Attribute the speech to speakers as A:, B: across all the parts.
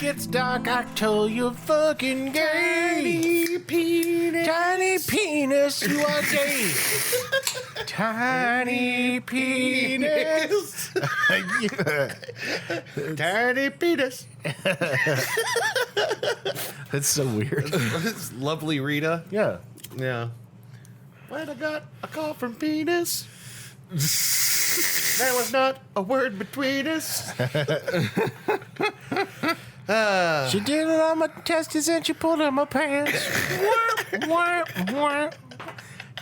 A: gets dark, I tell you fucking gay. Tiny penis, you are gay. Tiny penis.
B: Tiny penis.
A: That's so weird.
B: It's lovely Rita.
A: Yeah.
B: Yeah. When I got a call from penis, there was not a word between us.
A: She did it on my testes and she pulled on my pants. Wah, wah, wah.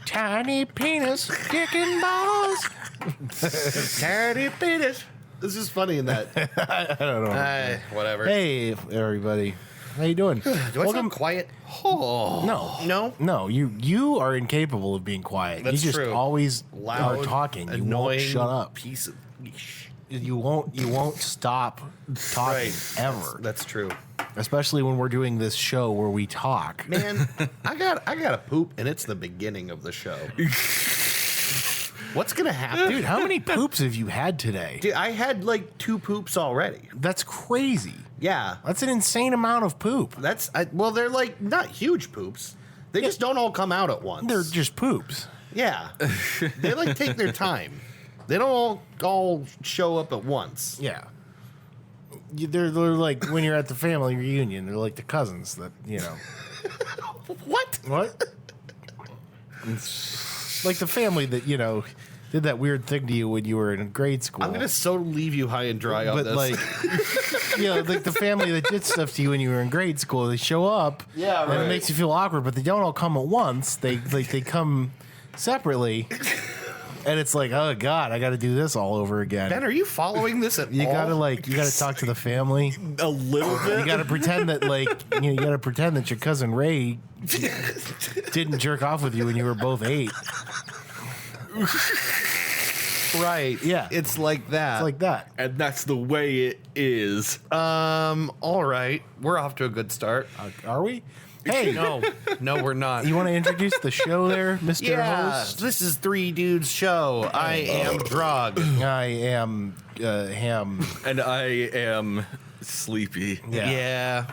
A: Tiny penis, dick and balls.
B: Tiny penis. This is funny in that.
A: I don't know.
B: Whatever.
A: Hey, everybody. How you doing?
B: Do I sound quiet? Oh.
A: No, you are incapable of being quiet.
B: That's
A: you just
B: true.
A: always
B: Loud,
A: are talking. You
B: annoying
A: won't shut up.
B: Piece of.
A: You won't stop talking
B: Right.
A: ever.
B: That's true.
A: Especially when we're doing this show where we talk.
B: Man, I got a poop, and it's the beginning of the show. What's gonna happen,
A: Dude, how many poops have you had today?
B: Dude, I had like 2 poops already.
A: That's crazy.
B: Yeah,
A: That's an insane amount of poop.
B: well, they're like not huge poops. They just don't all come out at once.
A: They're just poops.
B: Yeah, they like take their time. They don't all show up at once.
A: Yeah. They're like when you're at the family reunion, they're like the cousins that, you know.
B: What?
A: What? It's like the family that, you know, did that weird thing to you when you were in grade school.
B: I'm gonna so leave you high and dry on
A: But
B: this.
A: like, you know, like the family that did stuff to you when you were in grade school, they show up.
B: Yeah,
A: And
B: right.
A: it makes you feel awkward, but they don't all come at once. They come separately. And it's like, oh God, I got to do this all over again.
B: Ben, are you following this at
A: You
B: all?
A: gotta talk to the family.
C: A little bit.
A: You gotta pretend that you gotta pretend that your cousin Ray didn't jerk off with you when you were both 8.
B: Right.
A: Yeah.
B: It's like that.
A: It's like that.
C: And that's the way it is.
B: All right. We're off to a good start.
A: Are we? Hey,
B: No, we're not.
A: you want to introduce the show there, Mr.
B: Yeah,
A: Host?
B: this is 3 Dudes Show. I am Drog.
A: I am Ham.
C: And I am sleepy.
A: Yeah.
B: Yeah.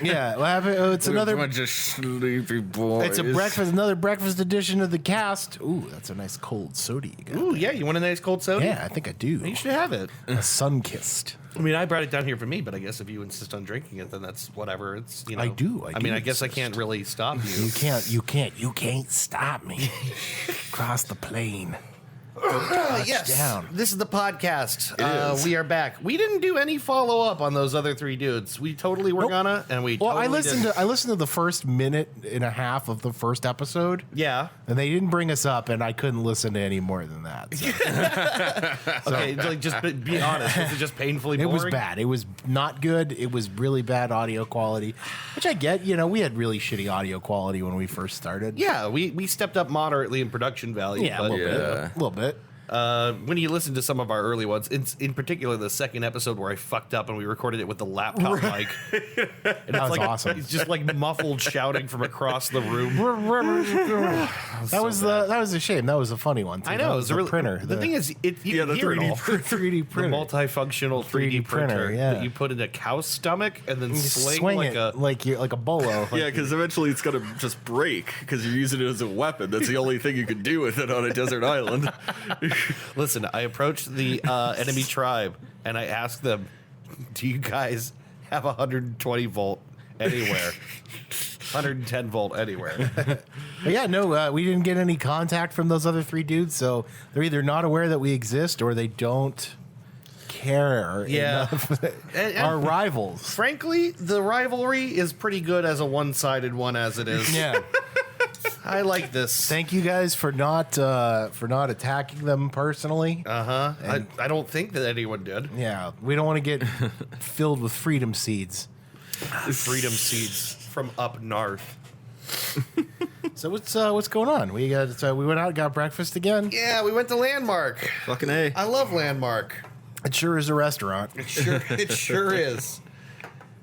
A: Yeah. What happened? Oh, it's
C: We're a
A: another.
C: bunch of sleepy boys.
A: It's another breakfast edition of the cast. Ooh, that's a nice cold soda you got.
B: Ooh, yeah. You want a nice cold soda?
A: Yeah, I think I do.
B: You should have it.
A: A sun-kissed.
B: I mean, I brought it down here for me, but I guess if you insist on drinking it, then that's whatever. It's, you know.
A: I do.
B: I mean, I guess I can't really stop you.
A: You can't stop me. Cross the plane.
B: Yes.
A: Down.
B: This is the podcast.
C: is.
B: We are back. We didn't do any follow up on those other 3 dudes. We totally were
A: Nope.
B: gonna, and we.
A: Well,
B: totally
A: I listened
B: didn't.
A: to the first minute and a half of the first episode,
B: Yeah.
A: and they didn't bring us up, and I couldn't listen to any more than that. So.
B: Okay, like just be honest. Was it just painfully
A: It
B: boring?
A: was bad. It was not good. It was really bad audio quality, which I get. You know, we had really shitty audio quality when we first started.
B: Yeah, we stepped up moderately in production value.
A: Yeah, a
B: but,
A: little bit.
C: Yeah.
A: A little bit.
B: when you listen to some of our early ones, in particular the second episode where I fucked up and we recorded it with the laptop mic, and it's
A: was
B: like
A: awesome.
B: It's just like muffled shouting from across the room.
A: That was a shame. That was a funny one. Too.
B: I
A: That
B: know.
A: was
B: It's
A: the
B: a really,
A: printer.
B: The thing is, you
C: Yeah,
B: can
C: the
B: hear it
C: 3D
B: all.
A: 3D printer.
B: The multifunctional 3D printer
A: yeah.
B: that you put in a cow's stomach and then
A: You
B: swing like
A: it
B: a.
A: like a bolo.
C: Yeah, because eventually it's gonna just break because you're using it as a weapon. That's the only thing you can do with it on a desert island.
B: Listen, I approached the enemy tribe and I asked them, "Do you guys have 120 volt anywhere? 110 volt anywhere?"
A: But yeah, no, we didn't get any contact from those other 3 dudes, so they're either not aware that we exist or they don't care
B: Yeah.
A: enough.
B: And-
A: Our rivals.
B: Frankly, the rivalry is pretty good as a one-sided one as it is.
A: Yeah.
B: I like this.
A: Thank you guys for not attacking them personally.
B: I don't think that anyone did.
A: Yeah, we don't want to get filled with freedom seeds.
B: Freedom seeds from up north.
A: So what's going on? We went out and got breakfast again.
B: Yeah, we went to Landmark.
C: Fucking A.
B: I love Landmark.
A: It sure is a restaurant.
B: It sure is.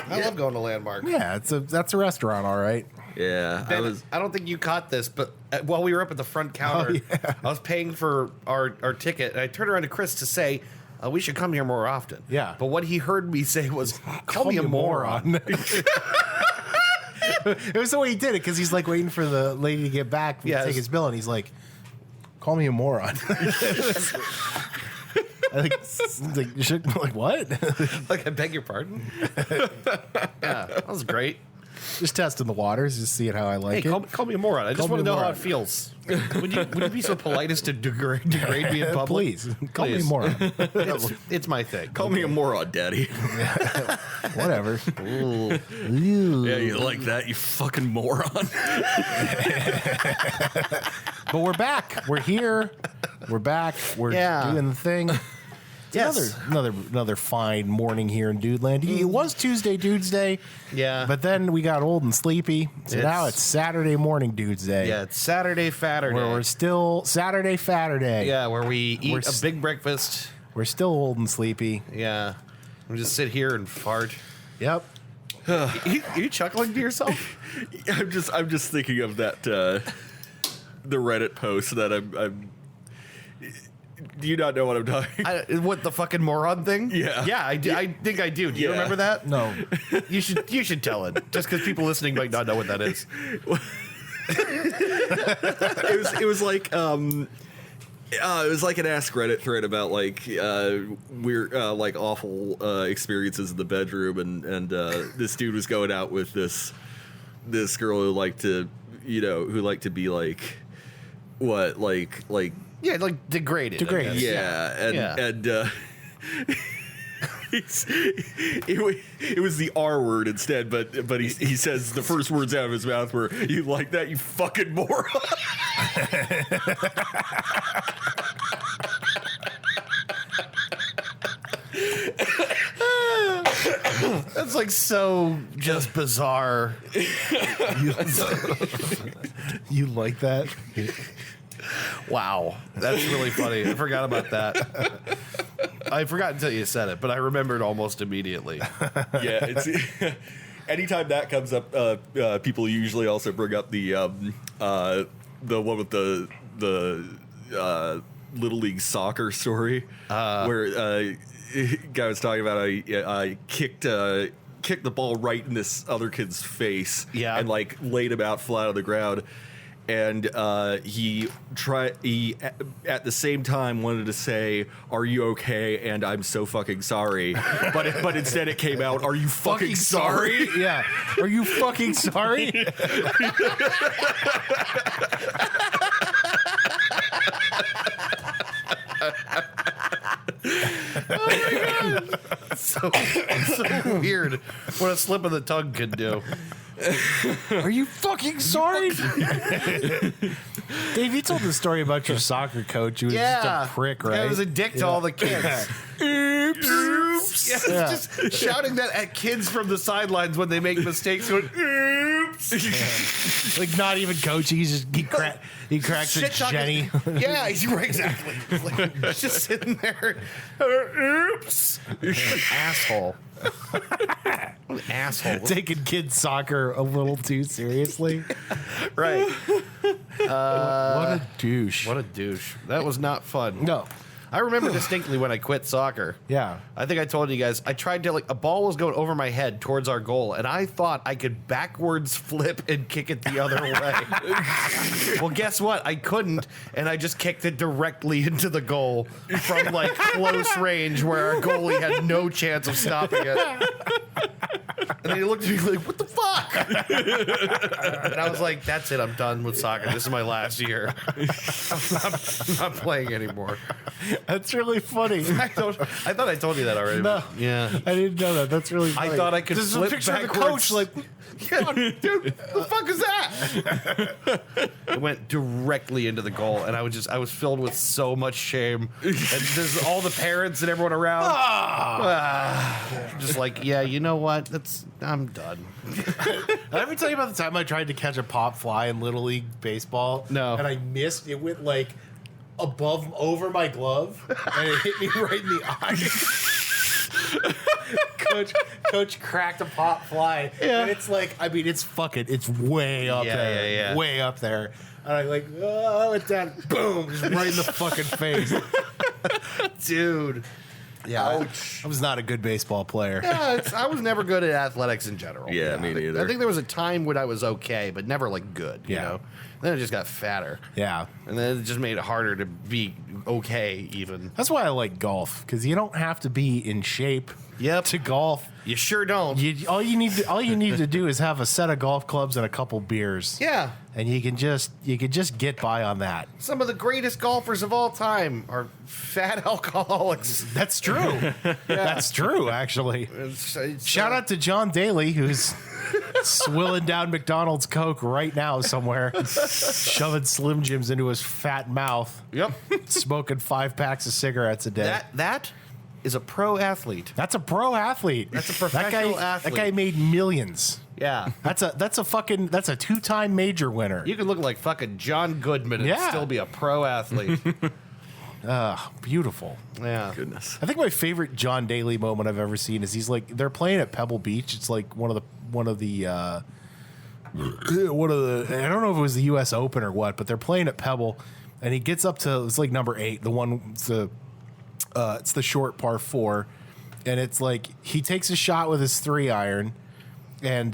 B: I love going to Landmark.
A: Yeah, that's a restaurant, all right.
C: Yeah,
B: Ben, I don't think you caught this, but while we were up at the front counter, I was paying for our ticket, and I turned around to Chris to say, we should come here more often.
A: Yeah.
B: But what he heard me say was, call me a moron.
A: It was the way he did it because he's like waiting for the lady to get back to take his bill, and he's like, "Call me a moron." I think, like what?
B: Like, I beg your pardon? Yeah, that was great.
A: Just testing the waters, just seeing how I like
B: Hey,
A: it.
B: call me a moron. I just want to know how it feels. Would you be so polite as to degrade me in public?
A: Please, call me a moron.
B: It's my thing.
C: Call me a moron, Daddy.
A: Whatever.
B: Ooh.
C: Yeah, you like that, you fucking moron.
A: But we're back. We're here. We're back. We're doing the thing.
B: Yes.
A: Another fine morning here in Dude Land. It was Tuesday Dudes Day.
B: Yeah.
A: But then we got old and sleepy. So now it's Saturday morning Dudes Day.
B: Yeah, it's Saturday Fatter Day.
A: Where we're still Saturday Fatter Day.
B: Yeah, where we eat a big breakfast.
A: We're still old and sleepy.
B: Yeah. We just sit here and fart.
A: Yep.
B: Are you chuckling to yourself?
C: I'm just thinking of that the Reddit post that I'm do you not know what I'm talking?
B: What, the fucking moron thing?
C: Yeah.
B: Yeah, I do. I think I do. Do you remember that?
A: No.
B: You should tell it. Just because people listening might not know what that is.
C: It was like an Ask Reddit thread about like weird like awful experiences in the bedroom, and this dude was going out with this girl who liked to be like
B: Yeah, like degraded.
A: Degraded.
C: Yeah, and it was the R word instead, but he says the first words out of his mouth were, "You like that, you fucking moron."
B: That's like so just bizarre.
A: You like that?
B: Wow, that's really funny. I forgot about that. I forgot until you said it, but I remembered almost immediately.
C: Yeah, it's anytime that comes up, people usually also bring up the one with the Little League soccer story, where guy was talking about I kicked the ball right in this other kid's face, and like laid him out flat on the ground. And he at the same time wanted to say, "Are you okay?" and "I'm so fucking sorry," but instead it came out, "Are you fucking sorry?"
A: Yeah. Are you fucking sorry?
B: Oh my god, so weird. What a slip of the tongue could do.
A: Are you fucking sorry? Dave, you told the story about your soccer coach. He was just a prick, right?
B: Yeah, he was a dick to all the kids. Oops. Oops. Yeah, just shouting that at kids from the sidelines when they make mistakes. Going, oops.
A: Like not even coaching. He cracks a Jenny.
B: Yeah, he's right, exactly. Like, just sitting there. Oops. Like, asshole. What an asshole.
A: Taking kids' soccer a little too seriously.
B: Right.
A: What a douche.
B: What a douche. That was not fun.
A: No.
B: I remember distinctly when I quit soccer.
A: Yeah.
B: I think I told you guys, I tried to, like, a ball was going over my head towards our goal, and I thought I could backwards flip and kick it the other way. Well, guess what? I couldn't, and I just kicked it directly into the goal from, like, close range where our goalie had no chance of stopping it. And then he looked at me like, what the fuck? And I was like, that's it. I'm done with soccer. This is my last year. I'm not playing anymore.
A: That's really funny.
B: I thought I told you that already.
A: No.
B: Yeah.
A: I didn't know that. That's really funny.
B: I thought I could
A: This
B: flip
A: is a picture
B: backwards.
A: of the coach, like,
B: Yeah, dude, the fuck is that? It went directly into the goal, and I was filled with so much shame. And there's all the parents and everyone around. Just like, yeah, you know what? I'm done.
A: Did I ever tell you about the time I tried to catch a pop fly in Little League baseball?
B: No.
A: And I missed. It went like over my glove, and it hit me right in the eye. Coach cracked a pop fly.
B: Yeah.
A: And it's like, I mean, it's way up there.
B: Yeah.
A: Way up there. And I'm like, oh, it's down. Boom. Just right in the fucking face.
B: Dude. Yeah,
A: I was not a good baseball player.
B: Yeah, I was never good at athletics in general.
C: Yeah, me neither.
B: I think there was a time when I was okay, but never like good. You know, then I just got fatter.
A: Yeah,
B: and then it just made it harder to be okay. Even
A: that's why I like golf, because you don't have to be in shape. To golf.
B: You sure don't.
A: All you need to do is have a set of golf clubs and a couple beers.
B: Yeah.
A: And you can just get by on that.
B: Some of the greatest golfers of all time are fat alcoholics.
A: That's true. That's true, actually. Shout out to John Daly, who's swilling down McDonald's Coke right now somewhere, shoving Slim Jims into his fat mouth.
B: Yep.
A: Smoking 5 packs of cigarettes a day.
B: That is a pro athlete.
A: That's a pro athlete.
B: That's a professional
A: That
B: athlete.
A: guy made millions.
B: Yeah.
A: That's a 2-time major winner.
B: You could look like fucking John Goodman and still be a pro athlete.
A: Beautiful.
B: Yeah.
C: Goodness.
A: I think my favorite John Daly moment I've ever seen is they're playing at Pebble Beach. It's like one of the I don't know if it was the US Open or what, but they're playing at Pebble, and he gets up to, it's like number 8, it's the short par 4, and it's like he takes a shot with his 3-iron and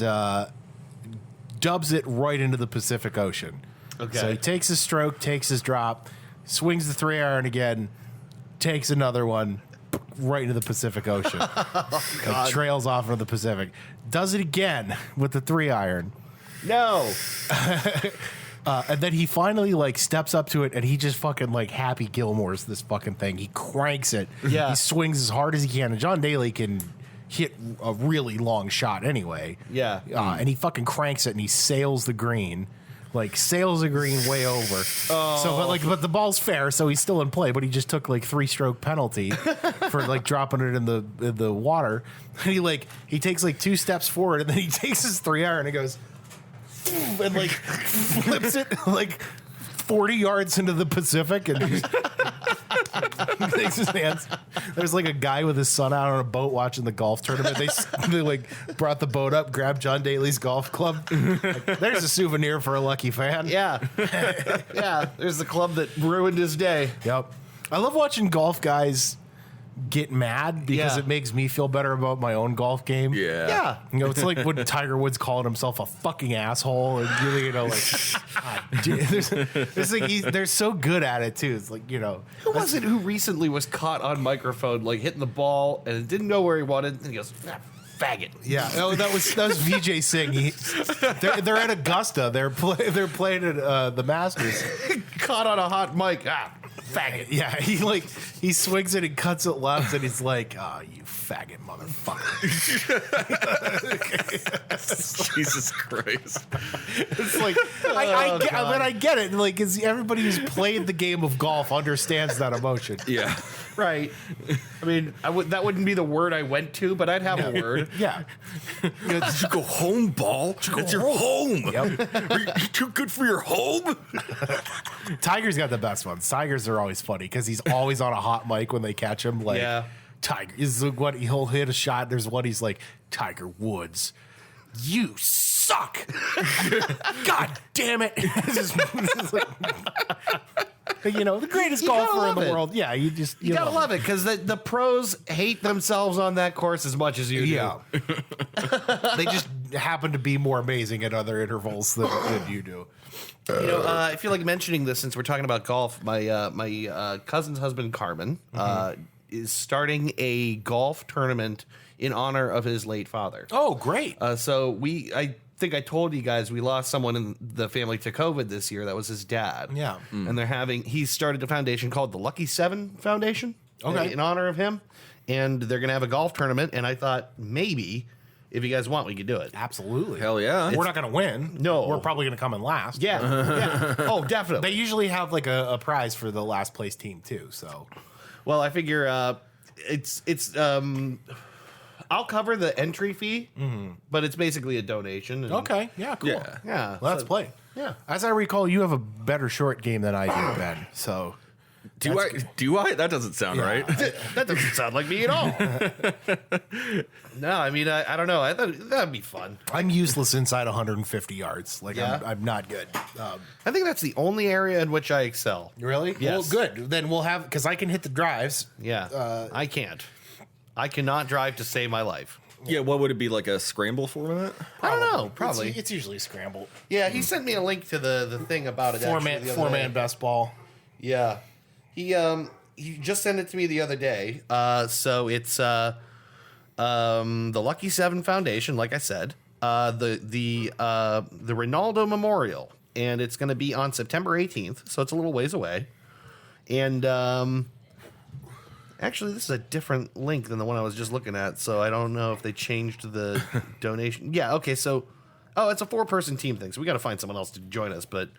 A: dubs it right into the Pacific Ocean.
B: Okay.
A: So he takes his stroke, takes his drop, swings the 3-iron again, takes another one right into the Pacific Ocean. Like, trails off into the Pacific. Does it again with the 3-iron.
B: No.
A: And then he finally like steps up to it, and he just fucking like Happy Gilmore's this fucking thing. He cranks it.
B: Yeah.
A: He swings as hard as he can. And John Daly can hit a really long shot anyway.
B: Yeah.
A: And he fucking cranks it, and he sails the green. Like, sails the green way over. So, but the ball's fair, so he's still in play. But he just took like 3-stroke penalty for like dropping it in the water. And he takes like 2 steps forward, and then he takes his 3-iron and goes, and like flips it like 40 yards into the Pacific, and takes his hands. There's like a guy with his son out on a boat watching the golf tournament. They like brought the boat up, grabbed John Daly's golf club. Like, there's a souvenir for a lucky fan.
B: Yeah. Yeah. There's the club that ruined his day.
A: Yep. I love watching golf guys get mad because it makes me feel better about my own golf game.
C: Yeah.
B: Yeah.
A: You know, it's like when Tiger Woods calling himself a fucking asshole, and you know, like, God, dude, there's like they're so good at it too. It's like, you know,
B: Who was it who recently was caught on microphone, like hitting the ball and didn't know where he wanted, and he goes, faggot.
A: Yeah, oh, that was Vijay Singh. They're at Augusta. They're playing at the Masters.
B: Caught on a hot mic. Faggot.
A: Yeah, he swings it and cuts it left, and he's like, "Oh, you faggot motherfucker!"
C: Jesus Christ!
A: It's like I get it. Like, 'cause everybody who's played the game of golf understands that emotion.
C: Yeah.
B: Right. I mean, that wouldn't be the word I went to, but I'd have a word.
A: Yeah.
C: Did you go home, ball? It's your home.
A: Yep.
C: Are you too good for your home?
A: Tiger's got the best ones. Tigers are always funny because he's always on a hot mic when they catch him. Like, Tiger is what he'll hit a shot. There's what he's like, Tiger Woods, you suck. God damn it. You know, the greatest golfer in the world. Yeah, you
B: gotta love it because the pros hate themselves on that course as much as you do.
A: Yeah. They just happen to be more amazing at other intervals than you do.
B: You know, I feel like mentioning this since we're talking about golf. My cousin's husband, Carmen, is starting a golf tournament in honor of his late father.
A: Oh, great.
B: So I think I told you guys we lost someone in the family to COVID this year. That was his dad.
A: Yeah.
B: And he's started a foundation called the Lucky 7 Foundation.
A: Okay.
B: In honor of him. And they're going to have a golf tournament. And I thought maybe if you guys want, we could do it.
A: Absolutely.
C: Hell yeah.
A: We're not going to win.
B: No.
A: We're probably going to come in last.
B: Yeah. Yeah. Oh, definitely.
A: They usually have like a prize for the last place team too. So,
B: well, I figure it's I'll cover the entry fee, but it's basically a donation. And
A: okay. Yeah, cool.
B: Yeah.
A: Well, let's play.
B: Yeah.
A: As I recall, you have a better short game than I do, Ben. So,
C: Do I? That doesn't sound right.
B: That doesn't sound like me at all. No, I mean, I don't know. I thought that'd be fun.
A: I'm useless inside 150 yards. Like, I'm not good.
B: I think that's the only area in which I excel.
A: Really?
B: Yes.
A: Well, good. Then we'll have, because I can hit the drives.
B: Yeah. I can't. I cannot drive to save my life.
C: Yeah, what would it be, like a scramble format?
B: I don't know. Probably.
A: It's usually scrambled.
B: Yeah, he sent me a link to the thing about it.
A: Four-man best ball.
B: Yeah. He just sent it to me the other day. So it's the Lucky 7 Foundation, like I said. The Ronaldo Memorial. And it's going to be on September 18th, so it's a little ways away. And actually, this is a different link than the one I was just looking at, so I don't know if they changed the donation. Yeah, okay, so... Oh, it's a 4-person team thing, so we got to find someone else to join us, but...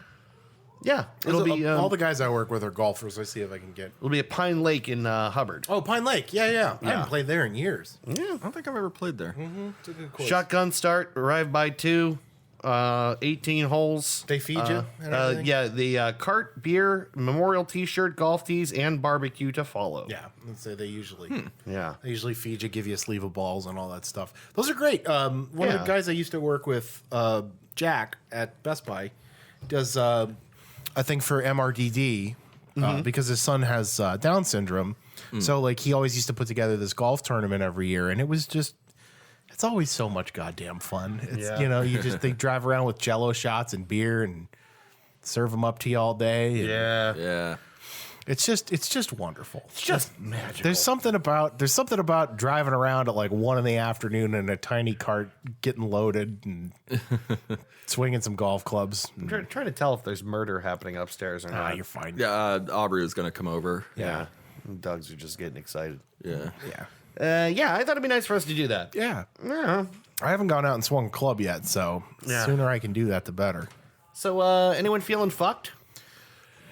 B: Yeah, it'll be...
A: all the guys I work with are golfers. I see if I can get...
B: It'll be at Pine Lake in Hubbard.
A: Oh, Pine Lake. Yeah. I haven't played there in years.
C: Yeah, I don't think I've ever played there.
A: It's a good course.
B: Shotgun start, arrive by 2, 18 holes.
A: They feed you and everything?
B: Yeah, the cart, beer, memorial T-shirt, golf tees, and barbecue to follow.
A: Yeah, let's say they usually...
B: Yeah.
A: They usually feed you, give you a sleeve of balls and all that stuff. Those are great. One of the guys I used to work with, Jack, at Best Buy, does... I think for MRDD, because his son has Down syndrome. So, like, he always used to put together this golf tournament every year, and it was just, it's always so much goddamn fun. It's, you know, they drive around with Jello shots and beer and serve them up to you all day.
C: Yeah.
A: It's just wonderful.
B: It's just magical.
A: There's something about driving around at like 1 PM in a tiny cart, getting loaded and swinging some golf clubs.
B: I'm trying to tell if there's murder happening upstairs or not.
A: You're fine.
C: Yeah, Aubrey is going to come over.
B: Yeah. Dogs are just getting excited.
C: Yeah.
B: Yeah, I thought it'd be nice for us to do that.
A: Yeah. I haven't gone out and swung a club yet, so the sooner I can do that, the better.
B: So, anyone feeling fucked?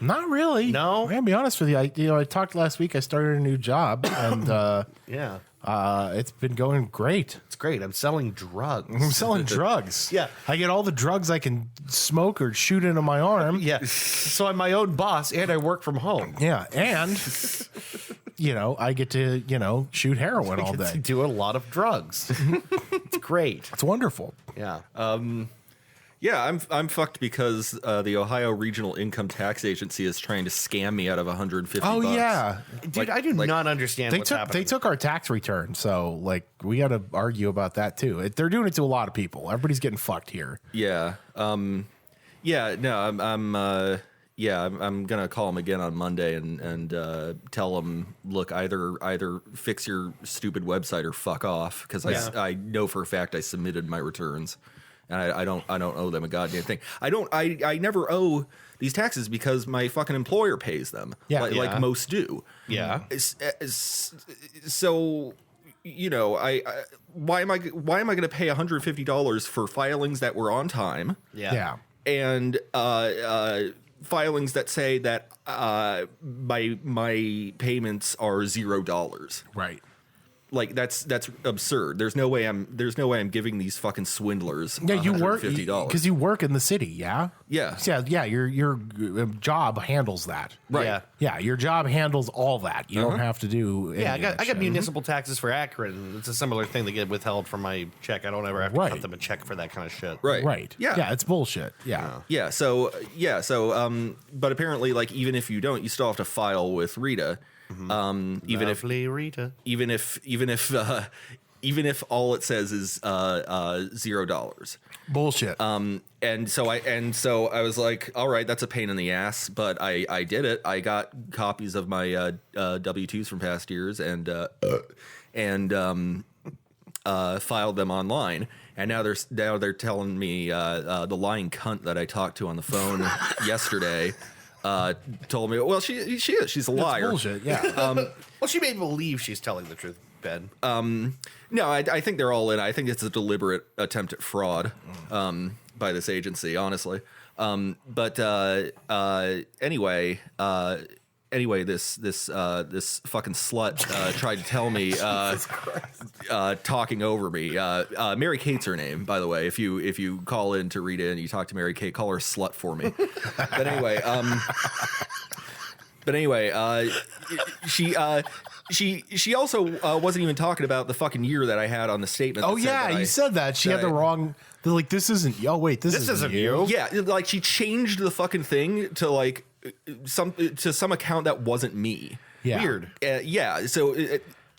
A: Not really.
B: No?
A: I'm gonna be honest with you. I talked last week. I started a new job, and it's been going great.
B: It's great. I'm selling drugs.
A: I'm selling drugs.
B: Yeah.
A: I get all the drugs I can smoke or shoot into my arm.
B: Yeah. So I'm my own boss, and I work from home.
A: Yeah, and I get to shoot heroin all day.
B: Do a lot of drugs. It's great.
A: It's wonderful.
B: Yeah.
C: Yeah, I'm fucked because the Ohio Regional Income Tax Agency is trying to scam me out of $150.
A: Oh yeah,
B: dude, I do not understand what's happening.
A: They took our tax return, so like we got to argue about that too. They're doing it to a lot of people. Everybody's getting fucked here.
C: Yeah. Yeah. No. I'm gonna call them again on Monday and tell them, look, either fix your stupid website or fuck off, because I know for a fact I submitted my returns. And I don't owe them a goddamn thing. I never owe these taxes because my fucking employer pays them. Like most do.
B: Yeah.
C: So, why am I going to pay $150 for filings that were on time?
A: Yeah.
C: And filings that say that my payments are $0.
A: Right.
C: Like that's absurd. There's no way I'm giving these fucking swindlers.
A: Yeah, you work
C: $150
A: because you work in the city. Yeah.
C: Yeah.
A: Yeah. Your job handles that.
C: Right.
B: Yeah.
A: Yeah. Your job handles all that. You don't have to do.
B: Yeah,
A: any
B: I
A: of that
B: got
A: shit.
B: municipal taxes for Akron. And it's a similar thing. They get withheld from my check. I don't ever have to cut them a check for that kind of shit.
C: Right.
A: Right.
C: Yeah.
A: Yeah. It's bullshit. Yeah.
C: Yeah. So but apparently, like, even if you don't, you still have to file with Rita.
B: Lovely Rita.
C: Even if all it says is $0.
A: Bullshit.
C: And so I was like, all right, that's a pain in the ass, but I did it. I got copies of my W-2s from past years and filed them online. And now they're telling me the lying cunt that I talked to on the phone yesterday told me, well, she's a liar.
A: That's bullshit. Yeah.
B: Well, she made me believe she's telling the truth, Ben.
C: No, I think they're all in. I think it's a deliberate attempt at fraud by this agency, honestly. But anyway, this fucking slut tried to tell me, talking over me. Mary Kate's her name, by the way. If you call in to Rita and you talk to Mary Kate, call her slut for me. But anyway, she also wasn't even talking about the fucking year that I had on the statement.
A: Oh yeah, you said that she had the wrong. They're like, this isn't. Oh wait, this isn't you.
C: Yeah, like she changed the fucking thing to like some account that wasn't me.
A: Yeah.
B: Weird.
C: Yeah. So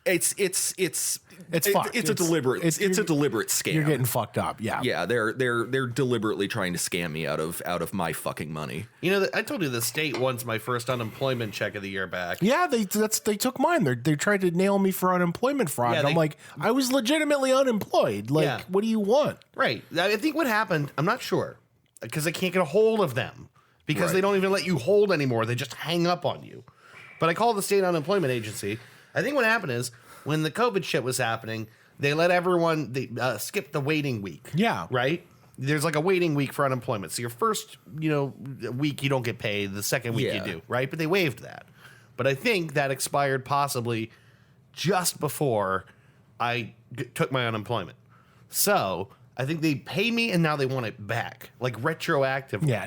C: It's
A: fucked.
C: It's a deliberate scam.
A: You're getting fucked up. Yeah.
C: Yeah, they're deliberately trying to scam me out of my fucking money.
B: You know, I told you the state wants my first unemployment check of the year back.
A: Yeah, they took mine. They tried to nail me for unemployment fraud.
B: Yeah,
A: and I'm like, I was legitimately unemployed. Like, what do you want?
B: Right. I think what happened, I'm not sure, because I can't get a hold of them because they don't even let you hold anymore. They just hang up on you. But I called the state unemployment agency. I think what happened is when the COVID shit was happening, they let everyone skip the waiting week.
A: Yeah.
B: Right? There's like a waiting week for unemployment. So your first, week you don't get paid. The second week you do, right? But they waived that. But I think that expired possibly just before I took my unemployment. So I think they pay me and now they want it back, like retroactive.
A: Yeah.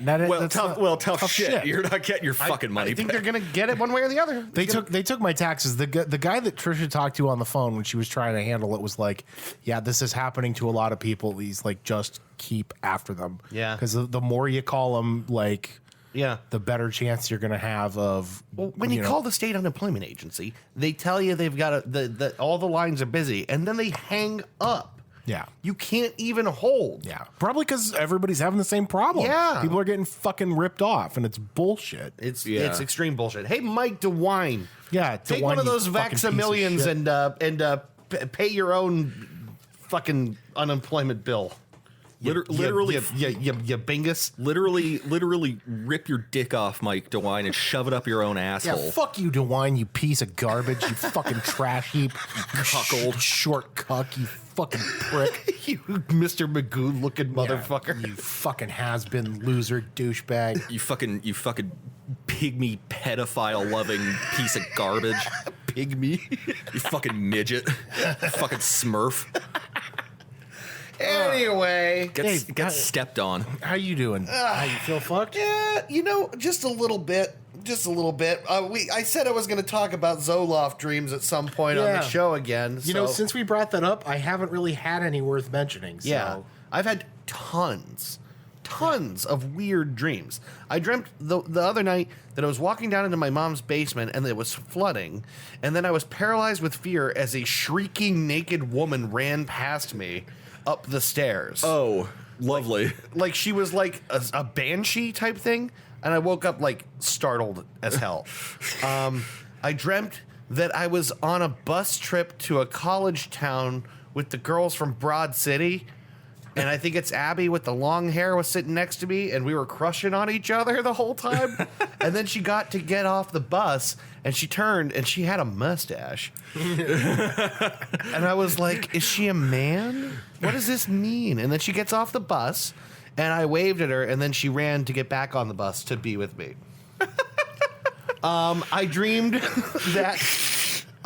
C: Tough shit. You're not getting your fucking money.
B: I think they're gonna get it one way or the other.
A: They took my taxes. The guy that Trisha talked to on the phone when she was trying to handle it was like, yeah, this is happening to a lot of people. He's like, just keep after them.
B: Yeah.
A: Because the more you call them, like,
B: yeah,
A: the better chance you're going to have of.
B: Well, when you call the state unemployment agency, they tell you they've got all the lines are busy, and then they hang up.
A: Yeah.
B: You can't even hold.
A: Yeah. Probably because everybody's having the same problem.
B: Yeah.
A: People are getting fucking ripped off, and it's bullshit.
B: It's extreme bullshit. Hey, Mike DeWine.
A: Yeah.
B: Take one of those Vaxamillions and pay your own fucking unemployment bill.
C: Literally,
B: you bingus.
C: Literally rip your dick off, Mike DeWine, and shove it up your own asshole.
A: Yeah, fuck you, DeWine, you piece of garbage, you fucking trash heap,
C: cuckold,
A: short cuck, you fucking prick.
B: You Mr. Magoo looking motherfucker.
A: You fucking has-been loser douchebag.
C: You fucking pygmy pedophile loving piece of garbage.
B: Pygmy.
C: You fucking midget. Fucking smurf.
B: Anyway,
C: get stepped on.
A: How you doing? How you feel fucked?
B: Yeah, just a little bit. I said I was going to talk about Zoloft dreams at some point on the show again.
A: Since we brought that up, I haven't really had any worth mentioning. So.
B: Yeah, I've had tons of weird dreams. I dreamt the other night that I was walking down into my mom's basement and it was flooding, and then I was paralyzed with fear as a shrieking naked woman ran past me up the stairs.
C: Oh, lovely.
B: Like she was like a banshee type thing, and I woke up like startled as hell. I dreamt that I was on a bus trip to a college town with the girls from Broad City, and I think it's Abby with the long hair was sitting next to me, and we were crushing on each other the whole time. And then she got to get off the bus, and she turned, and she had a mustache. And I was like, is she a man? What does this mean? And then she gets off the bus, and I waved at her, and then she ran to get back on the bus to be with me. I dreamed that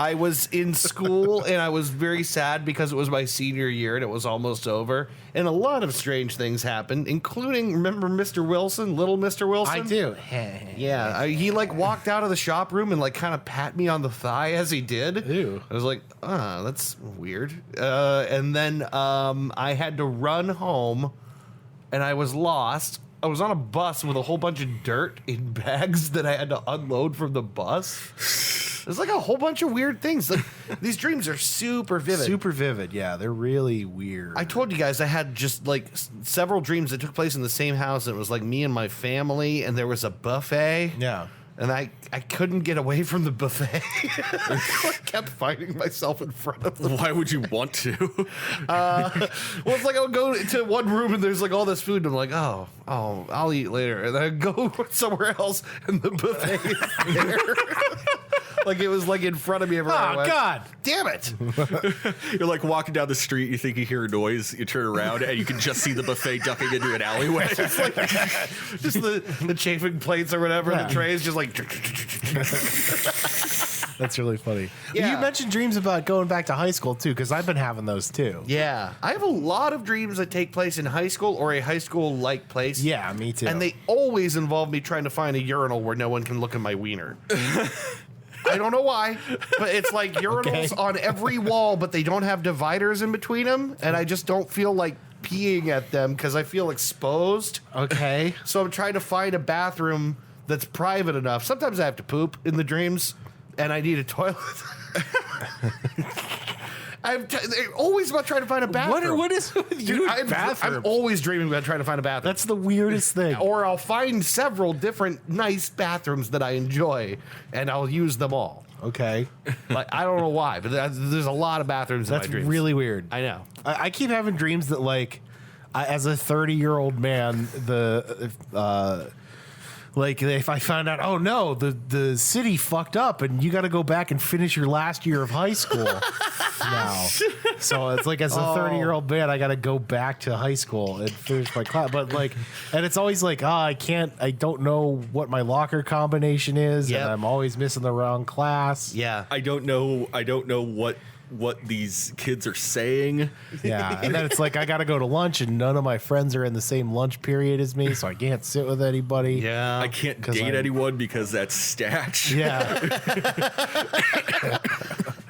B: I was in school, and I was very sad because it was my senior year, and it was almost over. And a lot of strange things happened, including, remember Mr. Wilson, little Mr. Wilson?
A: I do.
B: Yeah, he like walked out of the shop room and like kind of pat me on the thigh as he did.
A: Ew.
B: I was like, that's weird. And then I had to run home, and I was lost. I was on a bus with a whole bunch of dirt in bags that I had to unload from the bus. There's like a whole bunch of weird things. Like, these dreams are super vivid.
A: Super vivid, yeah. They're really weird.
B: I told you guys I had just like several dreams that took place in the same house. And it was like me and my family, and there was a buffet.
A: Yeah.
B: And I couldn't get away from the buffet. I kept finding myself in front of them.
C: Why would you want to?
B: Well, it's like I'll go to one room and there's like all this food, and I'm like, oh, I'll eat later. And then I go somewhere else, and the buffet is there. Like it was like in front of me.
A: Oh, God.
B: Damn it.
C: You're like walking down the street, you think you hear a noise, you turn around, and you can just see the buffet ducking into an alleyway.
B: It's like just the chafing plates or whatever, the trays just like...
A: That's really funny.
B: Yeah.
A: You mentioned dreams about going back to high school, too, because I've been having those, too.
B: Yeah. I have a lot of dreams that take place in high school or a high school-like place.
A: Yeah, me too.
B: And they always involve me trying to find a urinal where no one can look at my wiener. I don't know why, but it's like urinals on every wall, but they don't have dividers in between them, and I just don't feel like peeing at them because I feel exposed.
A: Okay.
B: So I'm trying to find a bathroom that's private enough. Sometimes I have to poop in the dreams, and I need a toilet. They're always about trying to find a bathroom.
A: What is it with you?
B: I'm always dreaming about trying to find a bathroom.
A: That's the weirdest thing.
B: Or I'll find several different nice bathrooms that I enjoy, and I'll use them all.
A: Okay.
B: Like, I don't know why, but there's a lot of bathrooms in my
A: That's
B: dreams.
A: really weird.
B: I know.
A: I keep having dreams that, like, as a 30-year-old man, like, if I found out, oh no, the city fucked up and you got to go back and finish your last year of high school now. So it's like, as a 30-year-old man, I got to go back to high school and finish my class. But like, and it's always like, I don't know what my locker combination is, and I'm always missing the wrong class.
B: Yeah.
C: I don't know what these kids are saying.
A: Yeah, and then it's like, I got to go to lunch, and none of my friends are in the same lunch period as me, so I can't sit with anybody.
B: Yeah.
C: I can't date anyone because that's statch.
A: Yeah.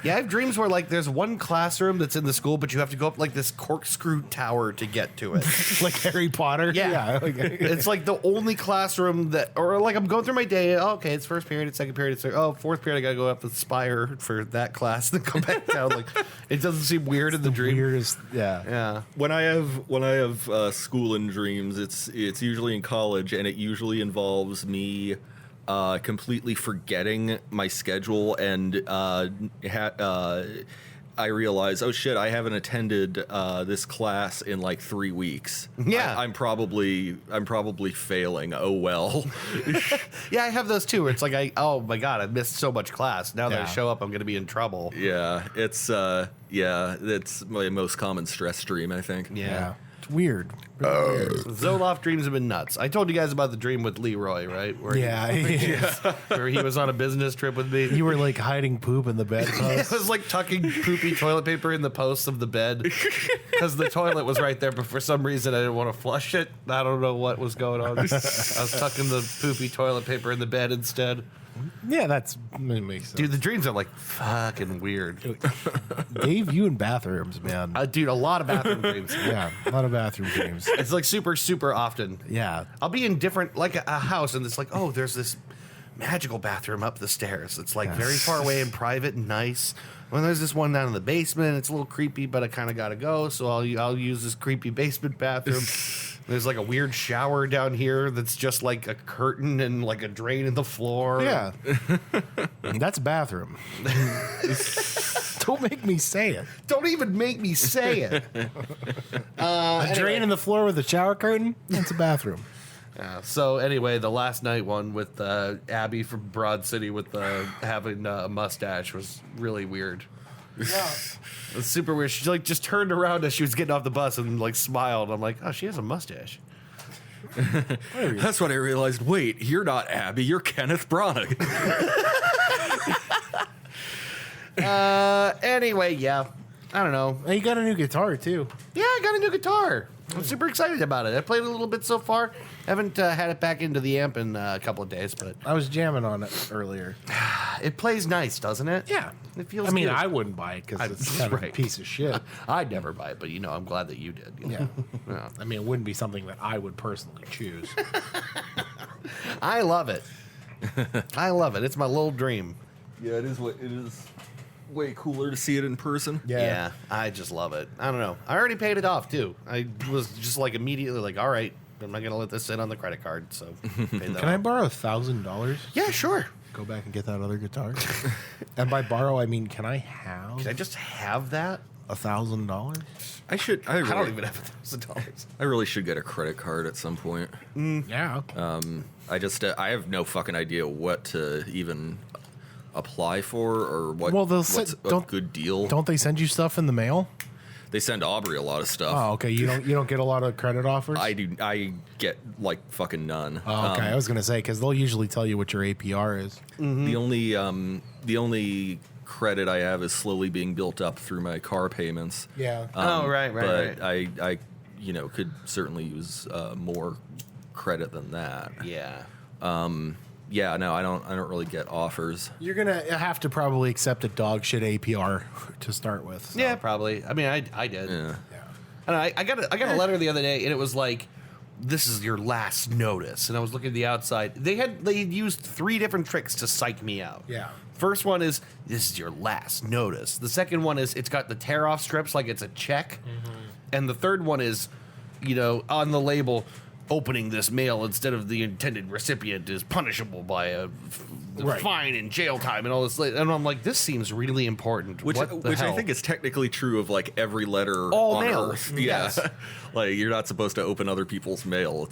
B: Yeah, I have dreams where, like, there's one classroom that's in the school, but you have to go up, like, this corkscrew tower to get to it.
A: Like Harry Potter.
B: Yeah. It's like the only classroom that, or like I'm going through my day. Oh, okay, it's first period, it's second period, it's fourth period. I gotta go up the spire for that class, then come back down. Like, it doesn't seem weird in the dream.
A: Weirdest. Yeah.
C: When I have school and dreams, it's usually in college, and it usually involves me completely forgetting my schedule, and I realize, oh shit, I haven't attended this class in like 3 weeks.
B: Yeah,
C: I'm probably failing. Oh well.
B: Yeah, I have those too. Where it's like, oh my god, I missed so much class. Now that I show up, I'm going to be in trouble.
C: Yeah, it's my most common stress dream, I think.
B: Yeah.
A: It's weird. Really weird.
B: Zoloft dreams have been nuts. I told you guys about the dream with Leroy, right? Where where he was on a business trip with me.
A: You were like hiding poop in the bedpost.
B: It was like tucking poopy toilet paper in the posts of the bed because the toilet was right there, but for some reason I didn't want to flush it. I don't know what was going on. I was tucking the poopy toilet paper in the bed instead.
A: Yeah, that makes sense.
B: Dude, the dreams are like fucking weird.
A: Dave, you in bathrooms, man.
B: Dude, a lot of bathroom dreams.
A: Yeah, a lot of bathroom dreams.
B: It's like super, super often.
A: Yeah.
B: I'll be in different, like a house, and it's like, oh, there's this magical bathroom up the stairs. It's like very far away and private and nice. Well, there's this one down in the basement. It's a little creepy, but I kind of got to go, so I'll use this creepy basement bathroom. There's like a weird shower down here that's just like a curtain and like a drain in the floor.
A: Yeah. That's a bathroom. Don't make me say it.
B: Don't even make me say it.
A: A drain in the floor with a shower curtain? That's a bathroom.
B: So anyway, the last night one with Abby from Broad City with having a mustache was really weird.
A: Yeah.
B: It was super weird. She like just turned around as she was getting off the bus and like smiled. I'm like, oh, she has a mustache.
C: That's when I realized, wait, you're not Abby, you're Kenneth Branagh.
B: Anyway, yeah. I don't know.
A: You got a new guitar, too.
B: Yeah, I got a new guitar. I'm super excited about it. I played it a little bit so far. Haven't had it back into the amp in a couple of days, but
A: I was jamming on it earlier.
B: it plays nice, doesn't it?
A: Yeah.
B: It feels
A: I mean,
B: good.
A: I wouldn't buy it because it's kind of a piece of shit.
B: I'd never buy it, but I'm glad that you did.
A: Yeah.
B: Yeah.
A: I mean, it wouldn't be something that I would personally choose.
B: I love it. I love it. It's my little dream.
C: Yeah, it is way cooler to see it in person.
B: Yeah, I just love it. I don't know. I already paid it off too. I was just like immediately like, all right, I'm not gonna let this sit on the credit card. So,
A: Can I borrow $1,000?
B: Yeah, sure.
A: Go back and get that other guitar. And by borrow, I mean, can I
B: Can I just have that?
A: $1,000?
C: I should.
B: I don't even have $1,000.
C: I really should get a credit card at some point.
A: Yeah.
C: I have no fucking idea what to even apply for or what.
A: Well,
C: what's a good deal.
A: Don't they send you stuff in the mail?
C: They send Aubrey a lot of stuff.
A: Oh, okay. You don't get a lot of credit offers?
C: I do. I get like fucking none.
A: Oh, okay. I was gonna say because they'll usually tell you what your APR is.
B: Mm-hmm.
C: The only credit I have is slowly being built up through my car payments.
A: Yeah.
B: Right.
C: But I could certainly use more credit than that.
B: Yeah.
C: Yeah, no, I don't really get offers.
A: You're gonna have to probably accept a dog shit APR to start with. So.
B: Yeah, probably. I mean, I did.
C: Yeah.
B: And I got a letter the other day, and it was like this is your last notice. And I was looking at the outside. They had used 3 different tricks to psych me out.
A: Yeah.
B: First one is, this is your last notice. The second one is, it's got the tear-off strips like it's a check. Mm-hmm. And the third one is, on the label, opening this mail instead of the intended recipient is punishable by a fine and jail time and all this. And I'm like, this seems really important.
C: Which I think is technically true of like every letter on
B: mail.
C: Earth. Yeah.
B: Yes.
C: Like, you're not supposed to open other people's mail.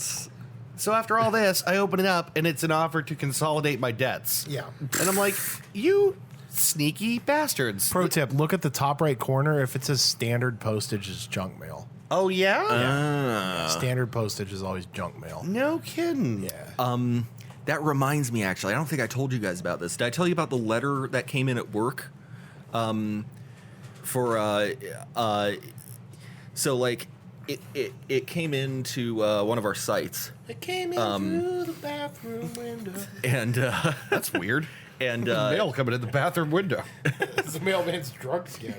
B: So after all this, I open it up, and it's an offer to consolidate my debts.
A: Yeah.
B: And I'm like, you sneaky bastards.
A: Pro tip, look at the top right corner. If it says standard postage, it's junk mail.
B: Oh, yeah?
A: Standard postage is always junk mail.
B: No kidding.
A: Yeah.
C: That reminds me, actually, I don't think I told you guys about this. Did I tell you about the letter that came in at work? So, like, it came into one of our sites.
A: It came in through the bathroom window.
C: And
B: That's weird.
C: And
B: mail coming in the bathroom window.
A: It's the mailman's drunk skin.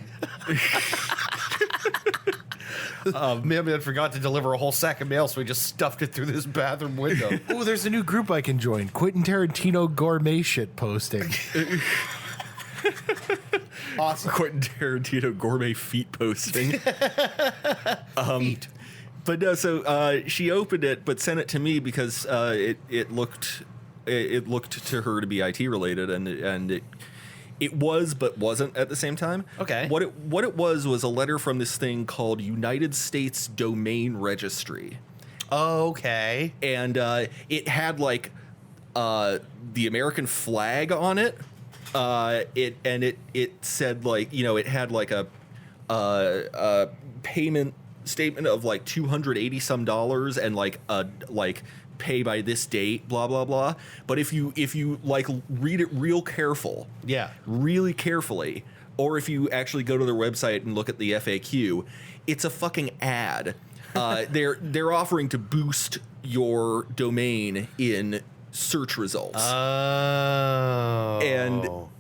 B: Mailman forgot to deliver a whole sack of mail, so he just stuffed it through this bathroom window.
A: Oh, there's a new group I can join. Quentin Tarantino gourmet shit posting.
C: Awesome. Quentin Tarantino gourmet feet posting.
B: Feet.
C: But no, so she opened it, but sent it to me because it looked to her to be IT related, and it was but wasn't at the same time.
B: Okay.
C: What it was a letter from this thing called United States Domain Registry.
B: Okay.
C: And it had like the American flag on it. It said, like, it had like a payment statement of like $280 some and like pay by this date, blah blah blah. But if you like read it really carefully, or if you actually go to their website and look at the FAQ, it's a fucking ad. They're offering to boost your domain in search results.
B: Oh.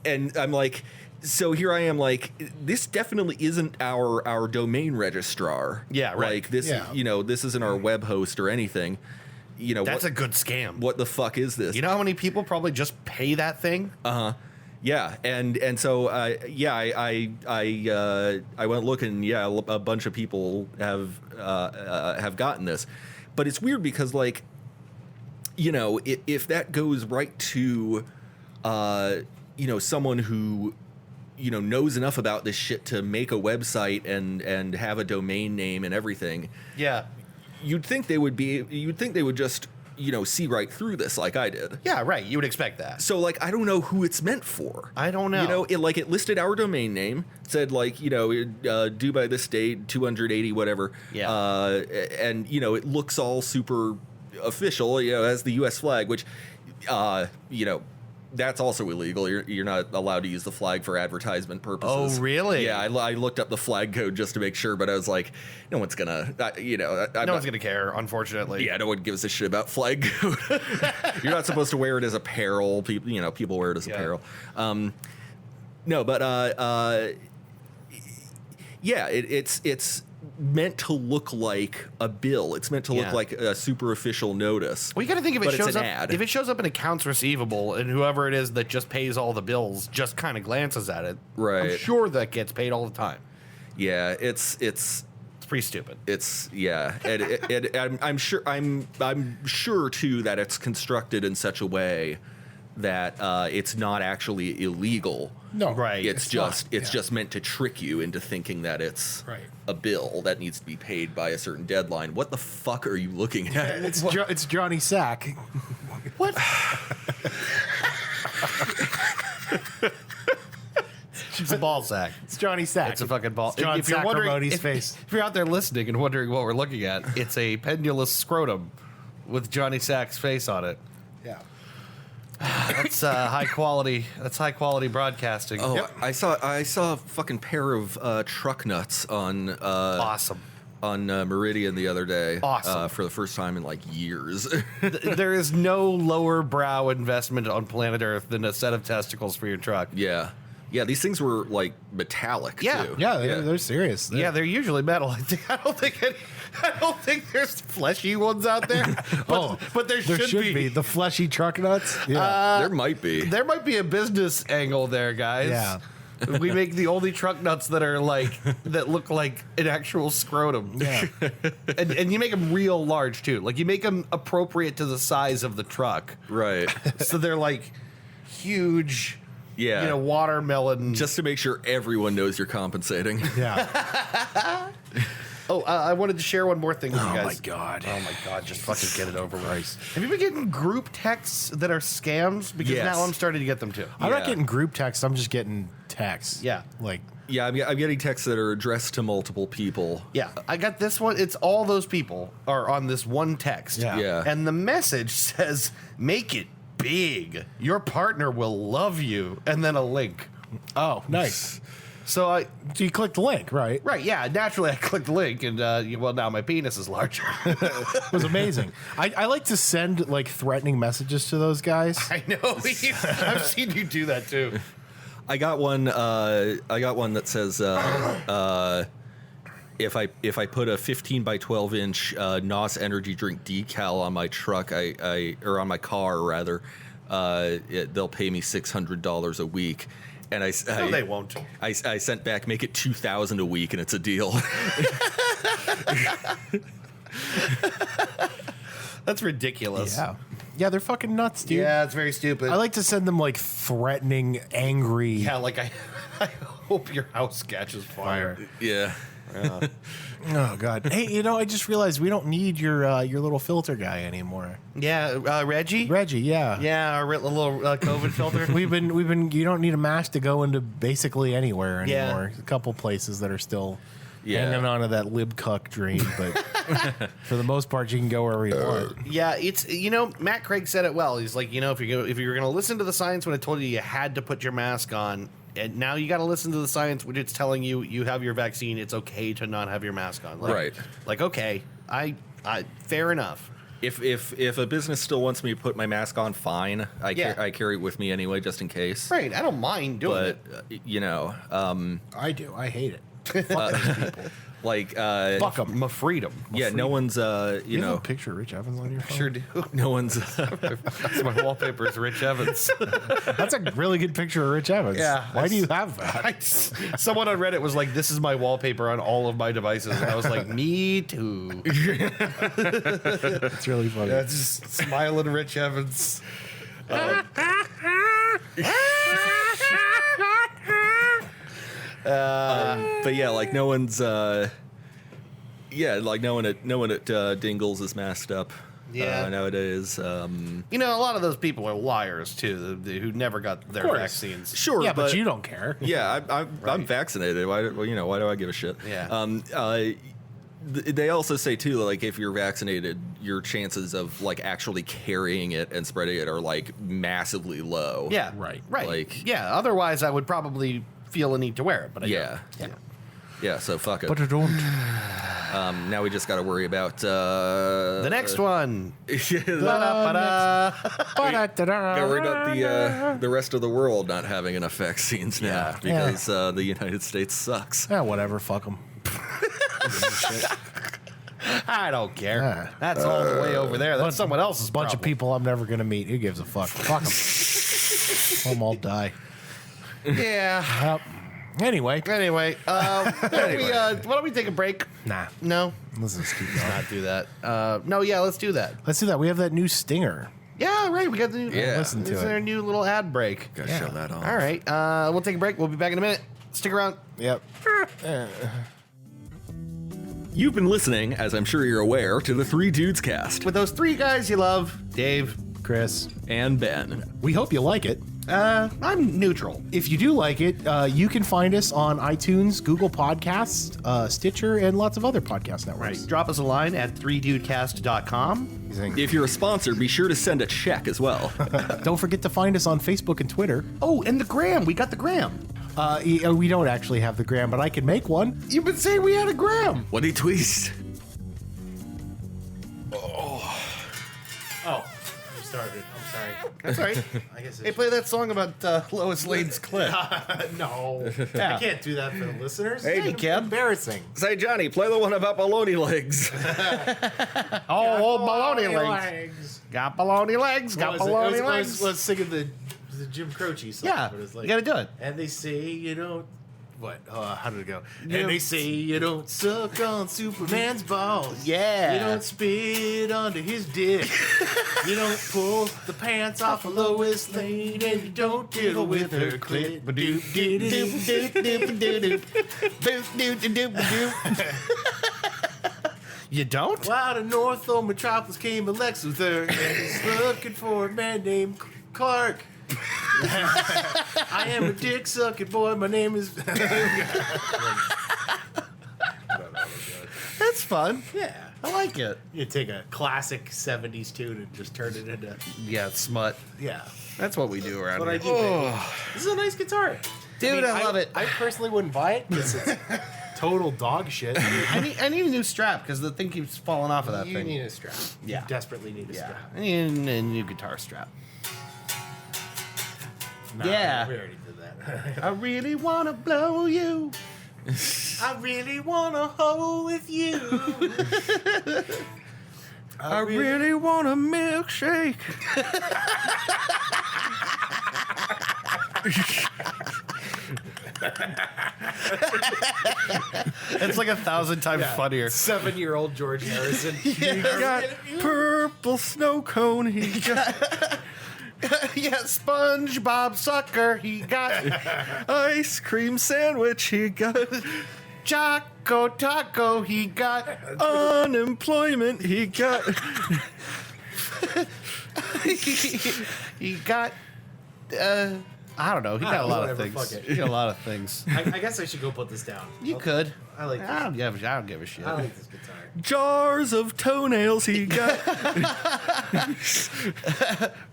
C: And I'm like, so here I am, like, this definitely isn't our domain registrar.
B: Yeah, right.
C: Like, this, this isn't our web host or anything.
B: That's a good scam.
C: What the fuck is this?
B: You know how many people probably just pay that thing?
C: Yeah, and so I went looking. Yeah, a bunch of people have gotten this, but it's weird because, like, if that goes right to someone who knows enough about this shit to make a website and have a domain name and everything.
B: Yeah.
C: You'd think they would just see right through this, like I did.
B: Yeah, right. You would expect that.
C: So, like, I don't know who it's meant for.
B: I don't know.
C: It listed our domain name, said, like, due by this date, 280 whatever.
B: Yeah.
C: And it looks all super official. Has the U.S. flag, which that's also illegal. You're not allowed to use the flag for advertisement purposes.
B: Oh, really?
C: Yeah, I looked up the flag code just to make sure, but I was like, no one's gonna,
B: no one's gonna care, unfortunately.
C: Yeah, no one gives a shit about flag code. You're not supposed to wear it as apparel. People wear it as apparel. No, but it's meant to look like a bill. It's meant to look like a super official notice.
B: Well, you got to think if it shows up,
C: ad.
B: if it shows up in accounts receivable, and whoever it is that just pays all the bills just kind of glances at it,
C: right?
B: I'm sure that gets paid all the time.
C: Yeah, it's
B: pretty stupid.
C: I'm sure too that it's constructed in such a way that it's not actually illegal.
A: No,
B: right.
C: It's just meant to trick you into thinking that it's a bill that needs to be paid by a certain deadline. What the fuck are you looking at?
A: It's Johnny Sack.
B: What? It's a ball sack.
A: It's Johnny Sack.
B: It's a fucking ball.
A: It's John Sacramone's face.
B: If you're out there listening and wondering what we're looking at, it's a pendulous scrotum with Johnny Sack's face on it.
A: Yeah.
B: That's high quality. That's high quality broadcasting.
C: Oh, yep. I saw a fucking pair of truck nuts on
B: awesome
C: on Meridian the other day.
B: Awesome.
C: For the first time in like years.
B: There is no lower brow investment on planet Earth than a set of testicles for your truck.
C: Yeah. Yeah, these things were like metallic
B: Yeah.
C: too.
A: Yeah, they're serious.
B: They're usually metal. I don't think there's fleshy ones out there. But there should be
A: the fleshy truck nuts. Yeah.
C: There might be.
B: There might be a business angle there, guys.
A: Yeah.
B: We make the only truck nuts that are that look like an actual scrotum.
A: Yeah.
B: And you make them real large too. Like you make them appropriate to the size of the truck.
C: Right.
B: So they're like huge,
C: Yeah.
B: watermelon.
C: Just to make sure everyone knows you're compensating.
A: Yeah.
B: I wanted to share one more thing with you guys.
A: Oh my god.
B: Just fucking get it over with. Have you been getting group texts that are scams? Because
C: Yes.
B: now I'm starting to get them too.
A: I'm not
C: Yeah.
A: getting group texts. I'm just getting texts.
B: Yeah.
A: Like,
C: Yeah, I'm getting texts that are addressed to multiple people.
B: Yeah, I got this one. It's all those people are on this one text.
A: Yeah.
C: Yeah.
B: And the message says, make it big. Your partner will love you. And then a link.
A: oh, nice.
B: So
A: So you clicked the link, right?
B: right, yeah, naturally I clicked the link and, well, now my penis is larger.
A: It was amazing. I like to send like threatening messages to those guys.
B: I know. I've seen you do that too.
C: I got one that says if I put a 15 by 12 inch NOS energy drink decal on my truck, or on my car rather, they'll pay me $600 a week. And
B: No, they won't.
C: I sent back, make it $2,000 a week, and it's a deal.
B: That's ridiculous.
A: Yeah. Yeah, they're fucking nuts, dude.
B: Yeah, it's very stupid.
A: I like to send them like threatening, angry.
B: Yeah, like I hope your house catches fire.
C: Yeah.
A: Oh god. Hey, I just realized we don't need your little filter guy anymore.
B: Yeah, Reggie?
A: Reggie, yeah.
B: Yeah, our little COVID filter.
A: We've been. You don't need a mask to go into basically anywhere
B: Yeah.
A: anymore. A couple places that are still
C: Yeah.
A: hanging on to that libcuck dream, but for the most part, you can go wherever you want.
B: Yeah, it's Matt Craig said it well. He's like, if you're gonna listen to the science when it told you had to put your mask on, and now you got to listen to the science when it's telling you have your vaccine, it's okay to not have your mask on. Like,
C: Right.
B: Like, okay, I fair enough.
C: If a business still wants me to put my mask on, fine. I carry it with me anyway, just in case.
B: Right, I don't mind doing
C: But
B: it.
A: I do. I hate it. Fuck those people.
C: like
A: Fuck them.
B: My freedom.
C: yeah, no one's
A: You have a picture of Rich Evans on your phone?
B: Sure do.
C: no one's
B: That's my wallpaper is Rich Evans.
A: That's a really good picture of Rich Evans.
B: Yeah.
A: Why do you have that?
B: Someone on Reddit was like, "This is my wallpaper on all of my devices," and I was like, "Me too."
A: It's really funny.
B: Yeah, just smiling Rich Evans.
C: but yeah, like no one's like no one at Dingles is masked up
B: Yeah.
C: nowadays.
B: A lot of those people are liars too, who never got their
A: course.
B: vaccines.
C: Sure,
A: Yeah, but you don't care.
C: Yeah, I'm vaccinated. Why do I give a shit?
B: Yeah.
C: They also say too, like if you're vaccinated, your chances of like actually carrying it and spreading it are like massively low.
B: Yeah,
A: Right.
B: right.
C: Like-
B: yeah. Otherwise, I would probably feel a need to wear it, but I
C: Yeah.
B: don't.
C: Yeah, so fuck it.
A: But I don't.
C: Now we just got to worry about
B: The next one.
C: Gotta
A: Ba-da-da-da.
C: worry about the rest of the world not having enough vaccines now because the United States sucks.
A: Yeah, whatever. Fuck them.
B: I don't care.
A: Yeah.
B: That's all the way over there. That's someone else's
A: Bunch of
B: problem.
A: people I'm never going to meet. Who gives a fuck? Fuck them. I'll all die.
B: Yeah.
A: Yep. Anyway.
B: Anyway, why don't we take a break?
A: Nah.
B: No,
A: Let's just keep
B: let's
A: going.
B: not do that. No, yeah, let's do that.
A: Let's do that. We have that new stinger.
B: Yeah, right. We got the new.
C: Yeah.
A: Listen to
B: this is
A: it.
B: our new little ad break.
C: Gotta show that off.
B: All right, we'll take a break. We'll be back in a minute. Stick around.
A: Yep.
C: You've been listening, as I'm sure you're aware, to the Three Dudes Cast
B: With those three guys you love, Dave.
A: Chris,
C: and Ben.
A: we hope you like it.
B: I'm neutral.
A: If you do like it, you can find us on iTunes, Google Podcasts, Stitcher, and lots of other podcast networks.
B: Drop us a line at 3dudecast.com.
C: If you're a sponsor, be sure to send a check as well.
A: Don't forget to find us on Facebook and Twitter.
B: Oh, and the gram. We got the gram.
A: We don't actually have the gram, but I can make one.
B: You've been saying we had a gram.
C: What do you twist?
B: Oh,
A: started. I'm sorry.
B: That's right.
A: I guess.
B: Hey, play that song about Lois Lane's clip.
A: No,
B: Yeah.
A: I can't do that for the listeners.
B: Hey, you can.
A: Embarrassing.
C: Say, Johnny, play the one about baloney legs.
B: Oh, baloney legs. Got baloney legs. Got baloney legs.
A: Let's sing the Jim Croce song.
B: Yeah,
A: but it's like,
B: you gotta do it.
A: And they say you don't. What? How did it go? And they say you don't suck on Superman's balls.
B: Yeah.
A: You don't spit onto his dick. You don't pull the pants off of Lois Lane, and you don't diddle with her clit.
B: You don't?
A: Well, out of North Old Metropolis came a Lex Luthor, and he's looking for a man named Clark. I am a dick sucking boy. My name is.
B: That's fun.
A: Yeah.
B: I like it.
A: You take a classic 70s tune and just turn it into.
B: Yeah, smut.
A: Yeah.
B: That's what we do around
A: What I
B: here.
A: do. Baby. This is a nice guitar.
B: Dude, I love it.
A: I personally wouldn't buy it because it's total dog shit.
B: I need a new strap because the thing keeps falling off of that
A: You
B: thing.
A: need a strap.
B: Yeah.
A: You desperately need a
B: Yeah,
A: strap.
B: I need a new guitar strap.
A: Nah,
B: Yeah.
A: We already did that.
B: I really wanna blow you.
A: I really want to hoe with you.
C: I really want a milkshake.
B: It's like 1,000 times funnier.
A: 7-year-old George Harrison.
C: He got purple snow cone. He got
B: Yeah, SpongeBob sucker. He got
C: ice cream sandwich. He got
B: Choco Taco. He got
C: unemployment. He got
B: he got. I don't know. He got a lot of
A: whatever,
B: things.
A: fuck it.
B: He got a lot of things.
A: I guess I should go put this down.
B: You could.
A: I like this.
B: I don't give a shit.
A: I like this guitar.
C: jars of toenails. He got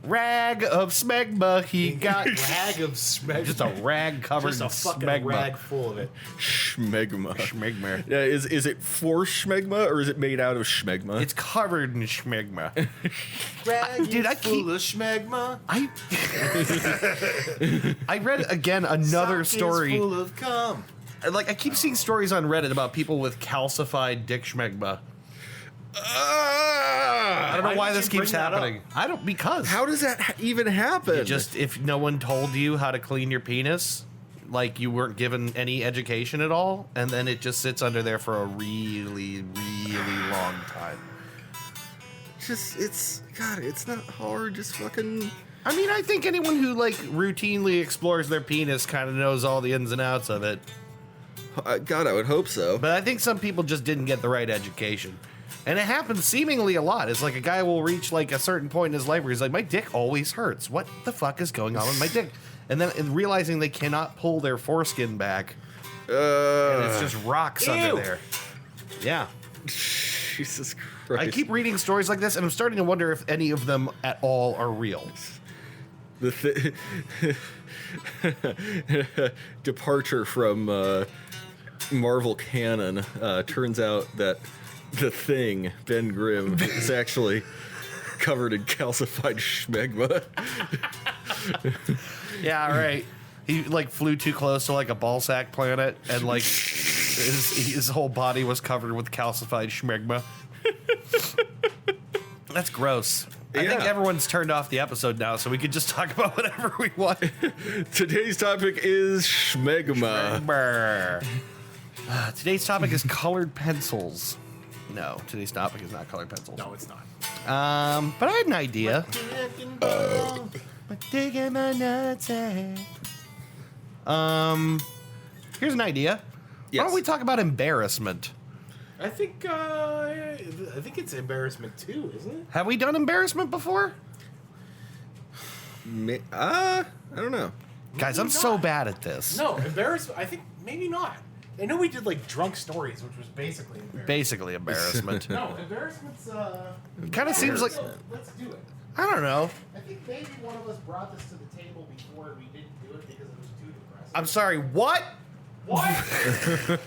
B: Rag of smegma. He got
A: Rag of smegma.
B: just a rag covered
A: Just
B: in
A: a fucking
B: smegma.
A: rag full of it.
C: schmegma.
B: Schmegma.
C: Yeah, is it for schmegma or is it made out of schmegma?
B: It's covered in schmegma.
A: Rag
B: Dude, I
A: full
B: keep-
A: of schmegma.
B: I read again another
A: Sock is
B: story.
A: full of cum.
B: Like I keep seeing stories on Reddit about people with calcified dick schmegma. I don't know
A: Why
B: why
A: did
B: this
A: you
B: keeps
A: bring that up?
B: happening. I don't because
C: How does that even happen?
B: just if no one told you how to clean your penis, like you weren't given any education at all, and then it just sits under there for a really, really long time.
C: it's not hard. Just fucking.
B: I mean, I think anyone who like routinely explores their penis kind of knows all the ins and outs of it.
C: God, I would hope so.
B: But I think some people just didn't get the right education. And it happens seemingly a lot. It's like a guy will reach like a certain point in his life where he's like, my dick always hurts. What the fuck is going on with my dick? And then realizing they cannot pull their foreskin back. And it's just rocks under
A: Ew.
B: there. Yeah.
C: Jesus Christ.
B: I keep reading stories like this and I'm starting to wonder if any of them at all are real.
C: the departure from Marvel canon. Turns out that the Thing, Ben Grimm, is actually covered in calcified schmegma.
B: Yeah, right. He like flew too close to like a ballsack planet and like his whole body was covered with calcified schmegma. That's gross. I think
C: Yeah.
B: everyone's turned off the episode now, so we could just talk about whatever we want.
C: Today's topic is schmegma.
B: Brr. Today's topic is colored pencils. No, today's topic is not colored pencils.
A: No, it's not.
B: But I had an idea. Here's an idea. Why
C: Yes.
B: don't we talk about embarrassment?
A: I think it's embarrassment too, isn't it?
B: Have we done embarrassment before?
C: I don't know.
B: Guys, I'm
A: Maybe
B: so
A: not.
B: bad at this.
A: No, embarrassment. I think maybe not. I know we did like drunk stories, which was basically embarrassment.
B: Basically embarrassment.
A: No, embarrassment's.
B: Kind of seems like,
A: Let's do it.
B: I don't know.
A: I think maybe one of us brought this to the table before and we didn't do it because it was too depressing.
B: I'm sorry, what?
A: What? Sorry.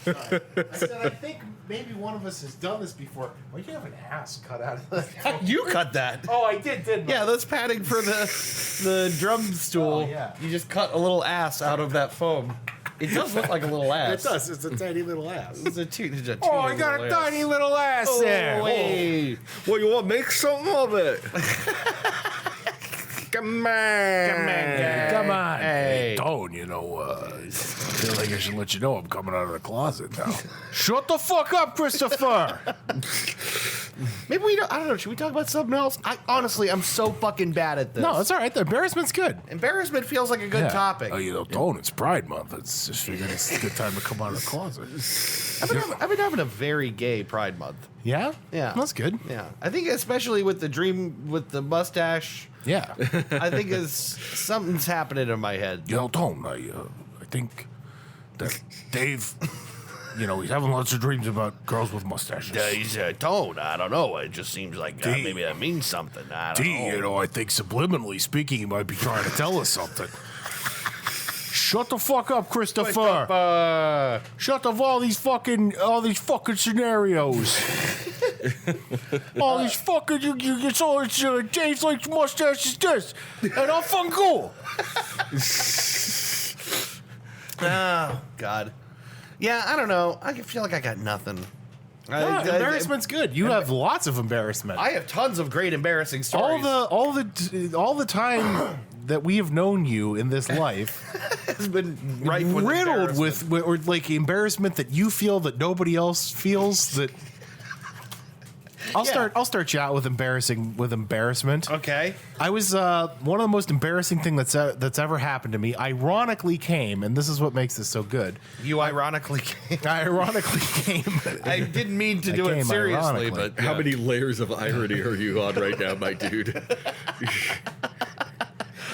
A: I said I think maybe one of us has done this before. Why do you have an ass cut out of the
B: You cut that.
A: Oh, I didn't
B: Yeah, that's padding for the drum stool.
A: Oh, yeah.
B: You just cut a little ass out of that foam. It does look like a little ass.
A: It does. It's a tiny little ass.
B: It's a teeny
A: Oh, I got a tiny little ass there.
B: Hey.
C: Well, you want to make something of it?
A: Come on. Come on.
B: Hey.
A: Tone, I feel like I should let you know I'm coming out of the closet now. Shut the fuck up, Christopher.
B: Maybe I don't know. Should we talk about something else? I'm so fucking bad at this.
A: No, it's all right. The embarrassment's good.
B: Embarrassment feels like a good topic.
A: Oh, Tone, it's Pride Month. It's just figured it's a good time to come out of the closet.
B: I've been having a very gay Pride Month.
A: Yeah?
B: Yeah.
A: That's good.
B: Yeah. I think especially with the dream with the mustache,
A: Yeah.
B: I think something's happening in my head.
A: Tone, I think that Dave, he's having lots of dreams about girls with mustaches.
B: He's a tone. I don't know. It just seems like maybe that means something. I don't know.
A: I think subliminally speaking, he might be trying to tell us something. Shut the fuck up, Christopher. Shut up all these fucking scenarios. All these fucking it's Dave's like mustache is this, and I'm fucking cool.
B: Oh God. Yeah, I don't know. I feel like I got nothing.
A: Embarrassment's good. You have lots of embarrassment.
B: I have tons of great embarrassing stories.
A: All the time that we have known you in this life
B: has been ripe with
A: riddled with or like embarrassment that you feel that nobody else feels. That I'll start you out with embarrassment.
B: Okay.
A: I was one of the most embarrassing thing that's ever happened to me. Ironically came, and this is what makes this so good.
B: You ironically came.
A: I ironically came.
B: I didn't mean to do it seriously, but
C: How many layers of irony are you on right now, my dude?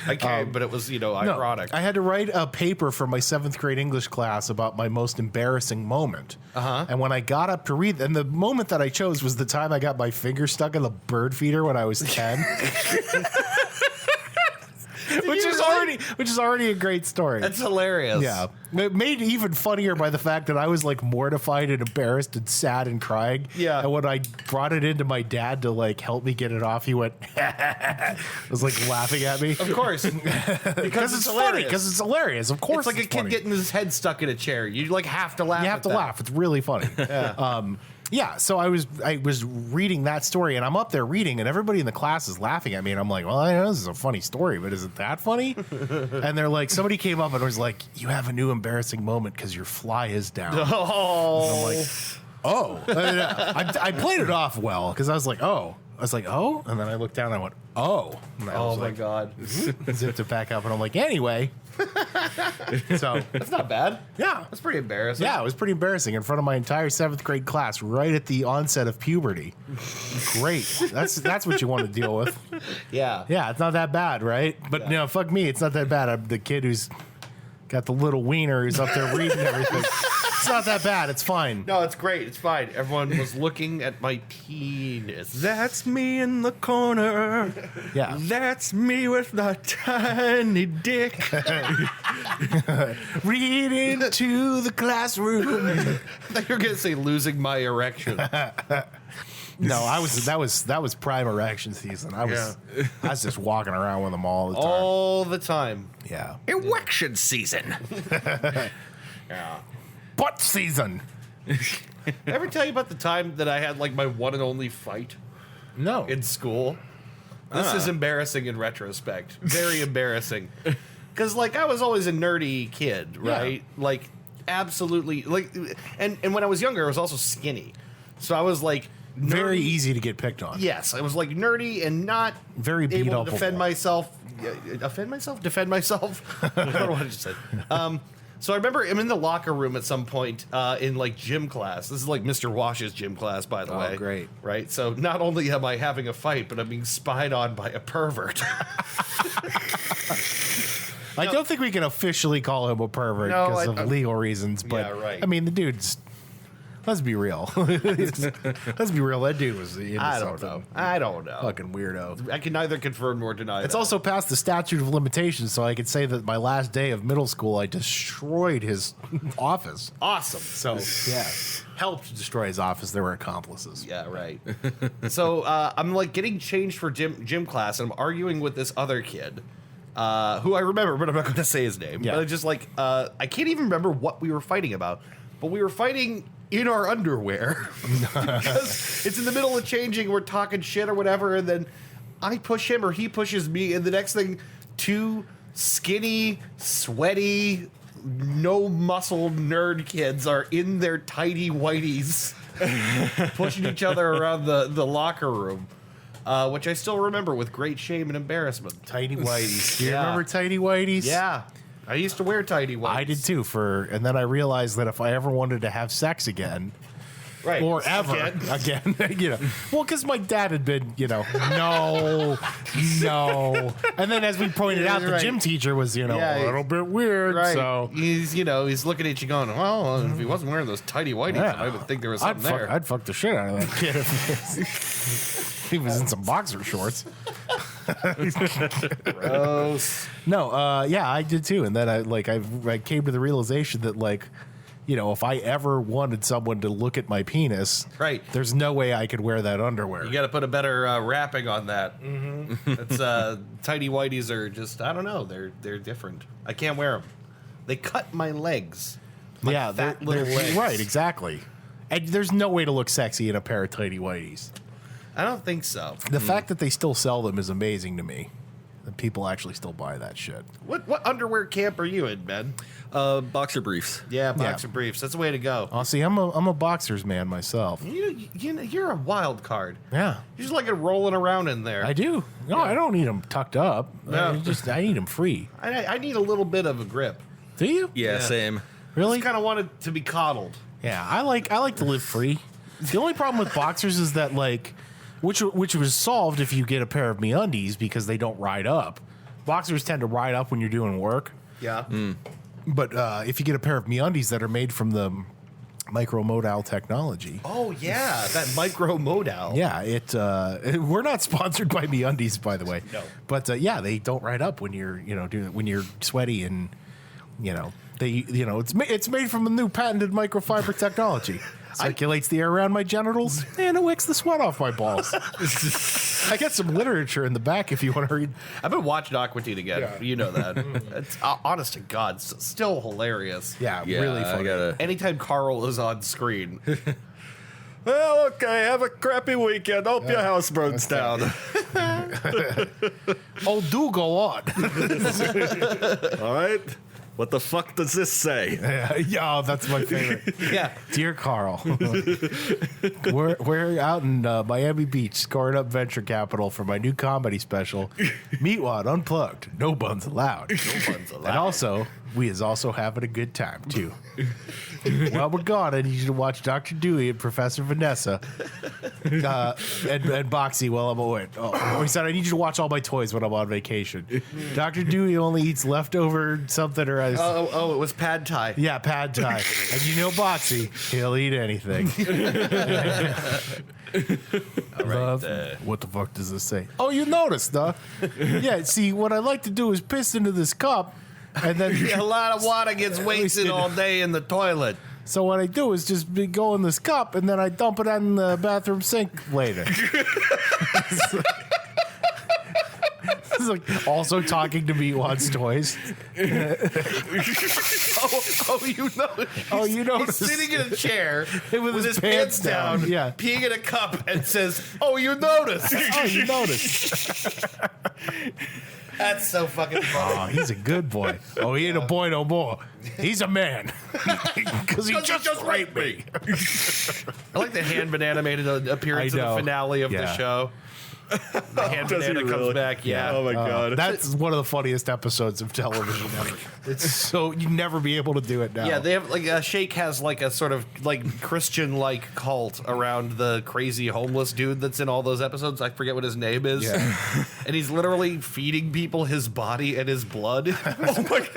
B: I came, but it was ironic.
A: I had to write a paper for my 7th grade English class about my most embarrassing moment. And when I got up to read, and the moment that I chose was the time I got my finger stuck in the bird feeder when I was 10. Which is already a great story.
B: That's hilarious.
A: Yeah. It made it even funnier by the fact that I was like mortified and embarrassed and sad and crying.
B: Yeah.
A: And when I brought it into my dad to like help me get it off, he went, was like laughing at me.
B: Of course. Because
A: it's funny. Because it's hilarious. Of course.
B: It's like a kid getting his head stuck in a chair. You like have to laugh.
A: You have to laugh. It's really funny. Yeah. So I was reading that story, and I'm up there reading, and everybody in the class is laughing at me, and I'm like, well, I know this is a funny story, but is it that funny? And they're like, somebody came up and was like, you have a new embarrassing moment because your fly is down.
B: Oh.
A: And I'm like, oh. I played it off well because I was like, oh. And then I looked down and I went, oh. And I was
B: my
A: like,
B: God.
A: Zipped it back up, and I'm like, anyway. So
B: That's not bad.
A: yeah.
B: That's pretty embarrassing.
A: Yeah, it was pretty embarrassing in front of my entire 7th grade class, right at the onset of puberty. Great. That's what you want to deal with.
B: Yeah.
A: Yeah, it's not that bad, right? But fuck me, it's not that bad. I'm the kid who's got the little wiener who's up there reading everything. It's not that bad. It's fine.
B: No, it's great. It's fine. Everyone was looking at my penis.
C: That's me in the corner.
A: Yeah.
C: That's me with the tiny dick.
A: Read into the classroom.
B: I thought you were gonna say losing my erection.
A: No, that was prime erection season. I was just walking around with them all the time.
B: All the time.
A: Yeah.
C: Erection season.
B: Yeah.
A: Butt season.
B: Ever tell you about the time that I had like my one and only fight
A: No.
B: in school? This is embarrassing in retrospect. Very embarrassing. Because like I was always a nerdy kid, right?
A: Yeah.
B: Like absolutely like and when I was younger I was also skinny. So I was like
A: very
B: nerdy.
A: easy to get picked on.
B: Yes, I was like nerdy and not
A: Very beat
B: able
A: up.
B: to defend myself. Defend myself? I don't know what I just said. So I remember I'm in the locker room at some point in like gym class. This is like Mr. Wash's gym class, by the way.
A: Oh, great.
B: Right? So not only am I having a fight, but I'm being spied on by a pervert.
A: I don't think we can officially call him a pervert
B: No,
A: because of legal reasons, but
B: yeah, right.
A: I mean, the dude's Let's be real. Let's be real. That dude was into
B: I don't
A: something.
B: know. I don't know.
A: Fucking weirdo.
B: I can neither confirm nor deny.
A: It's
B: that.
A: also past the statute of limitations, so I could say that my last day of middle school, I destroyed his office.
B: awesome.
A: So, yeah. Helped destroy his office. There were accomplices.
B: Yeah, right. So I'm like getting changed for gym class, and I'm arguing with this other kid, who I remember, but I'm not going to say his name.
A: Yeah.
B: But it's just like I can't even remember what we were fighting about, but we were fighting in our underwear because it's in the middle of changing. We're talking shit or whatever, and then I push him or he pushes me, and the next thing, two skinny, sweaty, no muscle nerd kids are in their tidy whities pushing each other around the locker room, which I still remember with great shame and embarrassment.
A: Tidy whities. Do you
B: Yeah.
A: remember tidy whities?
B: Yeah, I used to wear tidy whities.
A: I did too. And then I realized that if I ever wanted to have sex again,
B: Right.
A: or ever again, well, because my dad had been, no, and then as we pointed out, the
B: Right.
A: gym teacher was, a
B: Yeah,
A: little bit weird.
B: Right.
A: So
B: He's looking at you going, well, if he wasn't wearing those tidy whities,
A: yeah,
B: I would think there was something there.
A: I'd fuck the shit out of that kid if he was in some boxer shorts.
B: Gross.
A: No, yeah, I did too, and then I came to the realization that if I ever wanted someone to look at my penis,
B: Right.
A: there's no way I could wear that underwear.
B: You got to put a better wrapping on that. Mm-hmm. It's tidy whities are just I don't know. They're different. I can't wear them. They cut my legs. My fat little legs.
A: Right, exactly. And there's no way to look sexy in a pair of tidy whities.
B: I don't think so.
A: The fact that they still sell them is amazing to me. That people actually still buy that shit.
B: What underwear camp are you in, Ben?
C: Boxer briefs.
B: Yeah, boxer briefs. That's the way to go.
A: Oh, see, I'm a boxers man myself.
B: You're a wild card.
A: Yeah,
B: You just like it rolling around in there.
A: I do. No, I don't need them tucked up.
B: No.
A: I need them free.
B: I need a little bit of a grip.
A: Do you?
C: Yeah,
B: Yeah.
C: same.
A: Really?
B: I kind of want it to be coddled.
A: Yeah, I like to live free. The only problem with boxers is that which was solved if you get a pair of MeUndies because they don't ride up. Boxers tend to ride up when you're doing work.
B: Yeah.
A: But if you get a pair of MeUndies that are made from the micromodal technology.
B: Oh yeah, that micro modal.
A: Yeah, we're not sponsored by MeUndies, by the way.
B: No.
A: But yeah, they don't ride up when you're when you're sweaty and it's made from a new patented microfiber technology. Circulates the air around my genitals and it wicks the sweat off my balls. I got some literature in the back if you want to read.
B: I've been watching Aqua Teen again.
A: Yeah.
B: You know that. It's honest to God, still hilarious.
A: Yeah,
C: Yeah,
A: really
C: I
A: funny.
C: gotta.
B: Anytime Carl is on screen.
C: Well, okay. Have a crappy weekend. Hope your house burns down.
A: Oh, do go on.
C: All right. What the fuck does this say?
A: Yeah, that's my favorite.
B: Yeah.
A: Dear Carl, we're out in Miami Beach scoring up venture capital for my new comedy special, Meatwad Unplugged, No Buns Allowed.
B: No buns allowed.
A: And also, we is also having a good time, too. While we're gone, I need you to watch Dr. Dewey and Professor Vanessa and Boxy while I'm away. Oh, he said, I need you to watch all my toys when I'm on vacation. Dr. Dewey only eats leftover something or
B: Oh, it was pad thai.
A: yeah, pad thai. And Boxy, he'll eat anything. Love. What the fuck does this say? Oh, you noticed, huh? Yeah, see, what I like to do is piss into this cup, and then
B: A lot of water gets wasted all day in the toilet.
A: so what I do is just go in this cup, and then I dump it in the bathroom sink later. It's like also talking to Meatwad's toys.
B: You know.
A: Oh, you noticed.
B: He's sitting in a chair
A: With
B: with
A: his
B: his pants
A: pants down,
B: down,
A: yeah.
B: peeing in a cup, and says, "Oh, you noticed."
A: Oh, you noticed.
B: That's so fucking funny.
A: Oh, he's a good boy. Oh, he ain't a boy no more. He's a man. Because he just raped me.
B: I like the hand animated appearance
A: I
B: in the
A: know.
B: finale of the
A: Yeah.
B: show. The hand banana comes back. Yeah.
C: Oh my god.
A: That's one of the funniest episodes of television ever. It's so you'd never be able to do it now.
B: Yeah, they have Shake has like a sort of like Christian like cult around the crazy homeless dude that's in all those episodes. I forget what his name is.
A: Yeah.
B: And he's literally feeding people his body and his blood. Oh my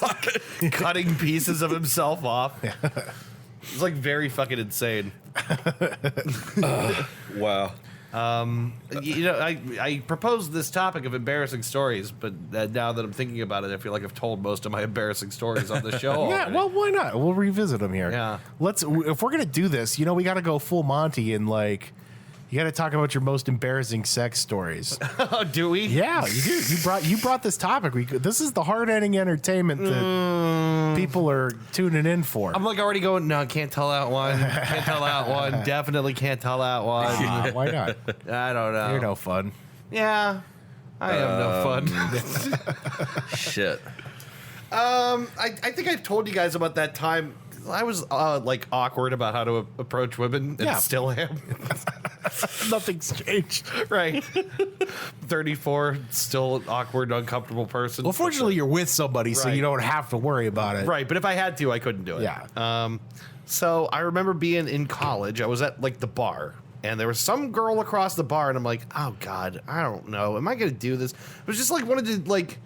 B: god. Cutting pieces of himself off. It's like very fucking insane.
C: Wow.
B: I proposed this topic of embarrassing stories, but now that I'm thinking about it, I feel like I've told most of my embarrassing stories on the show.
A: Yeah, well, why not? We'll revisit them here.
B: Yeah.
A: If we're gonna do this, we got to go full Monty and like. You got to talk about your most embarrassing sex stories.
B: Do we?
A: Yeah, you do. You brought this topic. This is the hard-hitting entertainment that people are tuning in for.
B: I'm like already going. No, can't tell that one. Can't tell that one. Definitely can't tell that one.
A: Why not?
B: I don't know.
A: You're no fun.
B: Yeah, I am no fun.
C: Shit.
B: I think I've told you guys about that time. I was like awkward about how to approach women, and still am.
A: Nothing's changed.
B: Right. 34, still awkward, uncomfortable person.
A: Well, fortunately, you're with somebody, so you don't have to worry about it.
B: Right, but if I had to, I couldn't do it.
A: Yeah.
B: So I remember being in college. I was at like the bar, and there was some girl across the bar, and I'm like, oh God, I don't know. Am I going to do this? I was just like wanted to like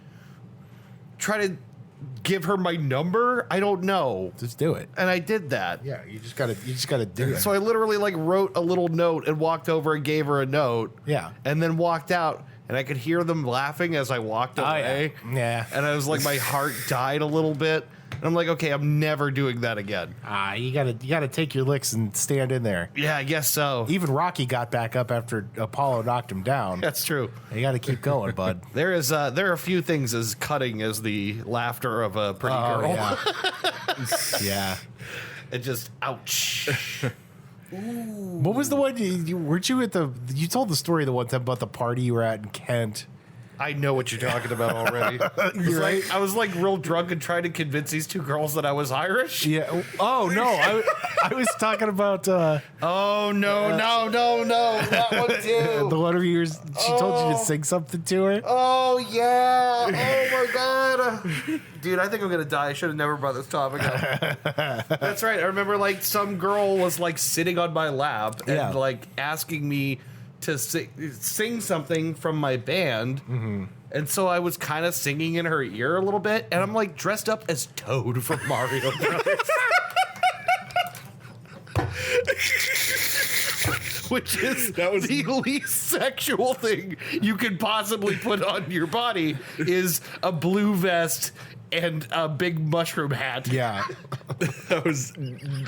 B: try to give her my number. I don't know.
A: Just do it.
B: And I did that.
A: Yeah, you just gotta do it.
B: So I literally like wrote a little note and walked over and gave her a note.
A: Yeah.
B: And then walked out, and I could hear them laughing as I walked away.
A: Yeah.
B: And I was like, my heart died a little bit. And I'm like, okay, I'm never doing that again.
A: You gotta take your licks and stand in there.
B: Yeah, I guess so.
A: Even Rocky got back up after Apollo knocked him down.
B: That's true.
A: You gotta keep going, bud.
B: There are a few things as cutting as the laughter of a pretty girl.
A: Yeah. Yeah.
B: It just, ouch.
A: What was the one weren't you at you told the story the one time about the party you were at in Kent?
B: I know what you're talking about already.
A: You're right.
B: I was like real drunk and trying to convince these two girls that I was Irish.
A: Yeah. Oh no, I was talking about.
B: Oh no, that one too.
A: The one where she told you to sing something to her.
B: Oh yeah. Oh my God. Dude, I think I'm gonna die. I should have never brought this topic up. That's right. I remember like some girl was like sitting on my lap and like asking me to sing something from my band. And so I was kind of singing in her ear a little bit, and I'm like dressed up as Toad from Mario Brothers. Which is the least sexual thing you could possibly put on your body is a blue vest and a big mushroom hat.
A: Yeah.
C: That was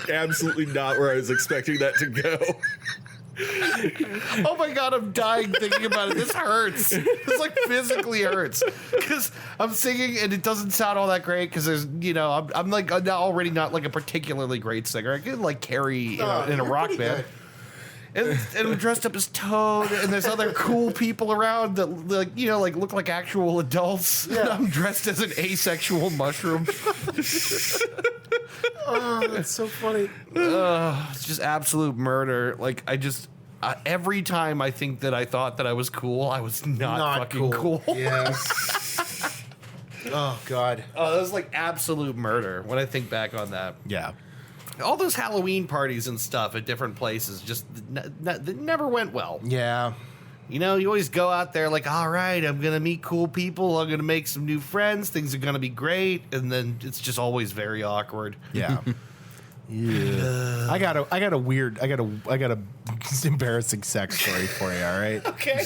C: absolutely not where I was expecting that to go.
B: Oh my God, I'm dying thinking about it. This hurts. This like physically hurts because I'm singing and it doesn't sound all that great because there's, I'm like already not like a particularly great singer. I can like carry in a rock band. And I'm dressed up as Toad, and there's other cool people around that look like actual adults. Yeah. And I'm dressed as an asexual mushroom.
A: Oh, that's so funny.
B: It's just absolute murder. Like every time I think that I thought that I was cool, I was not fucking cool.
A: Yeah. Oh God.
B: Oh, that was like absolute murder when I think back on that.
A: Yeah.
B: All those Halloween parties and stuff at different places just never went well.
A: Yeah.
B: You always go out there like, all right, I'm going to meet cool people. I'm going to make some new friends. Things are going to be great. And then it's just always very awkward.
A: Yeah. Yeah. I got a embarrassing sex story for you. All right.
B: Okay.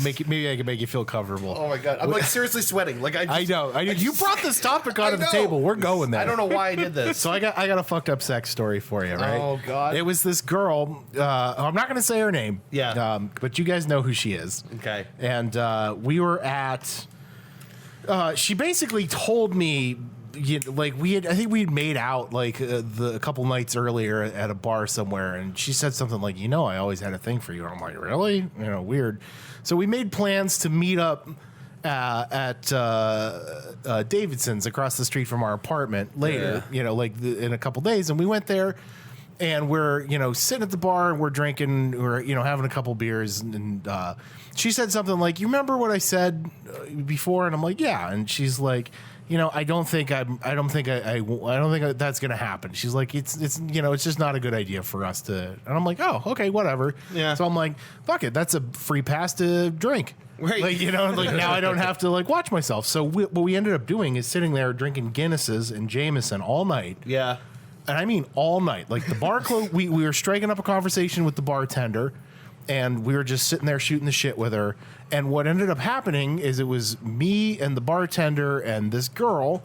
A: Maybe I can make you feel comfortable.
B: Oh my God. I'm like seriously sweating. Like
A: I know. You brought this topic onto the table. We're going there.
B: I don't know why I did this.
A: So I got a fucked up sex story for you. Right.
B: Oh God.
A: It was this girl. I'm not going to say her name.
B: Yeah.
A: But you guys know who she is.
B: Okay.
A: And we were at. She basically told me. I think we'd made out like a couple nights earlier at a bar somewhere, and she said something like, I always had a thing for you. And I'm like, really? Weird. So we made plans to meet up at Davidson's across the street from our apartment later, in a couple days. And we went there, and we're, sitting at the bar and we're drinking, we're, having a couple beers. And she said something like, you remember what I said before? And I'm like, yeah. And she's like, I don't think that's gonna happen. She's like, it's just not a good idea for us to. And I'm like, oh, okay, whatever.
B: Yeah.
A: So I'm like, fuck it, that's a free pass to drink.
B: Right.
A: Now I don't have to watch myself. So what we ended up doing is sitting there drinking Guinnesses and Jameson all night.
B: Yeah.
A: and I mean all night. Like the bar closed. We were striking up a conversation with the bartender, and we were just sitting there shooting the shit with her. And what ended up happening is it was me and the bartender and this girl.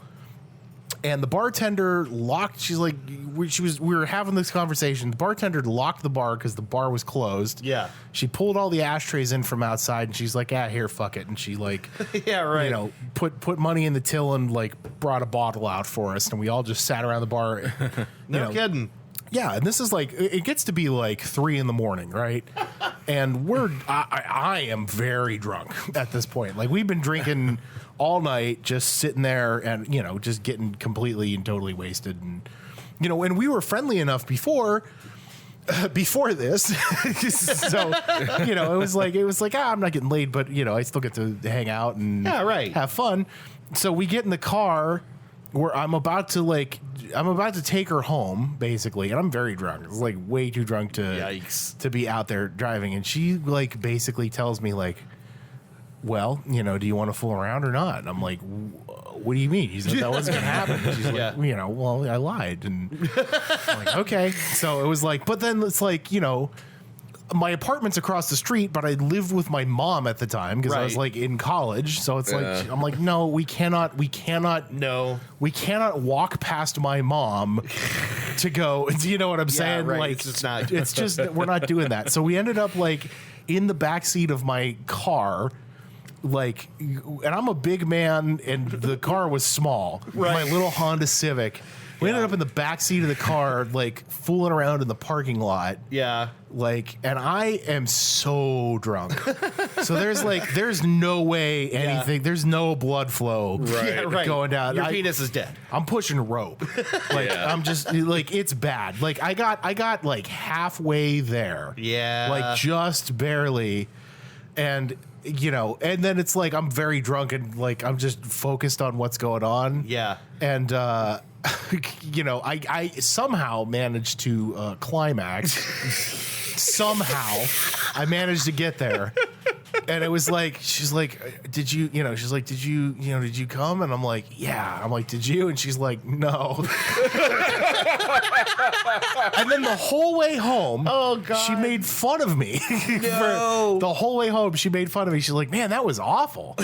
A: And the bartender locked. She's like, we were having this conversation. The bartender locked the bar because the bar was closed.
B: Yeah.
A: She pulled all the ashtrays in from outside, and she's like, here, fuck it. And she like,
B: yeah, right.
A: You know, put money in the till and like brought a bottle out for us, and we all just sat around the bar.
B: No kidding.
A: Yeah, and this is like, it gets to be like 3 a.m, right? And I am very drunk at this point. Like we've been drinking all night, just sitting there and, you know, just getting completely and totally wasted. And, you know, and we were friendly enough before this. So, you know, it was like, I'm not getting laid, but, you know, I still get to hang out and have fun. So we get in the car where I'm about to take her home, basically, and I'm very drunk. It's like way too drunk to be out there driving. And she like basically tells me like, well, you know, do you want to fool around or not? And I'm like, what do you mean? She said that wasn't gonna happen. And she's like, you know, well, I lied. And I'm like, okay. So it was like, but then it's like, you know, my apartment's across the street, but I lived with my mom at the time because I was like in college. So it's like, I'm like, no, we cannot walk past my mom to go. Do you know what I'm saying?
B: Right.
A: Like,
B: it's
A: just, we're not doing that. So we ended up like in the back seat of my car. Like, and I'm a big man, and the car was small. My little Honda Civic. We ended up in the back seat of the car, like fooling around in the parking lot.
B: Yeah.
A: Like, and I am so drunk. So there's no way anything. There's no blood flow going down.
B: Your penis is dead.
A: I'm pushing rope. Like I'm just like, it's bad. Like I got like halfway there.
B: Yeah.
A: Like just barely, and. You know, and then it's like I'm very drunk and like I'm just focused on what's going on.
B: Yeah.
A: And you know, I somehow managed to climax. Somehow I managed to get there. And it was like, she's like, did you come? And I'm like, yeah. I'm like, did you? And she's like, no. And then the whole way home, she made fun of me.
B: No.
A: The whole way home, she made fun of me. She's like, man, that was awful.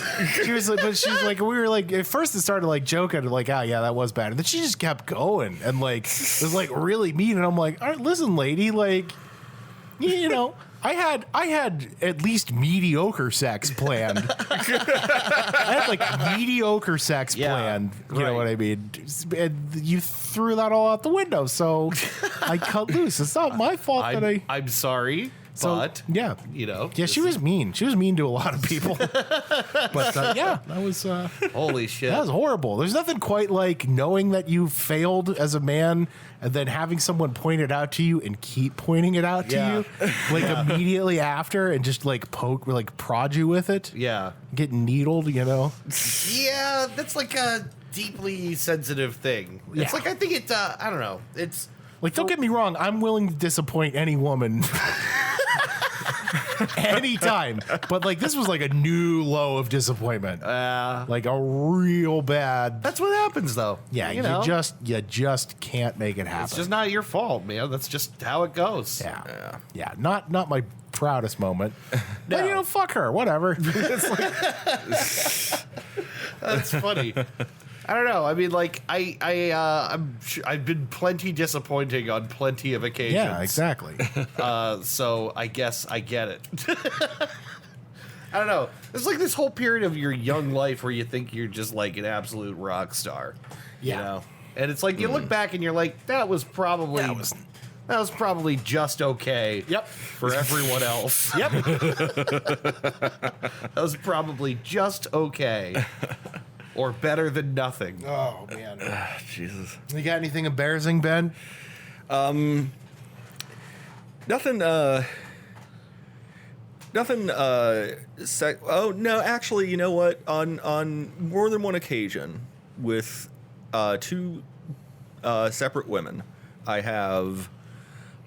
A: She was like, but she's like, we were like, at first it started like joking, like, oh yeah, that was bad. And then she just kept going and like, it was like really mean. And I'm like, all right, listen, lady, like, you know, I had at least mediocre sex planned. I had like mediocre sex planned. You know what I mean? And you threw that all out the window. So I cut loose. It's not my fault
B: I'm sorry.
A: So,
B: but
A: yeah,
B: you know,
A: yeah, she was mean. She was mean to a lot of people. But yeah, that was
B: holy shit.
A: That was horrible. There's nothing quite like knowing that you failed as a man and then having someone point it out to you and keep pointing it out to you, like immediately after, and just like prod you with it.
B: Yeah,
A: get needled. You know.
B: Yeah, that's like a deeply sensitive thing. It's like I think it. I don't know. It's
A: like, don't get me wrong. I'm willing to disappoint any woman. Anytime, but like this was like a new low of disappointment, like a real bad.
B: That's what happens, though.
A: Yeah, you just can't make it happen.
B: It's just not your fault, man. That's just how it goes.
A: Yeah. Not my proudest moment. But you know, fuck her. Whatever. It's like,
B: that's funny. I don't know. I mean, like I've been plenty disappointing on plenty of occasions.
A: Yeah, exactly.
B: So I guess I get it. I don't know. It's like this whole period of your young life where you think you're just like an absolute rock star.
A: Yeah.
B: You know? And it's like you look back and you're like, that was probably just okay.
A: Yep.
B: For everyone else.
A: Yep.
B: That was probably just okay. Or better than nothing.
A: Oh, man.
C: Jesus.
A: You got anything embarrassing, Ben?
C: Nothing, oh, no, actually, you know what? On more than one occasion with two separate women, I have,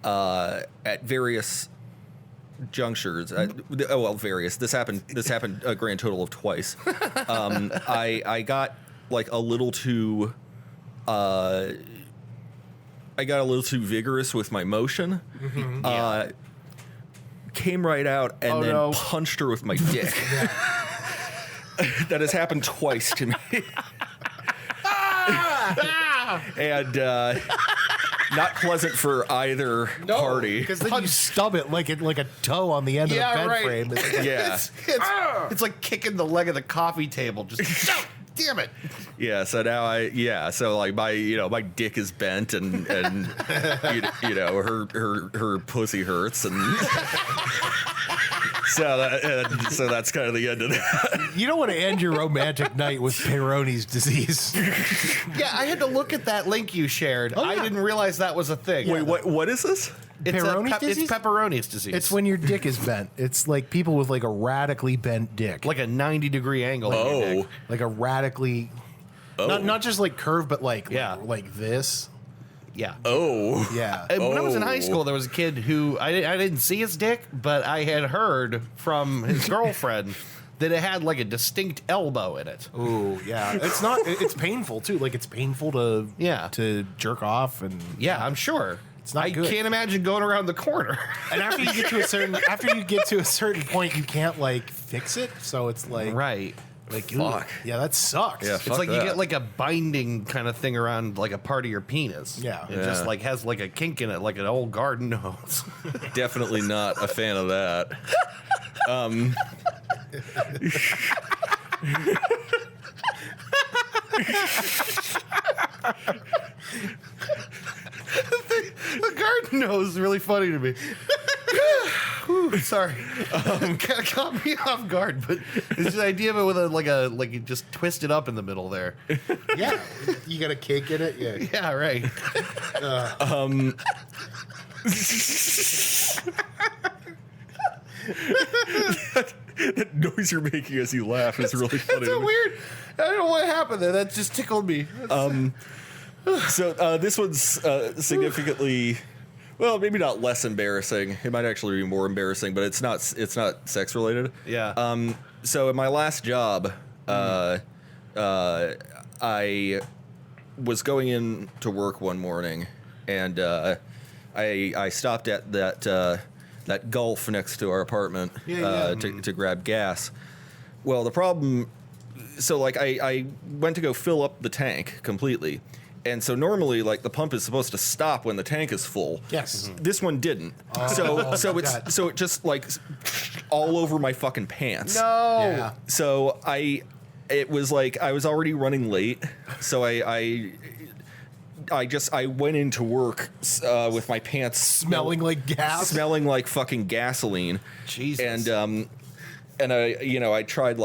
C: at various junctures, various. This happened a grand total of twice. I got like a little too I got a little too vigorous with my motion. Came right out and then punched her with my dick. That has happened twice to me. And not pleasant for either party.
A: Because then you stub it like a toe on the end of the bed frame.
B: It's like kicking the leg of the coffee table. Just damn it.
C: Yeah. So now so like my dick is bent and her pussy hurts and. So that's kind of the end of that.
A: You don't want to end your romantic night with Peyronie's disease.
B: Yeah, I had to look at that link you shared. I didn't realize that was a thing.
C: Wait, what is this?
A: Peyronie's disease?
B: It's pepperoni's disease.
A: It's when your dick is bent. It's like people with like a radically bent dick.
B: like a 90-degree angle. in your dick.
A: Like a radically... Not just like curved, but like this.
B: Yeah.
C: Oh.
A: Yeah.
B: And when I was in high school, there was a kid who I didn't see his dick, but I had heard from his girlfriend that it had like a distinct elbow in it.
A: Ooh, yeah. It's painful too. Like it's painful to jerk off and
B: Yeah, I'm sure.
A: It's not
B: I
A: good.
B: can't imagine going around the corner.
A: And after you get to a certain point, you can't like fix it. So it's like
B: Right.
A: Like
C: Fuck.
A: Yeah, that sucks.
C: Yeah.
B: It's
C: Fuck
B: like
C: that.
B: you get like a binding kind of thing around like a part of your penis.
A: Yeah.
B: It just like has like a kink in it, like an old garden hose.
C: Definitely not a fan of that.
B: The garden hose is really funny to me. Whew, sorry, kind of caught me off guard, but it's the idea of it with like you just twist it up in the middle there.
A: Yeah. You got a cake in it? Yeah.
B: Yeah, right.
C: That noise you're making as you laugh is really funny.
B: It's so weird. I don't know what happened there. That just tickled me.
C: So this one's significantly, well, maybe not less embarrassing. It might actually be more embarrassing, but it's not sex related.
B: Yeah.
C: So in my last job, I was going in to work one morning, and I stopped at that Gulf next to our apartment to grab gas. Well, the problem, so like I went to go fill up the tank completely. And so normally, like, the pump is supposed to stop when the tank is full.
A: Yes.
C: This one didn't. So it just like all over my fucking pants.
B: No.
A: Yeah.
C: So it was like I was already running late. So I went into work with my pants
A: Smelling like gas.
C: smelling like fucking gasoline.
B: Jesus.
C: And I tried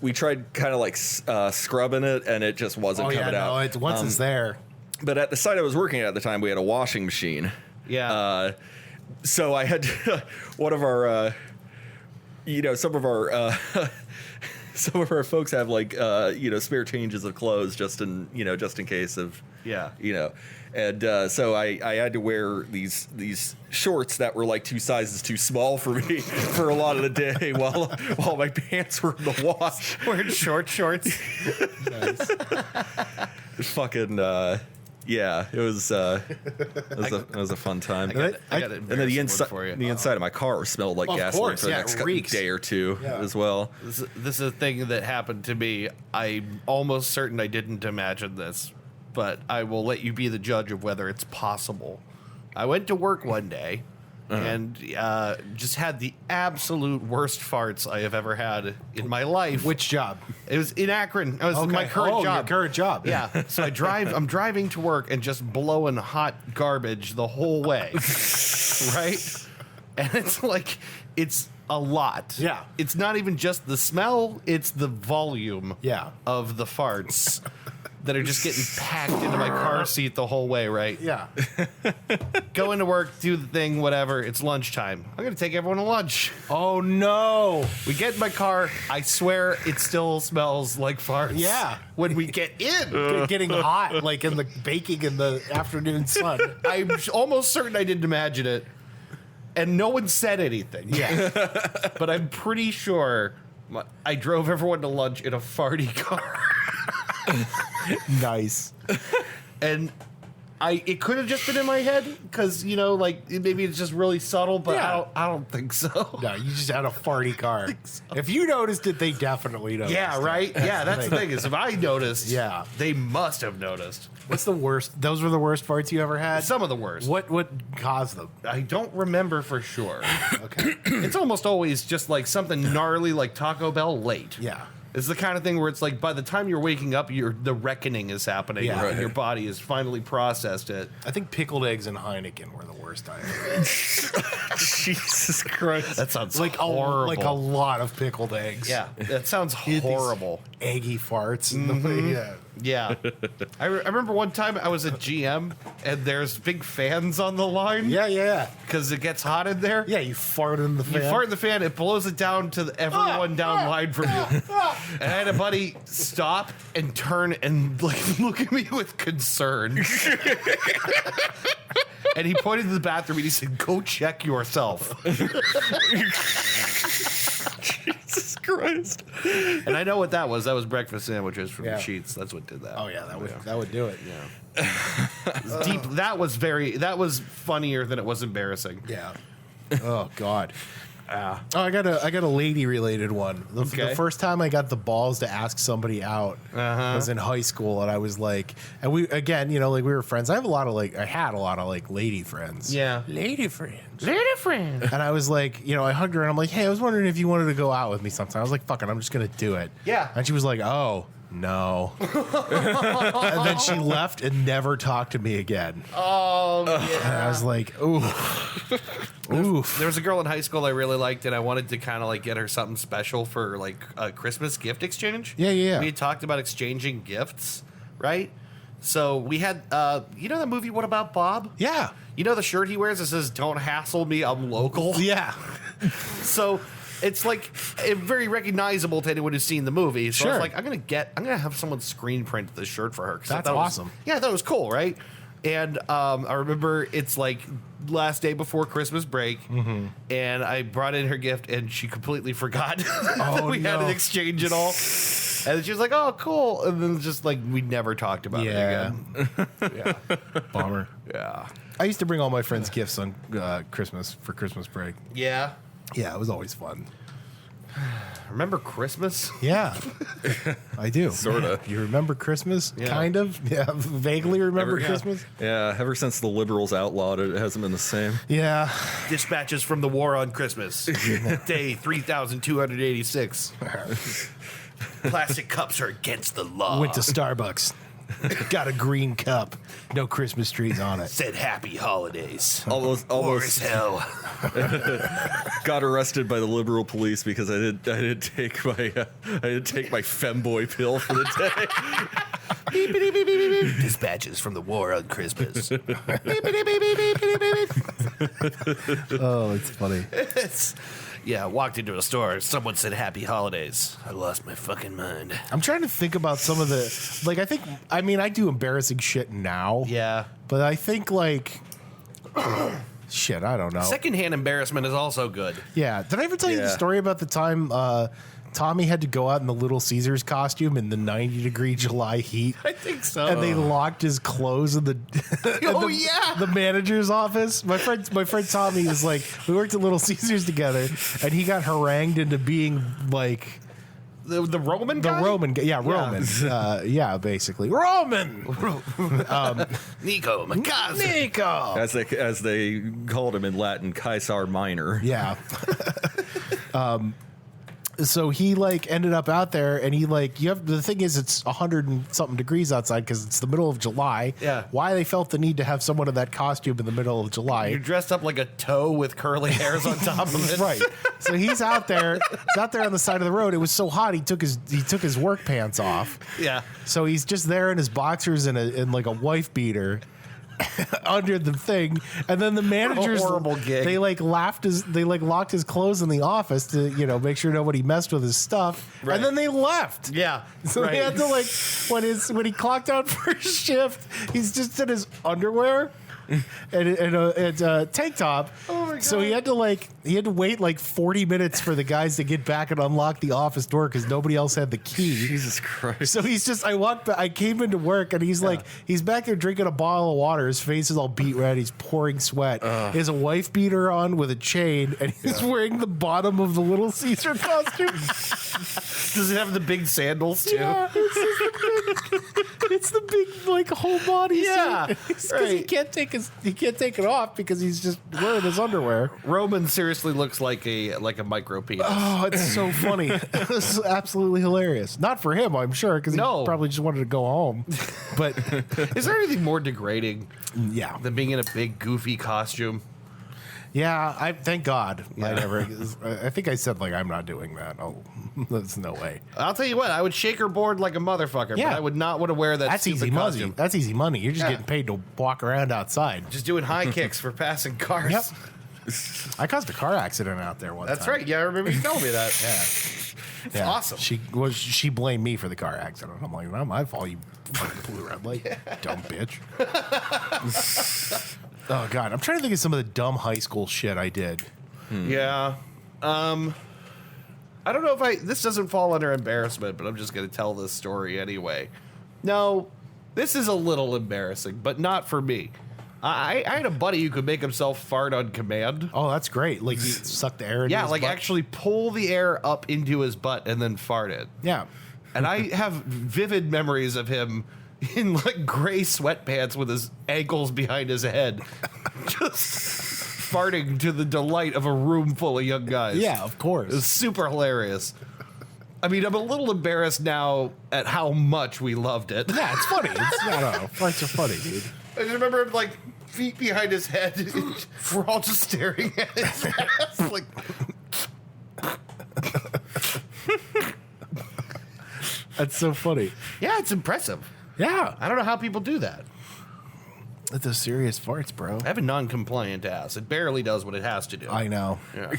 C: we tried kind of like scrubbing it, and it just wasn't coming out.
A: Once it's there.
C: But at the site I was working at the time, we had a washing machine.
B: Yeah.
C: So I had one of our, some of our folks have like, spare changes of clothes just in case of, And so I had to wear these shorts that were like 2 sizes too small for me for a lot of the day while my pants were in the wash.
B: Wearing short shorts.
A: Nice.
C: Fucking it was a fun time.
B: I got it.
C: And then the inside of my car smelled like gasoline for the next day or two as well.
B: This is a thing that happened to me. I'm almost certain I didn't imagine this, but I will let you be the judge of whether it's possible. I went to work one day and just had the absolute worst farts I have ever had in my life.
A: Which job?
B: It was in Akron. It was my current job.
A: Your current job.
B: Yeah. So I'm driving to work and just blowing hot garbage the whole way. Right? And it's a lot.
A: Yeah.
B: It's not even just the smell, it's the volume of the farts that are just getting packed into my car seat the whole way, right?
A: Yeah.
B: Go into work, do the thing, whatever. It's lunchtime. I'm going to take everyone to lunch.
A: Oh, no.
B: We get in my car. I swear it still smells like farts.
A: Yeah.
B: When we get in.
A: Getting hot, like in the baking in the afternoon sun.
B: I'm almost certain I didn't imagine it. And no one said anything.
A: Yeah.
B: But I'm pretty sure I drove everyone to lunch in a farty car.
A: Nice.
B: And It could have just been in my head because like maybe it's just really subtle, but
A: Yeah.
B: I don't think so.
A: No, you just had a farty car. If you noticed it, they definitely noticed.
B: Yeah, right. Yeah, that's the thing is if I noticed,
A: Yeah.
B: they must have noticed.
A: What's the worst? Those were the worst farts you ever had?
B: Some of the worst.
A: What caused them?
B: I don't remember for sure.
A: Okay.
B: It's almost always just like something gnarly, like Taco Bell late.
A: Yeah.
B: It's the kind of thing where it's like by the time you're waking up, the reckoning is happening.
A: Yeah.
B: And your body has finally processed it.
A: I think pickled eggs and Heineken were the worst I ever had.
C: Jesus Christ.
B: That sounds
A: Like
B: horrible.
A: like a lot of pickled eggs.
B: Yeah, that sounds
A: You had these
B: horrible.
A: Eggy farts. And yeah.
B: Yeah. I remember one time I was at GM and there's big fans on the line.
A: Yeah.
B: Because it gets hot in there.
A: Yeah, you fart in the fan.
B: You fart in the fan, it blows it down to everyone down line from you. And I had a buddy stop and turn and like look at me with concern. And he pointed to the bathroom and he said, "Go check yourself."
C: Jesus Christ.
B: And I know what that was. That was breakfast sandwiches from
A: Yeah.
B: the Sheets. That's what did that.
A: Oh yeah, that would do it.
B: Yeah. Deep. That was funnier than it was embarrassing.
A: Yeah. Oh God. I got a lady related one. The first time I got the balls to ask somebody out was in high school, and I was like, and we were friends. I had a lot of lady friends.
B: Yeah.
A: Lady friends.
B: Little friend.
A: And I was like, I hugged her and I'm like, hey, I was wondering if you wanted to go out with me sometime. I was like, fuck it, I'm just gonna do it.
B: Yeah.
A: And she was like, oh. No. And then she left and never talked to me again.
B: Oh, yeah.
A: And I was like, ooh. Oof.
B: There was a girl in high school I really liked, and I wanted to kind of like get her something special for like a Christmas gift exchange.
A: Yeah.
B: We had talked about exchanging gifts, right? So we had, the movie What About Bob?
A: Yeah.
B: You know the shirt he wears that says "Don't hassle me, I'm local."
A: Yeah.
B: So it's like very recognizable to anyone who's seen the movie. So I
A: Sure.
B: was like, I'm gonna have someone screen print this shirt for her. 'Cause I
A: That's
B: thought it was-
A: awesome.
B: Yeah, I thought it was cool, right? And I remember it's like last day before Christmas break, and I brought in her gift, and she completely forgot that we had an exchange and all. And then she was like, "Oh, cool," and then just like we never talked about it again.
A: Yeah. Bummer.
B: Yeah,
A: I used to bring all my friends gifts on Christmas break.
B: yeah.
A: Yeah, it was always fun.
B: Remember Christmas?
A: Yeah, I do.
C: Sorta.
A: You remember Christmas?
B: Yeah.
A: Kind of. Yeah, vaguely remember Christmas.
C: Yeah, ever since the liberals outlawed it, it hasn't been the same.
A: Yeah.
B: Dispatches from the war on Christmas. Day 3,286. Plastic cups are against the law.
A: Went to Starbucks. Got a green cup. No Christmas trees on it.
B: Said happy holidays.
C: Almost
B: War is hell.
C: got arrested by the liberal police because I didn't take my femboy pill for the day.
B: Beep, beep, beep, beep, beep, beep. Dispatches from the war on Christmas. Beep, beep, beep, beep, beep, beep, beep.
A: Oh, it's funny.
B: Yeah, walked into a store. Someone said happy holidays. I lost my fucking mind.
A: I'm trying to think about some of the I do embarrassing shit now.
B: Yeah.
A: But I think shit, I don't know.
B: Secondhand embarrassment is also good.
A: Yeah. Did I ever tell you the
C: Yeah.
A: story about the time Tommy had to go out in the Little Caesars costume in the 90-degree July heat?
B: I think so.
A: And they locked his clothes in the the manager's office. My friend Tommy was like, we worked at Little Caesars together, and he got harangued into being like
B: the Roman guy?
A: Roman, Roman, basically Roman.
B: Nico, my cousin.
A: Nico.
C: As they called him in Latin, Caesar Minor.
A: Yeah. So he ended up out there, and the thing is, it's 100 and something degrees outside because it's the middle of July.
B: Yeah.
A: Why they felt the need to have someone in that costume in the middle of July?
B: You're dressed up like a toe with curly hairs on top of it.
A: Right. So he's out there. He's out there on the side of the road. It was so hot. He took his work pants off.
B: Yeah.
A: So he's just there in his boxers and like a wife beater. Under the thing, and then the managers
B: horrible gig.
A: They locked his clothes in the office to make sure nobody messed with his stuff,
B: Right.
A: and then they left.
B: Yeah.
A: So he had to when he clocked out for his shift, he's just in his underwear and a tank top, So he had to wait like 40 minutes for the guys to get back and unlock the office door because nobody else had the key.
C: Jesus Christ.
A: So he's just, I came into work and he's like, he's back there drinking a bottle of water. His face is all beat red. He's pouring sweat. He has a wife beater on with a chain and he's wearing the bottom of the Little Caesar costume.
B: Does it have the big sandals too?
A: Yeah, it's the big like whole body.
B: Yeah,
A: because
B: right.
A: he can't take it off because he's just wearing his underwear.
B: Roman seriously looks like a micro penis.
A: Oh, it's so funny. It's absolutely hilarious. Not for him, I'm sure, because he probably just wanted to go home. But
B: is there anything more degrading?
A: Yeah,
B: than being in a big goofy costume.
A: Yeah, I thank God. I think I said like I'm not doing that. Oh, there's no way.
B: I'll tell you what, I would shake her board like a motherfucker, but I would not want to wear that.
A: That's easy money. That's easy money. You're just getting paid to walk around outside,
B: just doing high kicks for passing cars.
A: Yep. I caused a car accident out there one time.
B: That's right. Yeah, I remember you telling me that.
A: It's
B: awesome.
A: She blamed me for the car accident. I'm like, not my fault. You fucking blew red light, dumb bitch. Oh God, I'm trying to think of some of the dumb high school shit I did.
B: Yeah. I don't know if this doesn't fall under embarrassment, but I'm just going to tell this story anyway. No, this is a little embarrassing, but not for me. I had a buddy who could make himself fart on command.
A: Oh, that's great. Like he sucked the air into his butt?
B: Actually pull the air up into his butt and then fart it.
A: Yeah.
B: And I have vivid memories of him in like gray sweatpants with his ankles behind his head, just farting to the delight of a room full of young guys.
A: Yeah, of course.
B: It was super hilarious. I mean, I'm a little embarrassed now at how much we loved it.
A: Yeah, it's funny. I don't know. Farts are funny, dude.
B: I just remember him like feet behind his head. We're all just staring at his ass like.
A: That's so funny.
B: Yeah, it's impressive.
A: Yeah.
B: I don't know how people do that.
A: That's those serious farts, bro.
B: I have a non-compliant ass. It barely does what it has to do.
A: I know.
B: Yeah.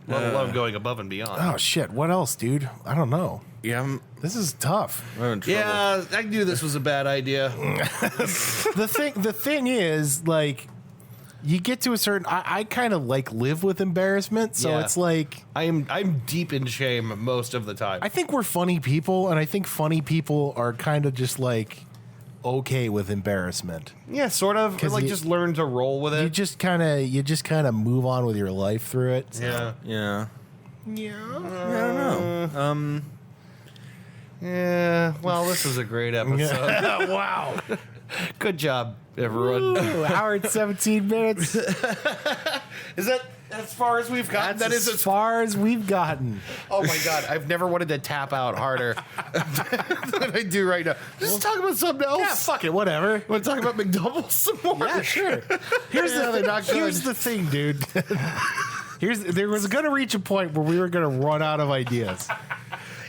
B: Let alone going above and beyond.
A: Oh shit! What else, dude? I don't know.
C: Yeah,
A: this is tough.
C: I'm in trouble.
B: Yeah, I knew this was a bad idea.
A: The thing is, like, you get to a certain. I kind of like live with embarrassment, so it's like
B: I'm deep in shame most of the time.
A: I think we're funny people, and I think funny people are kind of just like okay with embarrassment.
B: Yeah, sort of. Like just learn to roll with it.
A: You just kind of move on with your life through it. So.
C: Yeah.
A: I
C: don't know.
B: Yeah. Well, this was a great episode.
A: Wow.
B: Good job, everyone.
A: Ooh, hour and 17 minutes.
B: Is that as far as we've gotten?
A: That is as far as we've gotten.
B: Oh my God, I've never wanted to tap out harder than I do right now. Just talk about something else.
A: Yeah, fuck it, whatever.
B: Want to talk about McDoubles some more?
A: Yeah, sure. Here's the thing, dude. There was going to reach a point where we were going to run out of ideas.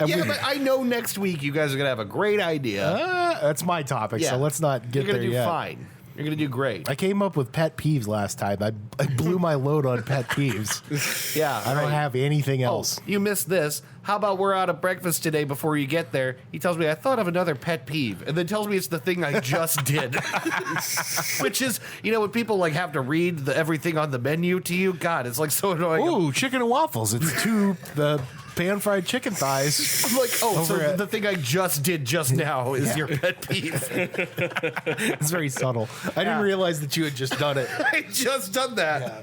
B: Yeah, but I know next week you guys are going to have a great idea.
A: That's my topic, so let's not get there yet.
B: You're going to do fine. You're going to do great.
A: I came up with pet peeves last time. I blew my load on pet peeves.
B: Yeah.
A: I don't have anything else.
B: Oh, you missed this. How about we're out of breakfast today before you get there? He tells me, I thought of another pet peeve. And then tells me it's the thing I just did. Which is, when people like have to read everything on the menu to you, God, it's like so annoying.
A: Ooh, chicken and waffles. It's the pan-fried chicken thighs.
B: I'm like, so the thing I just did just now is your pet peeve.
A: It's very subtle. I didn't realize that you had just done it.
B: I just done that.
A: Yeah.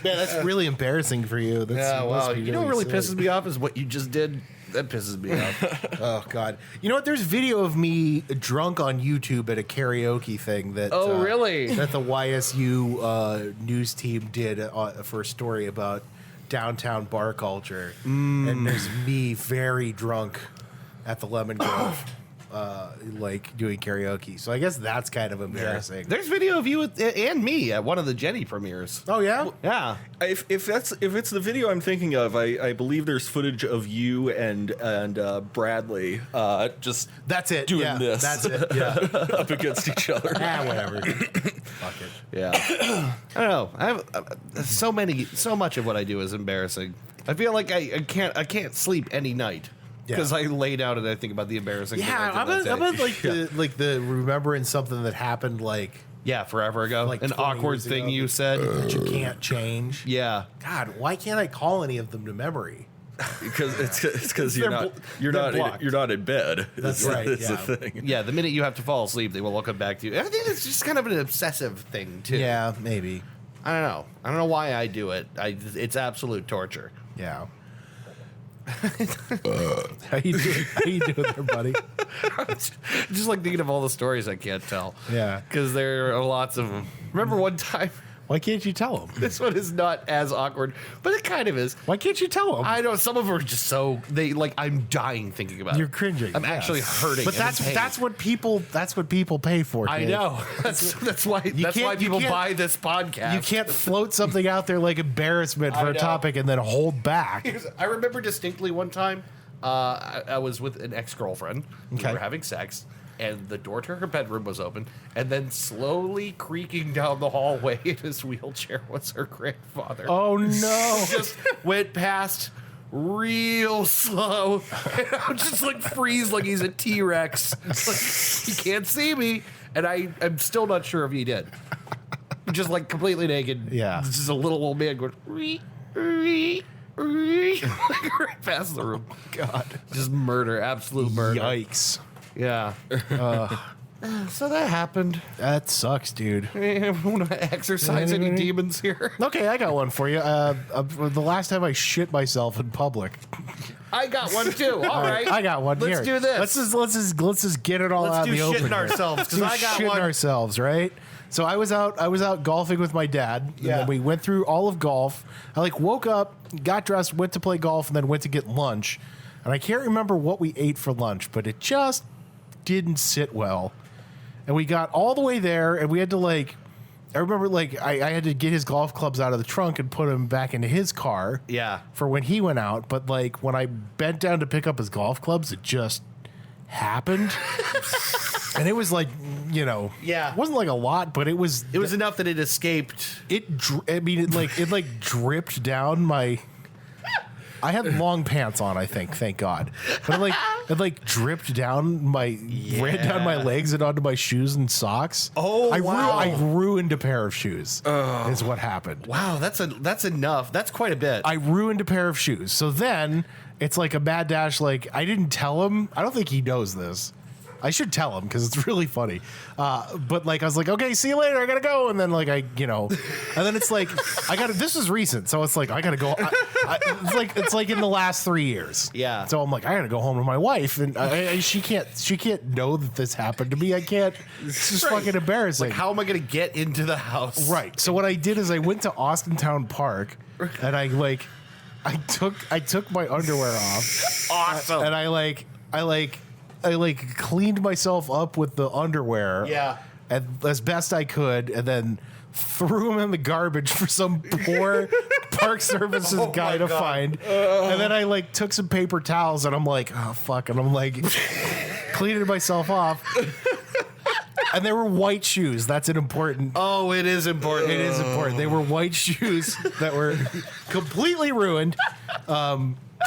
A: Man, that's really embarrassing for you.
B: Wow. You know what really pisses me off is what you just did. That pisses me off.
A: Oh, God. You know what? There's video of me drunk on YouTube at a karaoke thing that...
B: Oh, really?
A: That the YSU news team did for a story about downtown bar culture. And there's me very drunk at the Lemon Grove. Like doing karaoke, so I guess that's kind of embarrassing.
B: There's video of you and me at one of the Jenny premieres.
A: Oh yeah,
B: yeah.
C: If it's the video I'm thinking of, I believe there's footage of you and Bradley just
A: that's it
C: doing this.
A: That's it. Yeah,
C: up against each other.
A: Whatever. Fuck it.
B: Yeah. I don't know. I have so much of what I do is embarrassing. I feel like I can't sleep any night. Because I lay down and I think about the embarrassing.
A: Yeah, I'm about like the remembering something that happened like
B: Yeah, forever ago.
A: Like
B: an
A: 20
B: awkward
A: years
B: thing
A: ago.
B: you said.
A: That you can't change.
B: Yeah.
A: God, why can't I call any of them to memory?
C: Because it's because
A: They're
C: you're
A: blocked.
C: not in bed.
A: That's right.
C: That's
A: Yeah.
C: the thing.
B: Yeah, the minute you have to fall asleep, they will all come back to you. I think it's just kind of an obsessive thing, too.
A: Yeah, maybe.
B: I don't know. I don't know why I do it. It's absolute torture.
A: Yeah. How you doing? How you doing there, buddy?
B: Just like thinking of all the stories I can't tell.
A: Yeah.
B: Because there are lots of them. Remember one time?
A: Why can't you tell them?
B: This one is not as awkward, but it kind of is.
A: Why can't you tell them?
B: I know some of them are just so I'm dying thinking about it.
A: You're cringing.
B: I'm actually hurting.
A: But
B: and in pain.
A: that's what people pay for.
B: I
A: Dave.
B: know. That's why people buy this podcast.
A: You can't float something out there like embarrassment for
B: I
A: a
B: know.
A: topic and then hold back.
B: I remember distinctly one time I was with an ex-girlfriend.
A: Okay.
B: We were having sex, and the door to her bedroom was open, and then slowly creaking down the hallway in his wheelchair was her grandfather.
A: Oh no!
B: Just went past real slow. And I'm just like freeze like he's a T-Rex. Like, he can't see me, and I'm still not sure if he did. Just like completely naked.
A: Yeah.
B: Just a little old man going like right past the room.
A: God.
B: Just murder, absolute murder.
A: Yikes!
B: Yeah. So that happened.
A: That sucks, dude.
B: Want to exercise any demons here?
A: Okay, I got one for you. The last time I shit myself in public.
B: I got one too. All right,
A: I got one.
B: Let's
A: Here.
B: do this.
A: Let's just get it all
B: Let's
A: out
B: do
A: in the open.
B: shitting
A: here.
B: ourselves, 'cause
A: Let's
B: I
A: do
B: got
A: shitting
B: one.
A: ourselves, right? So I was out golfing with my dad. And
B: Yeah.
A: then we went through all of golf. I woke up, got dressed, went to play golf, and then went to get lunch. And I can't remember what we ate for lunch, but it just didn't sit well. And we got all the way there, and we had to I remember I had to get his golf clubs out of the trunk and put them back into his car.
B: Yeah.
A: For when he went out, but when I bent down to pick up his golf clubs, it just happened. And it was
B: Yeah.
A: it wasn't like a lot, but it was
B: enough that it escaped.
A: it dripped down my. I had long pants on, I think, thank God. But it dripped down ran down my legs and onto my shoes and socks.
B: Oh, wow.
A: I ruined a pair of shoes. Is what happened.
B: Wow, that's enough. That's quite a bit.
A: I ruined a pair of shoes. So then it's like a mad dash. I didn't tell him. I don't think he knows this. I should tell him because it's really funny. But I was like, okay, see you later. I gotta go. And then and then it's like this is recent, so it's like I gotta go. It's like in the last 3 years.
B: Yeah.
A: So I'm like, I gotta go home to my wife, and she can't know that this happened to me. I can't. It's just fucking embarrassing.
B: How am I going to get into the house?
A: Right. So what I did is I went to Austin Town Park, and I took my underwear off.
B: Awesome.
A: And I cleaned myself up with the underwear.
B: Yeah.
A: And as best I could, and then threw them in the garbage for some poor park services guy to find. And then I took some paper towels, and I'm like, oh fuck, and I'm cleaning myself off. And they were white shoes. That's an important.
B: Oh, it is important.
A: It is important. They were white shoes that were completely ruined.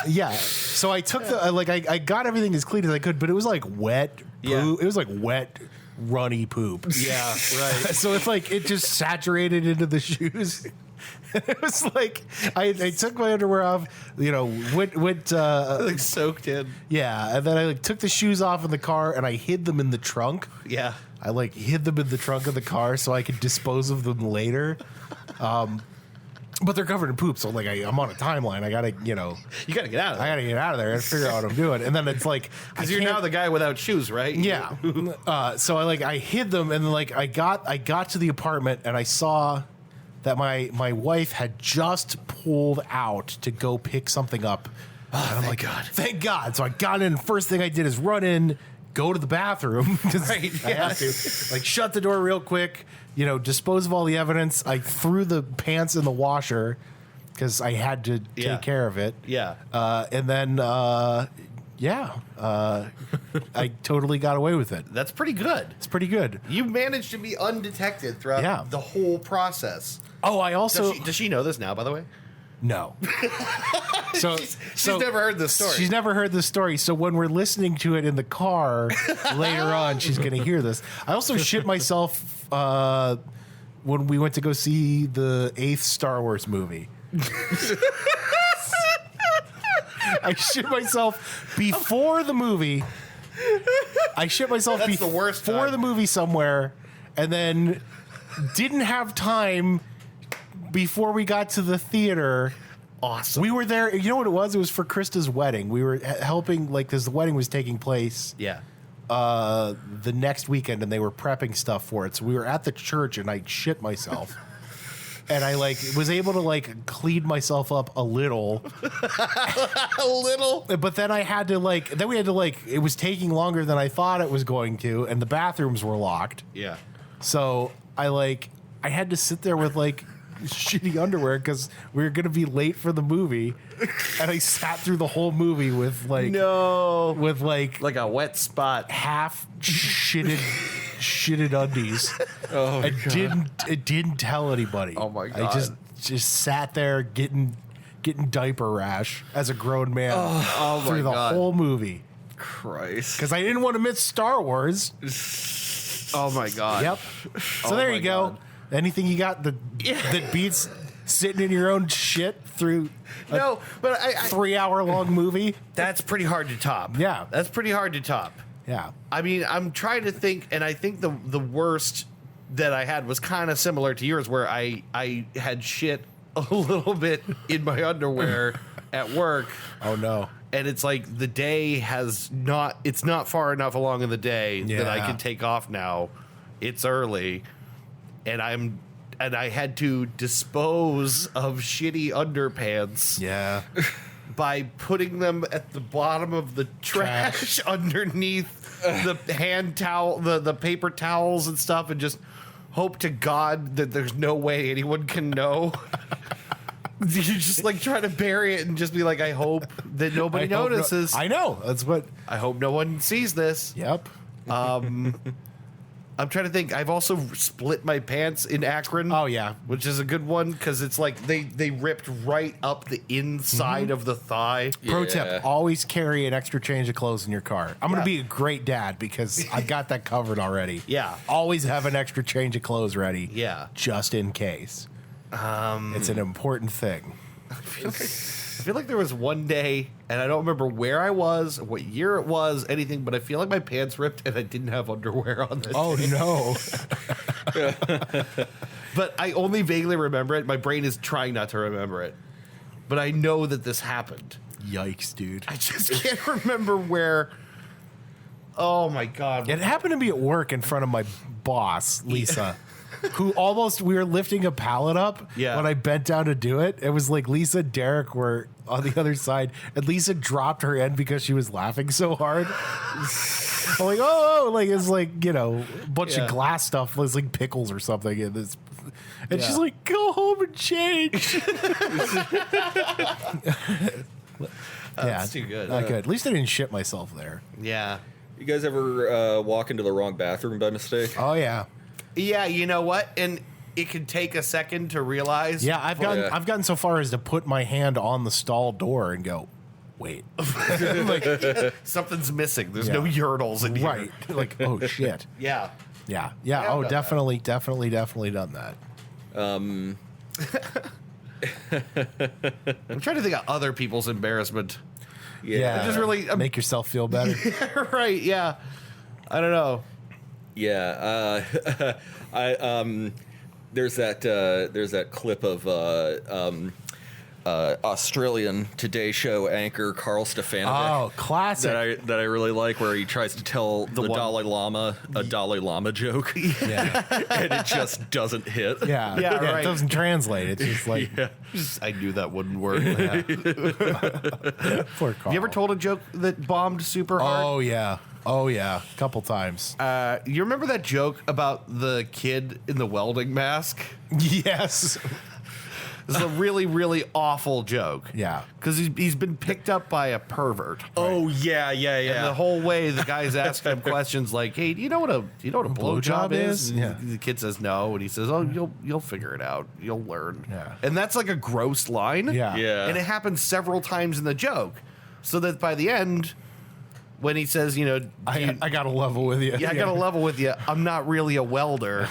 A: Yeah. So I took I got everything as clean as I could, but it was wet poop.
B: Yeah.
A: It was wet, runny poop.
B: Yeah, right.
A: So it's it just saturated into the shoes. It was I took my underwear off, went
B: Soaked in.
A: yeah, and then I took the shoes off in the car and I hid them in the trunk.
B: Yeah.
A: I hid them in the trunk of the car so I could dispose of them later. But they're covered in poop, so I'm on a timeline. I gotta,
B: You got to get out of
A: I
B: there.
A: gotta get out of there and figure out what I'm doing. And then it's
B: Because you're now the guy without shoes, right?
A: yeah. So I hid them, and then I got to the apartment, and I saw that my wife had just pulled out to go pick something up. And I'm
B: God.
A: thank God. So I got in. First thing I did is run in, go to the bathroom because
B: Right,
A: I have to. Shut the door real quick. Dispose of all the evidence. I threw the pants in the washer because I had to
B: Yeah.
A: take care of it.
B: Yeah.
A: And then, I totally got away with it.
B: That's pretty good.
A: It's pretty good.
B: You managed to be undetected throughout
A: Yeah.
B: the whole process.
A: Oh, I also
B: Does she know this now, by the way?
A: no.
B: She's never heard this story.
A: She's never heard this story. So when we're listening to it in the car later on, she's going to hear this. I also shit myself when we went to go see the 8th Star Wars movie. I shit myself before the movie. I shit myself
B: That's the worst
A: before
B: time.
A: the movie somewhere, and then didn't have time before we got to the theater.
B: Awesome.
A: We were there. You know what it was? It was for Krista's wedding. We were helping, like, because the wedding was taking place
B: Yeah.
A: the next weekend, and they were prepping stuff for it. So we were at the church, and I shit myself. And I, like, was able to, like, clean myself up a little.
B: A little.
A: But then I had to, like, it was taking longer than I thought it was going to, and the bathrooms were locked.
B: Yeah.
A: So I had to sit there with, like, shitty underwear because we were going to be late for the movie. And I sat through the whole movie with, like,
B: Like a wet spot.
A: half shitted undies.
C: Oh,
A: It didn't tell anybody.
B: Oh, my
A: I
B: God.
A: just sat there getting diaper rash as a grown man
B: Oh,
A: through
B: my
A: the
B: God.
A: whole movie
C: Christ.
A: because I didn't want to miss Star Wars.
B: Oh, my God.
A: Yep. So
B: Oh,
A: there
B: my
A: you go.
B: God.
A: Anything you got that beats sitting in your own shit through a
B: No, but I
A: 3-hour long movie?
B: that's pretty hard to top.
A: Yeah.
B: That's pretty hard to top.
A: Yeah.
B: I mean, I'm trying to think, and I think the worst that I had was kind of similar to yours, where I had shit a little bit in my underwear at work.
A: Oh no.
B: And it's like the day it's not far enough along in the day that I
A: Yeah.
B: can take off now. It's early, and I had to dispose of shitty underpants
A: Yeah.
B: by putting them at the bottom of the trash underneath the hand towel, the paper towels and stuff, and just hope to God that there's no way anyone can know. You just like try to bury it and just be like, I hope that nobody notices.
A: I know. That's what.
B: I hope no one sees this.
A: Yep.
B: I'm trying to think. I've also split my pants in Akron.
A: Oh, yeah.
B: Which is a good one because it's like they ripped right up the inside of the thigh.
A: Pro
C: Yeah.
A: tip: always carry an extra change of clothes in your car. I'm gonna
B: Yeah.
A: be a great dad because I got that covered already.
B: Yeah.
A: Always have an extra change of clothes ready.
B: Yeah.
A: Just in case. It's an important thing.
B: I feel like there was one day, and I don't remember where I was, what year it was, anything, but I feel like my pants ripped and I didn't have underwear on this.
A: Oh no.
B: But I only vaguely remember it. My brain is trying not to remember it. But I know that this happened.
A: Yikes, dude.
B: I just can't remember where. Oh my God.
A: It happened to be at work in front of my boss, Lisa, who we were lifting a pallet up
B: Yeah.
A: when I bent down to do it. It was like Lisa and Derek were on the other side, and Lisa dropped her end because she was laughing so hard. I'm like, oh, like it's like, you know, a bunch
B: Yeah.
A: of glass stuff. It's like pickles or something in this. And
B: Yeah.
A: she's like, go home and change.
B: That's too good.
A: Not good. At least I didn't shit myself there.
B: Yeah.
C: You guys ever walk into the wrong bathroom by mistake?
A: Oh, yeah.
B: Yeah, you know what? And it can take a second to realize.
A: Yeah, I've gotten so far as to put my hand on the stall door and go, wait. Like,
B: Something's missing. There's
A: Yeah.
B: no urinals in here.
A: right. Like, oh shit.
B: Yeah.
A: Yeah.
B: Yeah, I've
A: Oh,
B: done
A: definitely done that.
B: I'm trying to think of other people's embarrassment.
A: Yeah.
B: just really-
A: make yourself feel better.
B: Right, yeah. I don't know.
C: Yeah, there's that clip of Australian Today Show anchor Carl Stefanovic.
A: Oh, classic.
C: That I really like, where he tries to tell the Dalai Lama a Dalai Lama joke,
A: Yeah.
C: and it just doesn't hit.
A: Yeah.
B: Yeah,
A: It
B: right.
A: doesn't translate. It's just like,
B: I knew that wouldn't work.
A: poor Carl.
B: You ever told a joke that bombed super hard?
A: Oh, yeah. Oh, yeah. A couple times.
B: You remember that joke about the kid in the welding mask?
A: Yes.
B: This is a really, really awful joke.
A: Yeah.
B: Because he's been picked up by a pervert.
C: Oh yeah.
B: And the whole way the guy's asking him questions like, "Hey, do you know what a blowjob is?" And
A: Yeah.
B: the kid says no, and he says, "Oh, you'll figure it out. You'll learn."
A: Yeah.
B: And that's like a gross line.
A: Yeah.
C: Yeah.
B: And it happens several times in the joke, so that by the end, when he says, you know,
A: I got to level with you.
B: yeah, I got to level with you. I'm not really a welder,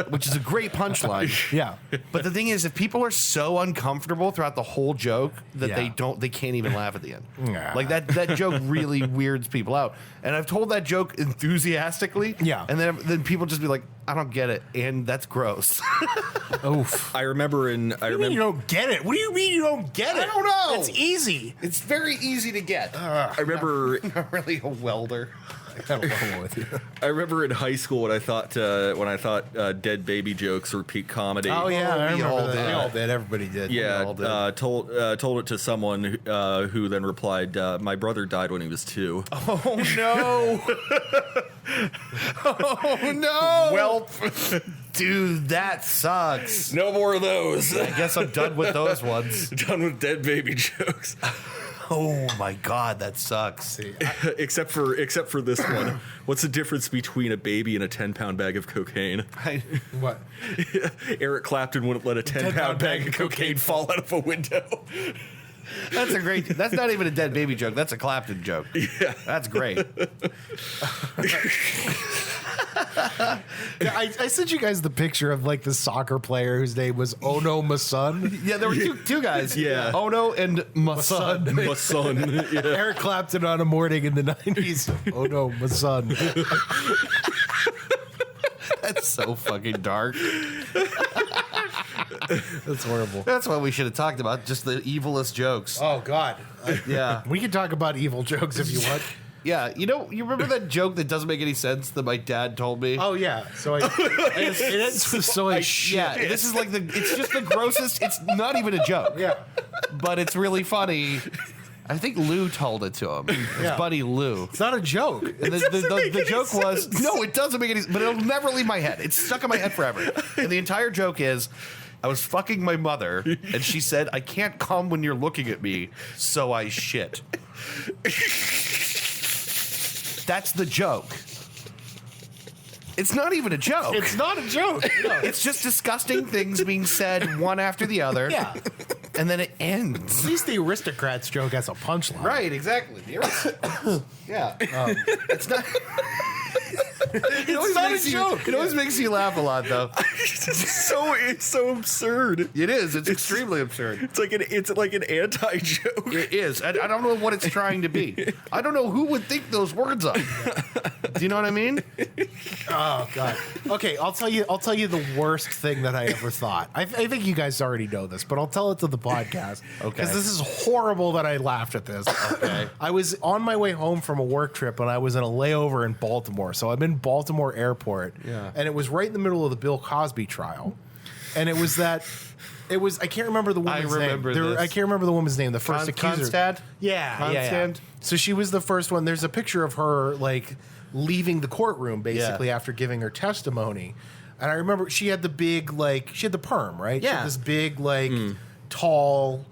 B: which is a great punchline.
A: Yeah.
B: But the thing is, if people are so uncomfortable throughout the whole joke that
A: Yeah.
B: they can't even laugh at the end.
A: Nah.
B: Like that joke really weirds people out. And I've told that joke enthusiastically.
A: Yeah.
B: And then people just be like, I don't get it, and that's gross.
A: Oof.
C: I remember
A: You mean you don't get it? What do you mean you don't get it?
B: I don't know.
A: It's easy.
B: It's very easy to get.
C: I remember
B: Not really a welder.
A: I got to level with you.
C: I remember in high school when I thought dead baby jokes were peak comedy.
A: Oh yeah, I
B: we
A: remember
B: all
A: that.
B: did.
A: We all did. Everybody did.
C: Yeah,
B: We all did.
C: told it to someone who then replied, "My brother died when he was 2."
B: Oh no! Oh no!
C: Welp.
B: Dude, that sucks.
C: No more of those.
B: I guess I'm done with those ones.
C: Done with dead baby jokes.
B: Oh my god, that sucks.
C: except for this one. What's the difference between a baby and a 10-pound bag of cocaine?
A: What?
C: Eric Clapton wouldn't let a 10-pound bag of cocaine fall out of a window.
B: That's not even a dead baby joke. That's a Clapton joke.
C: Yeah.
B: That's great.
A: I sent you guys the picture of like the soccer player whose name was Ono Masun.
B: Yeah, there were two guys.
C: Yeah.
B: Ono and Masun.
C: My son. Yeah.
A: Eric Clapton on a morning in the 90s. Ono Masun.
B: That's so fucking dark.
A: That's horrible.
B: That's what we should have talked about. Just the evilest jokes.
A: Oh God.
B: Yeah.
A: We can talk about evil jokes if you want.
B: Yeah. You remember that joke that doesn't make any sense that my dad told me?
A: Oh yeah. So it ends with so shit.
B: Yeah, this is like it's just the grossest. It's not even a joke.
A: Yeah.
B: But it's really funny. I think Lou told it to him. His
A: Yeah.
B: buddy Lou.
A: It's not a joke.
B: And the joke was, no, it doesn't make any sense, but it'll never leave my head. It's stuck in my head forever. And the entire joke is, I was fucking my mother, and she said, I can't come when you're looking at me, so I shit. That's the joke. It's not even a joke.
A: It's not a joke. No.
B: It's just disgusting things being said one after the other.
A: Yeah.
B: And then it ends.
A: At least the aristocrats joke has a punchline.
B: Right, exactly. Yeah. It's not.
A: It's not a joke.
B: It always makes you laugh a lot, though.
C: It's so absurd.
B: It is. It's extremely absurd.
C: It's like an anti-joke.
B: It is. I don't know what it's trying to be. I don't know who would think those words up. Do you know what I mean?
A: Oh God. Okay, I'll tell you the worst thing that I ever thought. I think you guys already know this, but I'll tell it to the podcast.
B: Okay.
A: Because this is horrible that I laughed at this.
B: Okay.
A: I was on my way home from a work trip and I was in a layover in Baltimore. So I'm in Baltimore Airport.
B: Yeah.
A: And it was right in the middle of the Bill Cosby trial. And I can't remember the woman's name. I can't remember the woman's name. The first accuser.
B: Constad?
A: Yeah.
B: Constand?
A: So she was the first one. There's a picture of her like leaving the courtroom basically after giving her testimony. And I remember she had the big she had the perm, right? She
B: Yeah.
A: had this big tall,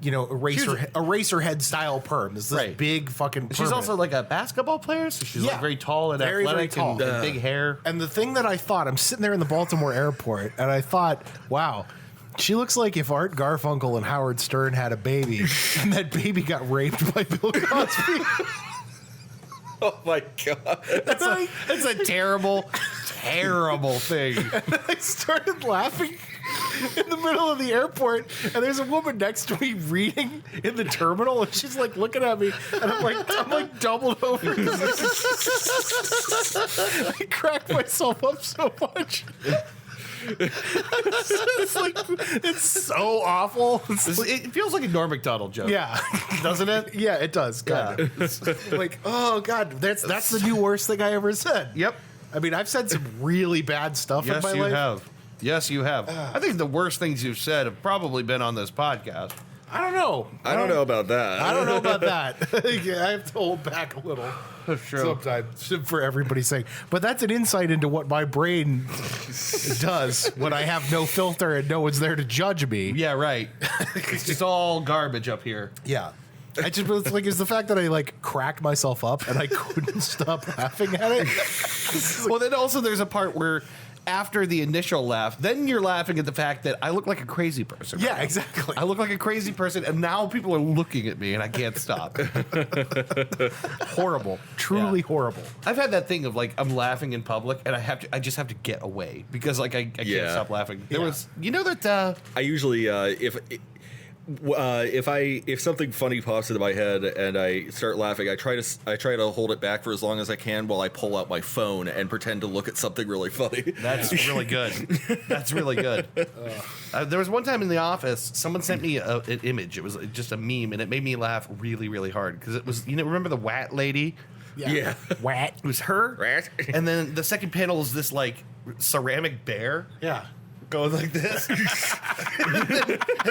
A: eraser head style perm. This
B: Right.
A: big fucking perm.
B: She's also like a basketball player, so she's
A: Yeah.
B: like very tall and
A: Very, very
B: athletic
A: tall.
B: and big hair.
A: And the thing that I thought, I'm sitting there in the Baltimore airport, and I thought, wow, she looks like if Art Garfunkel and Howard Stern had a baby, and that baby got raped by Bill Cosby.
C: Oh my god.
B: That's a terrible, terrible thing.
A: I started laughing in the middle of the airport, and there's a woman next to me reading in the terminal, and she's like looking at me, and I'm like doubled over. I cracked myself up so much. It's so awful.
B: It feels like a Norm Macdonald joke.
A: Yeah,
B: Doesn't it?
A: yeah, it does. Kind of. Like, oh god, that's the new worst thing I ever said.
B: Yep.
A: I mean, I've said some really bad stuff in
B: Yes,
A: my
B: you
A: life.
B: have. Yes, you have. I think the worst things you've said have probably been on this podcast.
A: I don't know.
C: I don't know about that.
A: I don't know about that. Yeah, I have to hold back a little sometimes for everybody's sake. But that's an insight into what my brain does when I have no filter and no one's there to judge me.
B: Yeah, right. It's just all garbage up here.
A: Yeah. I just it's like it's the fact that I like cracked myself up and I couldn't stop laughing at it.
B: Well, then also there's a part where after the initial laugh, then you're laughing at the fact that I look like a crazy person.
A: Yeah, exactly.
B: I look like a crazy person, and now people are looking at me, and I can't stop. Horrible.
A: Truly horrible.
B: I've had that thing of like I'm laughing in public, and I just have to get away because like I can't stop laughing. There was, you know that
C: I usually if something funny pops into my head and I start laughing, I try to hold it back for as long as I can while I pull out my phone and pretend to look at something really funny.
B: That's really good. That's really good. There was one time in the office, someone sent me an image. It was just a meme, and it made me laugh really, really hard because it was, remember the Wat lady?
C: Yeah.
A: Wat.
B: It was her.
C: Rat.
B: And then the second panel is this like ceramic bear.
A: Yeah.
B: Going like this. And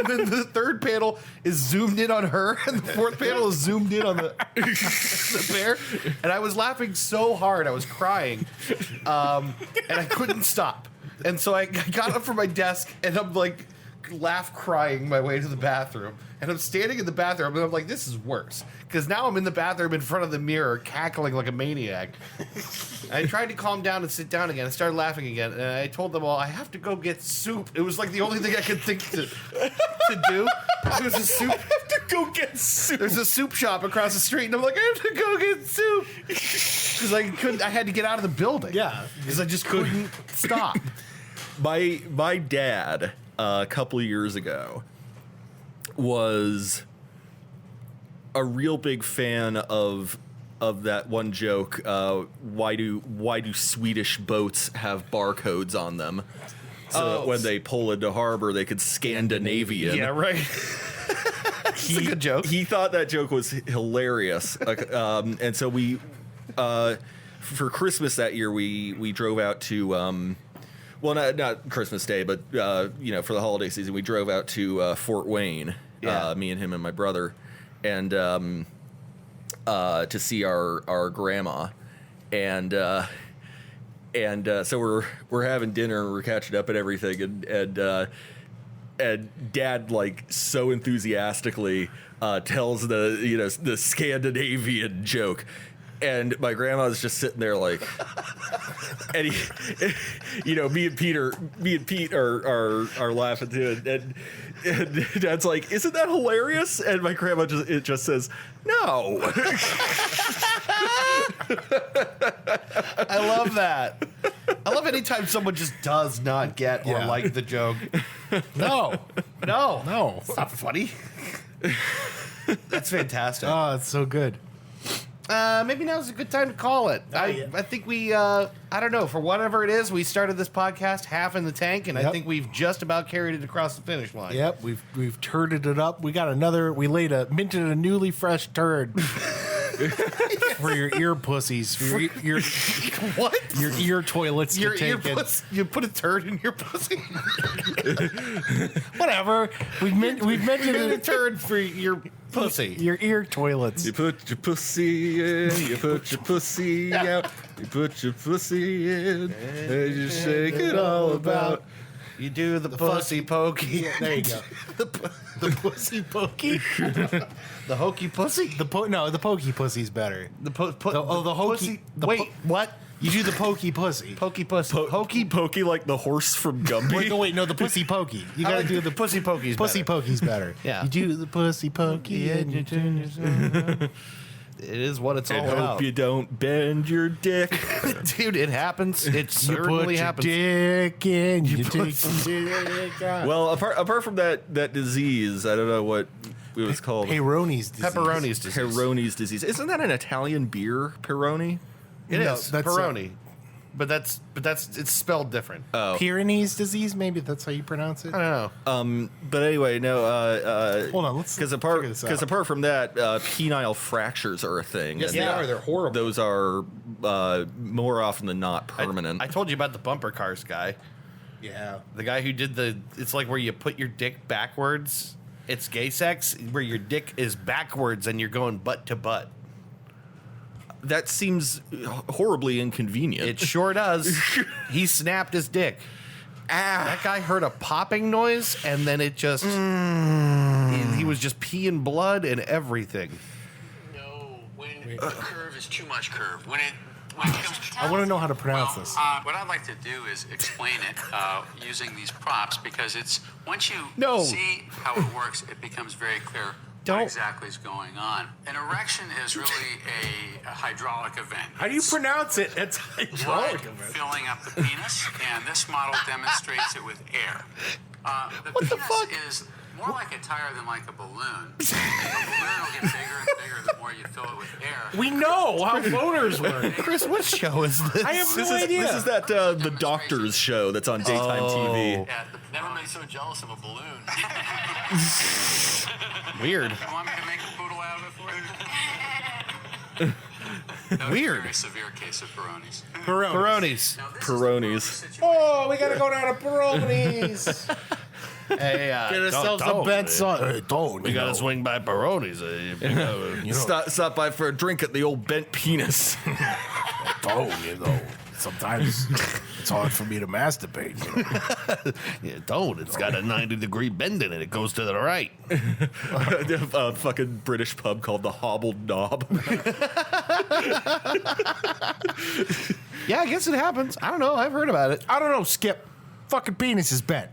B: then the third panel is zoomed in on her, and the fourth panel is zoomed in on the bear. And I was laughing so hard, I was crying, and I couldn't stop. And so I got up from my desk, and I'm like crying my way to the bathroom. And I'm standing in the bathroom, and I'm like, this is worse. Because now I'm in the bathroom in front of the mirror, cackling like a maniac. I tried to calm down and sit down again. I started laughing again, and I told them all, I have to go get soup. It was like the only thing I could think to do. There's a soup. I have to go get soup. There's a soup shop across the street, and I'm like, I have to go get soup. Because I had to get out of the building.
A: Yeah.
B: Because I just couldn't stop.
C: My dad, a couple of years ago, was a real big fan of that one joke. Why do Swedish boats have barcodes on them? So that when they pull into harbor, they could Scandinavian.
B: Yeah, right. That's a good joke.
C: He thought that joke was hilarious, and so we, for Christmas that year, we drove out to. Well, not Christmas Day, but for the holiday season, we drove out to Fort Wayne.
B: Yeah.
C: Me and him and my brother, and to see our grandma, and so we're having dinner and we're catching up and everything, and Dad like so enthusiastically tells the Scandinavian joke. And my grandma's just sitting there like, and me and Pete are laughing too, and Dad's like, "Isn't that hilarious?" And my grandma just says, "No."
B: I love that. I love anytime someone just does not get or like the joke.
A: No.
B: It's not funny. That's fantastic.
A: Oh, it's so good.
B: Maybe now's a good time to call it. I think we, I don't know, for whatever it is, we started this podcast half in the tank, and I think we've just about carried it across the finish line.
A: Yep, we've turded it up. We minted a newly fresh turd for your ear pussies. For your
B: what?
A: Your ear toilets
B: Your
A: to take
B: ear
A: in.
B: you put a turd in your pussy?
A: Whatever. We've mentioned
B: A turd for your pussy.
A: Your ear toilets.
C: You put your pussy in, you put your pussy out, you put your pussy in, and you shake it all about.
B: You do the pussy pokey.
A: Yeah, there you go. The pussy pokey.
B: The hokey pussy?
A: The pokey pussy's better.
B: The
A: hokey.
B: Wait, what?
A: You do the pokey pussy.
B: Pokey pussy.
C: Pokey like the horse from Gumby.
A: No, the pussy pokey. You gotta do the
B: pussy pokey's
A: pussy
B: better.
A: pokey's better.
B: Yeah.
A: You do the pussy pokey and you turn yourself.
B: It is what it's all
C: And
B: about.
C: hope you don't bend your dick.
B: Dude, it happens. It
A: You put
B: certainly
A: your
B: happens.
A: dick in. You take your dick out.
C: Well, apart from that disease, I don't know what it was called.
A: Peyronie's disease.
B: Pepperoni's disease.
C: Peyronie's disease. Isn't that an Italian beer? Peroni?
B: It
A: No,
B: is.
A: that's
B: Peroni. But that's it's spelled different.
A: Pyrenees disease, maybe that's how you pronounce it.
B: I don't know.
C: But anyway, no.
A: Hold on, let's
C: because
A: figure this out.
C: apart from that, penile fractures are a thing.
B: Yes,
C: and
B: they are. They're horrible.
C: Those are more often than not permanent.
B: I told you about the bumper cars guy.
A: Yeah.
B: The guy who did it's like where you put your dick backwards It's gay sex where your dick is backwards and you're going butt to butt.
C: That seems horribly inconvenient.
B: It sure does. He snapped his dick. That guy heard a popping noise, and then it just... He was just peeing blood and everything.
D: No, when the curve is too much curve. When it comes to...
A: I want to know how to pronounce this.
D: What I'd like to do is explain it using these props, because it's... Once you see how it works, it becomes very clear what exactly is going on. An erection is really a hydraulic event.
A: How do you pronounce it? It's hydraulic
D: event. Filling up the penis, and this model demonstrates it with air. The penis is more like a tire than like a balloon. The balloon will get bigger and bigger the more you fill it with air.
A: We know how boners work.
B: Chris, what show is this?
A: I have no idea.
C: This is that The Doctor's show that's on daytime TV.
D: Yeah, never been so jealous of a balloon.
B: Weird.
D: You want me to make a poodle out of it for you?
B: Weird.
D: Very severe case of Peyronie's.
B: Peyronie's.
C: Peyronie's.
A: Oh, we gotta go down to Peyronie's.
B: Hey,
A: Get ourselves a bent sausage. Hey, don't.
B: We gotta swing by Peyronie's.
C: Stop by for a drink at the old bent penis.
A: Don't, sometimes it's hard for me to masturbate.
B: Yeah, don't. It's got a 90-degree bend in it. It goes to the right.
C: A fucking British pub called the Hobbled Knob.
B: Yeah, I guess it happens. I don't know. I've heard about it.
A: I don't know, Skip. Fucking penis is bent.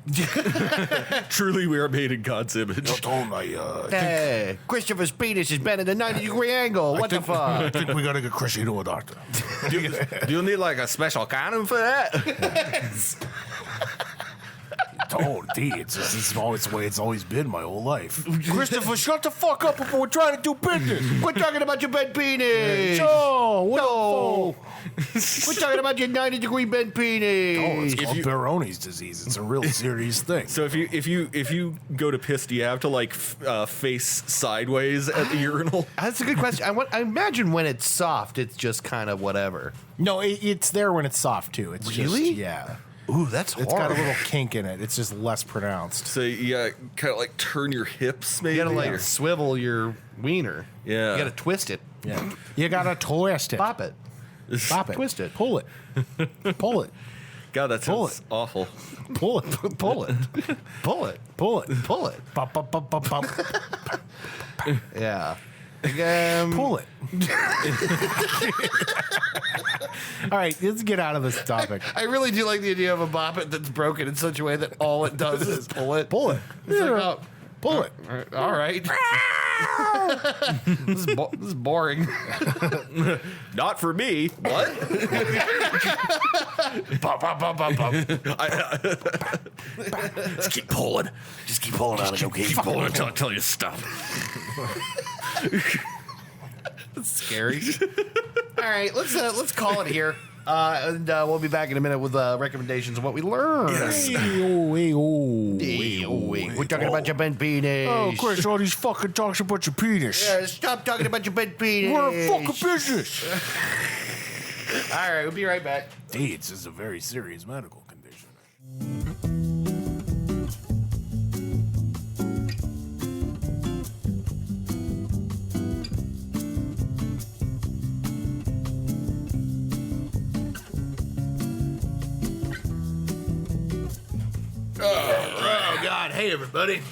C: Truly, we are made in God's image.
B: Hey, Christopher's penis is bent at a 90-degree angle. What the fuck?
A: I think we gotta get Chrissy to a doctor.
C: Do you need like a special condom for that?
A: Don't, it's always the way it's always been my whole life. Christopher, shut the fuck up before we're trying to do business.
B: We're talking about your bent penis.
A: No.
B: We're talking about your 90-degree bent penis.
A: Oh, it's called Peyronie's disease. It's a real serious thing.
C: So if you go to piss, do you have to like face sideways at the urinal?
B: That's a good question. I imagine when it's soft, it's just kind of whatever.
A: No, it's there when it's soft too. It's
B: really?
A: Just, yeah.
B: Ooh, that's hard.
A: It's got a little kink in it. It's just less pronounced.
C: So you gotta kind of like turn your hips, maybe.
B: You gotta like swivel your wiener.
C: Yeah.
B: You gotta twist it.
A: Yeah. You gotta twist it.
B: Pop it.
A: Pop it.
B: Twist it.
A: Pull it. Pull it.
C: God, that sounds awful.
A: Pull it.
B: Pull it. Pull it.
A: Pull it.
B: Pull it.
A: Bump, bump, bump, bump, bump.
B: Yeah.
A: Pull it. All right, let's get out of this topic.
B: I really do like the idea of a boppet that's broken in such a way that all it does is pull it.
A: Pull it.
B: It's like, oh,
A: pull it.
B: all right. This is boring.
C: Not for me. What?
A: Bump, bump, bump, bump, bump.
C: Just keep pulling.
A: Just keep pulling on it, okay?
C: Keep pulling until you stop.
B: That's scary. All right, let's call it here. And we'll be back in a minute with recommendations of what we learned. We're talking about your bent penis.
A: Oh, Chris, all these fucking talks about your penis.
B: Yeah, stop talking about your bent penis.
A: We're a fucking business.
B: All right, we'll be right back.
A: AIDS is a very serious medical condition. Oh, God. Hey, everybody.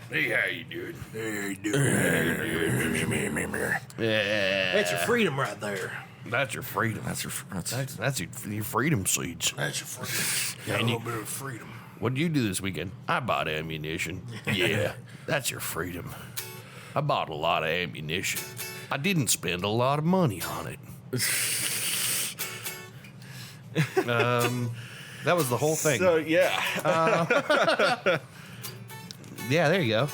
C: Hey, how you doing?
A: Hey,
B: Yeah.
A: that's your freedom right there.
B: That's your freedom. That's your freedom seeds.
A: That's your freedom. Got a little bit of freedom.
B: What did you do this weekend? I bought ammunition. Yeah, that's your freedom. I bought a lot of ammunition. I didn't spend a lot of money on it. That was the whole thing.
C: So yeah.
B: Yeah, there you go.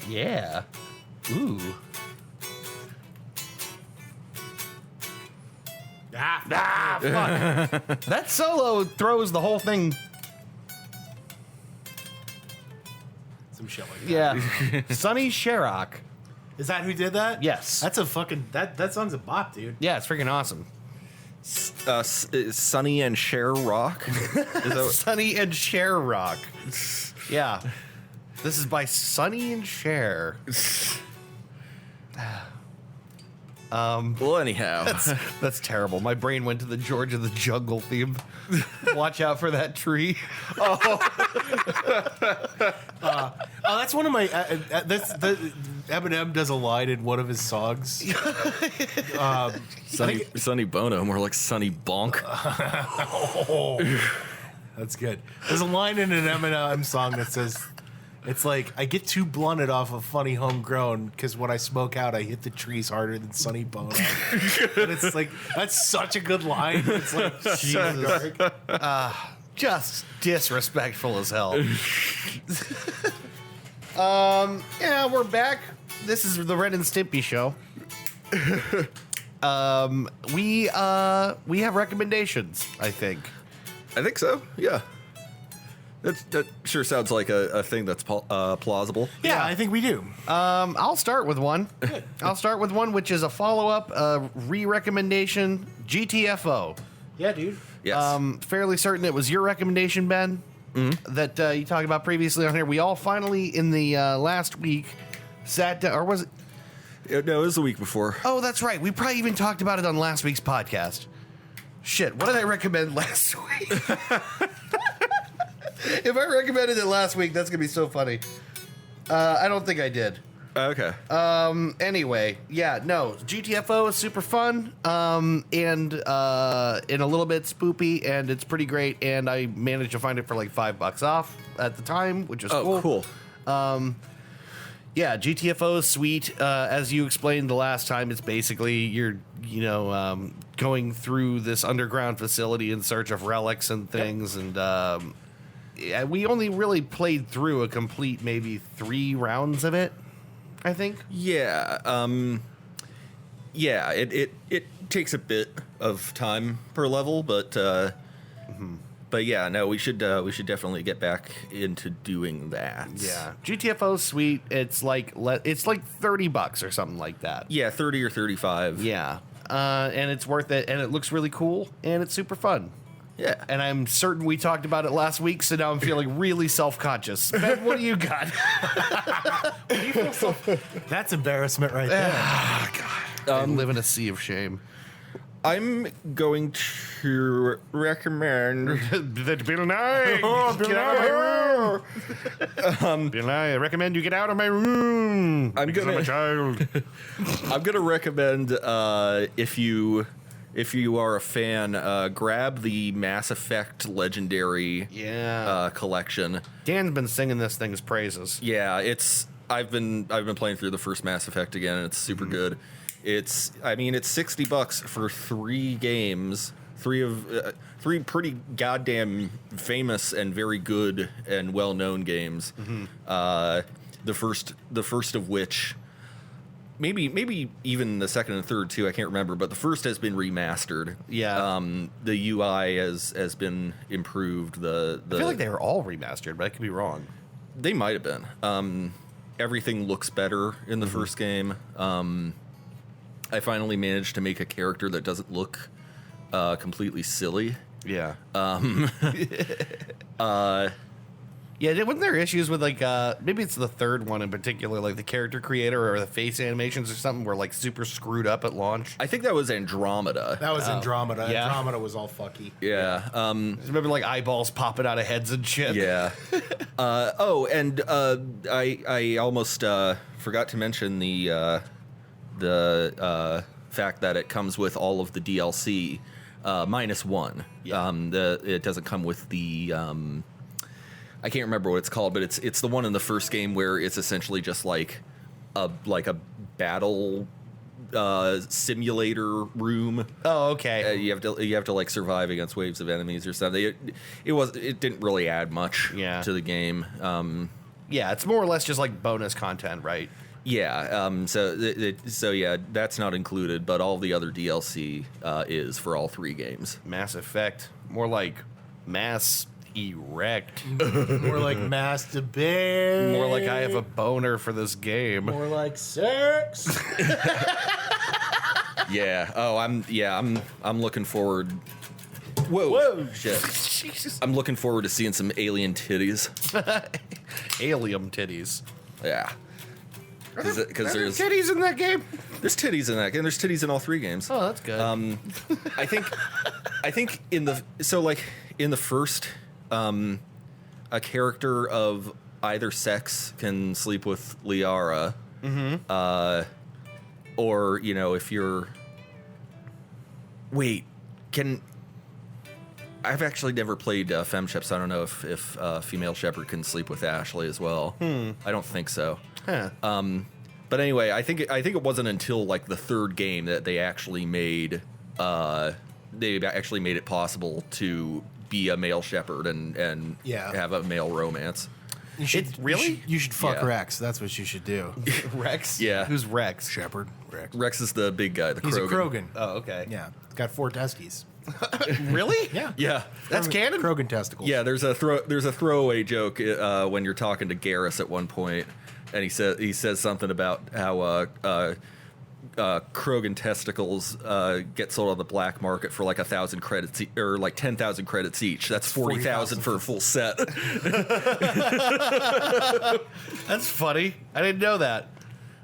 B: Yeah. Ooh. Fuck. That solo throws the whole thing.
A: Some shit like that.
B: Yeah. Sonny Sherrock.
A: Is that who did that?
B: Yes.
A: That's a fucking... That song's a bop, dude.
B: Yeah, it's freaking awesome.
C: Sonny and Cher Rock.
B: Sonny and Cher Rock. Yeah. This is by Sonny and Cher.
C: Well, anyhow.
B: That's terrible. My brain went to the George of the Jungle theme. Watch out for that tree.
A: That's one of my. Eminem does a line in one of his songs.
C: Sonny Bono, more like Sonny Bonk.
A: That's good. There's a line in an Eminem song that says, "It's like I get too blunted off of funny homegrown because when I smoke out, I hit the trees harder than Sonny Bono." And it's like that's such a good line. It's like Jesus.
B: Just disrespectful as hell. Yeah, we're back. This is the Ren and Stimpy show. We have recommendations, I think.
C: I think so, yeah. That sure sounds like a thing that's plausible.
A: Yeah, I think we do.
B: I'll start with one. I'll start with one which is a follow-up, re-recommendation, GTFO.
A: Yeah, dude.
C: Yes.
B: Fairly certain it was your recommendation, Ben, that you talked about previously on here. We all finally, in the last week, sat down, or was it?
C: No, it was the week before.
B: Oh, that's right. We probably even talked about it on last week's podcast. Shit, what did I recommend last week? If I recommended it last week, that's going to be so funny. I don't think I did.
C: Okay.
B: Anyway, yeah, no, GTFO is super fun, and a little bit spoopy, and it's pretty great, and I managed to find it for like $5 off at the time, which is cool. Yeah, GTFO is sweet. As you explained the last time, it's basically you're, going through this underground facility in search of relics and things, and yeah, we only really played through a complete maybe 3 rounds of it, I think.
C: Yeah. Yeah, it takes a bit of time per level, but yeah, no, we should definitely get back into doing that.
B: Yeah, GTFO's sweet. It's like $30 or something like that.
C: Yeah, 30 or 35.
B: Yeah, and it's worth it, and it looks really cool, and it's super fun.
C: Yeah,
B: and I'm certain we talked about it last week, so now I'm feeling really self-conscious. Ben, what do you got?
A: That's embarrassment right there.
B: God, I live in a sea of shame.
C: I'm going to recommend
B: that Bill Nye get out of my room. Bill Nye, I recommend you get out of my room. I'm a child.
C: I'm gonna recommend if you are a fan, grab the Mass Effect Legendary collection.
B: Dan's been singing this thing's praises.
C: Yeah, I've been playing through the first Mass Effect again, and it's super good. It's $60 for 3 games, 3 pretty goddamn famous and very good and well-known games. The first of which, maybe even the second and third too, I can't remember, but the first has been remastered.
B: Yeah.
C: The UI has been improved. I
B: feel like they were all remastered, but I could be wrong.
C: They might have been. Everything looks better in the first game. I finally managed to make a character that doesn't look completely silly.
B: Yeah. Yeah, wasn't there issues with, like, maybe it's the third one in particular, like the character creator or the face animations or something were, like, super screwed up at launch?
C: I think that was Andromeda.
A: That was Andromeda.
B: Yeah.
A: Andromeda was all fucky.
C: Yeah.
B: Remember, like, eyeballs popping out of heads and shit?
C: Yeah. I almost forgot to mention the fact that it comes with all of the DLC, -1. Yeah. It doesn't come with the... I can't remember what it's called, but it's the one in the first game where it's essentially just like a battle simulator room.
B: Oh, okay.
C: You have to like survive against waves of enemies or something. It didn't really add much to the game.
B: Yeah, it's more or less just like bonus content, right?
C: Yeah. So yeah, that's not included, but all the other DLC is for all 3 games.
B: Mass Effect, more like Mass Erect.
A: More like masturbate.
B: More like I have a boner for this game.
A: More like sex.
C: Yeah. Oh, I'm looking forward Whoa. Shit.
B: Jesus.
C: I'm looking forward to seeing some alien titties.
B: Alien titties.
C: Yeah. Because there's
B: titties in that game.
C: There's titties in that game. There's titties in all 3 games.
B: Oh, that's good.
C: I think in the first, a character of either sex can sleep with Liara. Mm-hmm. Or, you know, if you're... Wait, I've actually never played FemShep, so I don't know if female shepherd can sleep with Ashley as well. I don't think so.
B: Huh.
C: But anyway, I think it wasn't until like the 3rd game that they actually made it possible to be a male shepherd and have a male romance.
A: You should fuck
C: Yeah.
A: Rex. That's what you should do.
B: Rex?
C: Yeah.
B: Who's Rex?
A: Shepherd. Rex.
C: Rex is the big guy, the
A: He's
C: Krogan.
A: a Krogan.
B: Oh, okay.
A: Yeah. He's got 4 testes.
B: Really?
A: Yeah.
C: Yeah.
B: That's canon?
A: Krogan testicles.
C: Yeah, there's a throwaway joke when you're talking to Garrus at one point, and he says something about how Krogan testicles get sold on the black market for like 1,000 credits or like 10,000 credits each. That's 40,000 for a full set.
B: That's funny. I didn't know that.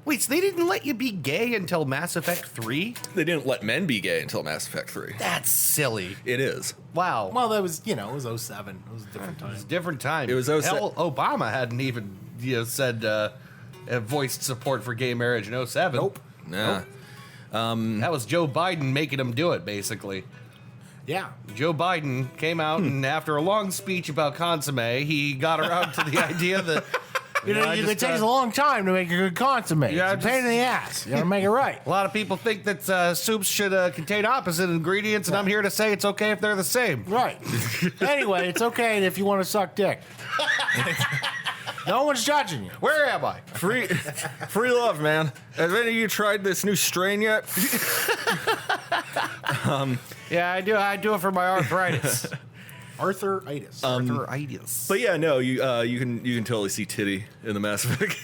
B: Wait, so they didn't let you be gay until Mass Effect 3?
C: They didn't let men be gay until Mass Effect 3.
B: That's silly.
C: It is.
B: Wow.
A: Well, that was, it was 07. It was a different time.
B: It's a different time.
C: It was 07.
B: Hell, Obama hadn't even said voiced support for gay marriage in 07.
A: Nope.
C: Nah.
B: That was Joe Biden making him do it, basically.
A: Yeah.
B: Joe Biden came out and after a long speech about consomme, he got around to the idea that
A: It takes a long time to make a good consomme.
B: Yeah,
A: It's a pain in the ass. You gotta make it right.
B: a lot of people think that soups should contain opposite ingredients, and I'm here to say it's okay if they're the same.
A: Right. Anyway, it's okay if you want to suck dick. No one's judging you.
B: Where am I?
C: Free love, man. Have any of you tried this new strain yet?
B: Yeah, I do. I do it for my arthritis.
A: Arthuritis.
B: Arthritis.
C: But yeah, no, you can totally see titty in the Mass Effect.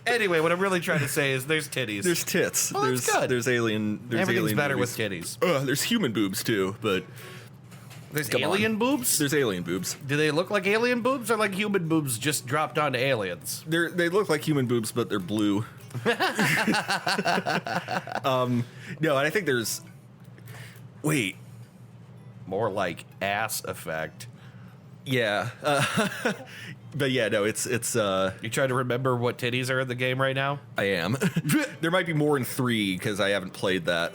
B: Anyway, what I'm really trying to say is there's titties.
C: There's tits.
B: Well, that's good.
C: There's alien. There's
B: Everything's
C: alien
B: better
C: movies.
B: with titties.
C: There's human boobs too, but
B: There's
C: Come on.
B: alien boobs?
C: there's alien boobs.
B: Do they look like alien boobs or like human boobs just dropped onto aliens?
C: They look like human boobs, but they're blue. No, and I think there's. Wait,
B: More like ass effect.
C: yeah, but yeah, no, it's.
B: You try to remember what titties are in the game right now?
C: I am. There might be more in 3 because I haven't played that.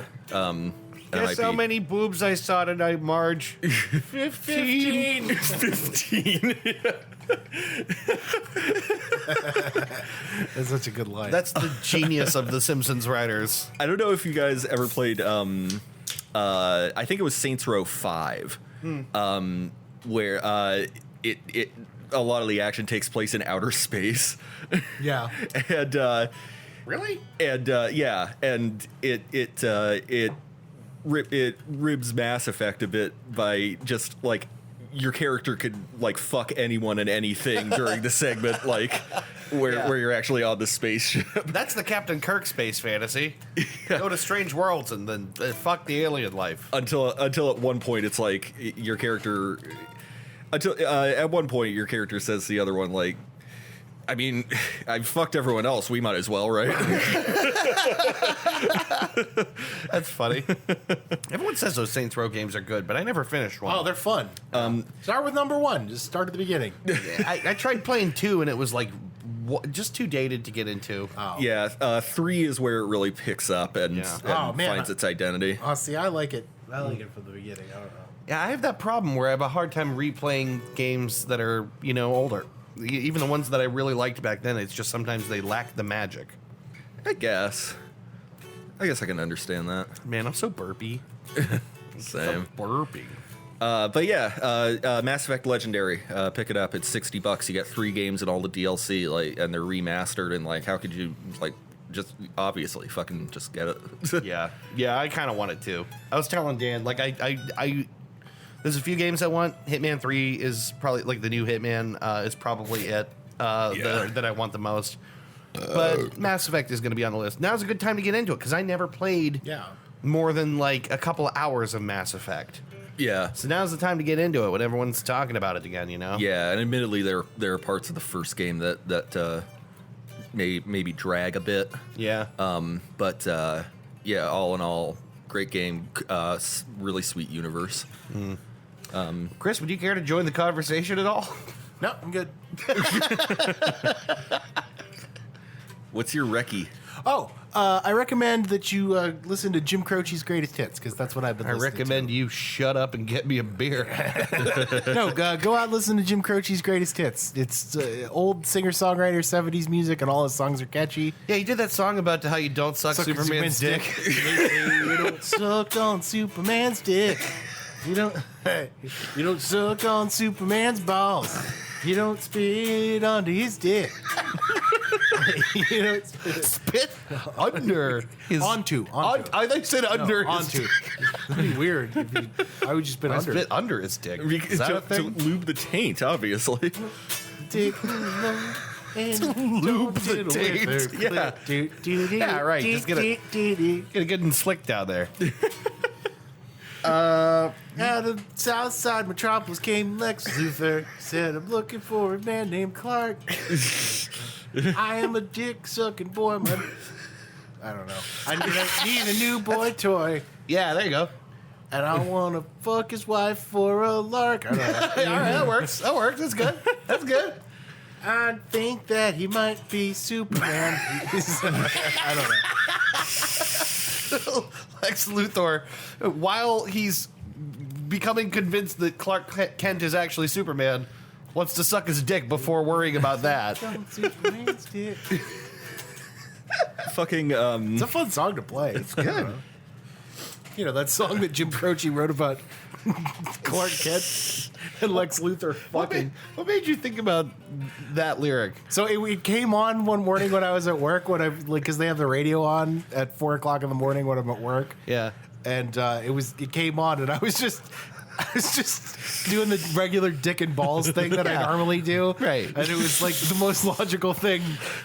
B: Guess how many boobs I saw tonight, Marge? 15.
C: 15.
A: That's such a good line.
B: That's the genius of the Simpsons writers.
C: I don't know if you guys ever played. I think it was Saints Row 5, where it a lot of the action takes place in outer space.
A: yeah.
C: And
B: Really?
C: and yeah, and it ribs Mass Effect a bit by just like your character could like fuck anyone and anything during the segment, like where you're actually on the spaceship.
B: That's the Captain Kirk space fantasy. Go to strange worlds and then fuck the alien life.
C: Until at one point it's like your character. Until at one point your character says to the other one like, I mean, I've fucked everyone else. We might as well, right?
B: That's funny. Everyone says those Saints Row games are good, but I never finished one.
A: Oh, they're fun. Start with number 1. Just start at the beginning.
B: I tried playing 2, and it was like just too dated to get into.
A: Oh.
C: Yeah, 3 is where it really picks up and
A: Oh, man.
C: finds its identity.
A: Oh, see, I like it. I like it from the beginning. I don't know.
B: Yeah, I have that problem where I have a hard time replaying games that are, older. Even the ones that I really liked back then, it's just sometimes they lack the magic.
C: I guess I can understand that.
B: Man, I'm so burpy.
C: Same.
B: Burpy.
C: But yeah, Mass Effect Legendary. Pick it up. It's $60. You get 3 games and all the DLC, and they're remastered. And how could you just obviously fucking just get it?
B: Yeah, I kind of want it too. I was telling Dan, I there's a few games I want. Hitman 3 is probably the new Hitman is probably it that I want the most. But Mass Effect is going to be on the list. Now's a good time to get into it because I never played more than like a couple of hours of Mass Effect.
C: Yeah.
B: So now's the time to get into it when everyone's talking about it again, you know?
C: Yeah, and admittedly, there are parts of the first game that maybe drag a bit.
B: Yeah.
C: But yeah, all in all, great game. Really sweet universe.
B: Chris, would you care to join the conversation at all?
A: No, I'm good.
C: What's your recce?
A: Oh, I recommend that you listen to Jim Croce's Greatest Hits, because that's what I've been listening to.
B: I recommend you shut up and get me a beer.
A: No, go out and listen to Jim Croce's Greatest Hits. It's old singer-songwriter, 70s music, and all his songs are catchy.
B: Yeah, you did that song about how you don't suck Superman's dick.
A: You don't suck on Superman's dick. You don't suck on Superman's balls. You don't spit onto his dick. You don't
B: Spit under his...
A: Onto.
B: I thought you said under his
A: onto. That'd be weird. I would just spit under.
B: Spit under his dick. Is that a thing?
C: To lube the taint, obviously.
A: Dick. And
B: lube the taint. Yeah. Yeah, right. Just get it good and slick down there.
A: Out of Southside Metropolis came Lex Luthor. Said, I'm looking for a man named Clark. I am a dick-sucking boy. I don't know. I need a new boy toy.
B: Yeah, there you go.
A: And I want to fuck his wife for a lark. I don't know.
B: All right, that works. That's good. That's good.
A: I think that he might be Superman. I don't know.
B: Lex Luthor, while he's becoming convinced that Clark Kent is actually Superman, wants to suck his dick before worrying about that.
A: Superman's dick.
C: Fucking.
A: It's a fun song to play. It's good. You know, that song that Jim Croce wrote about Clark Kent and Lex Luthor fucking.
B: What made you think about that lyric?
A: So it came on one morning when I was at work, because they have the radio on at 4 o'clock in the morning when I'm at work.
B: Yeah.
A: And it came on, and I was just doing the regular dick and balls thing that I normally do.
B: Right.
A: And it was like the most logical thing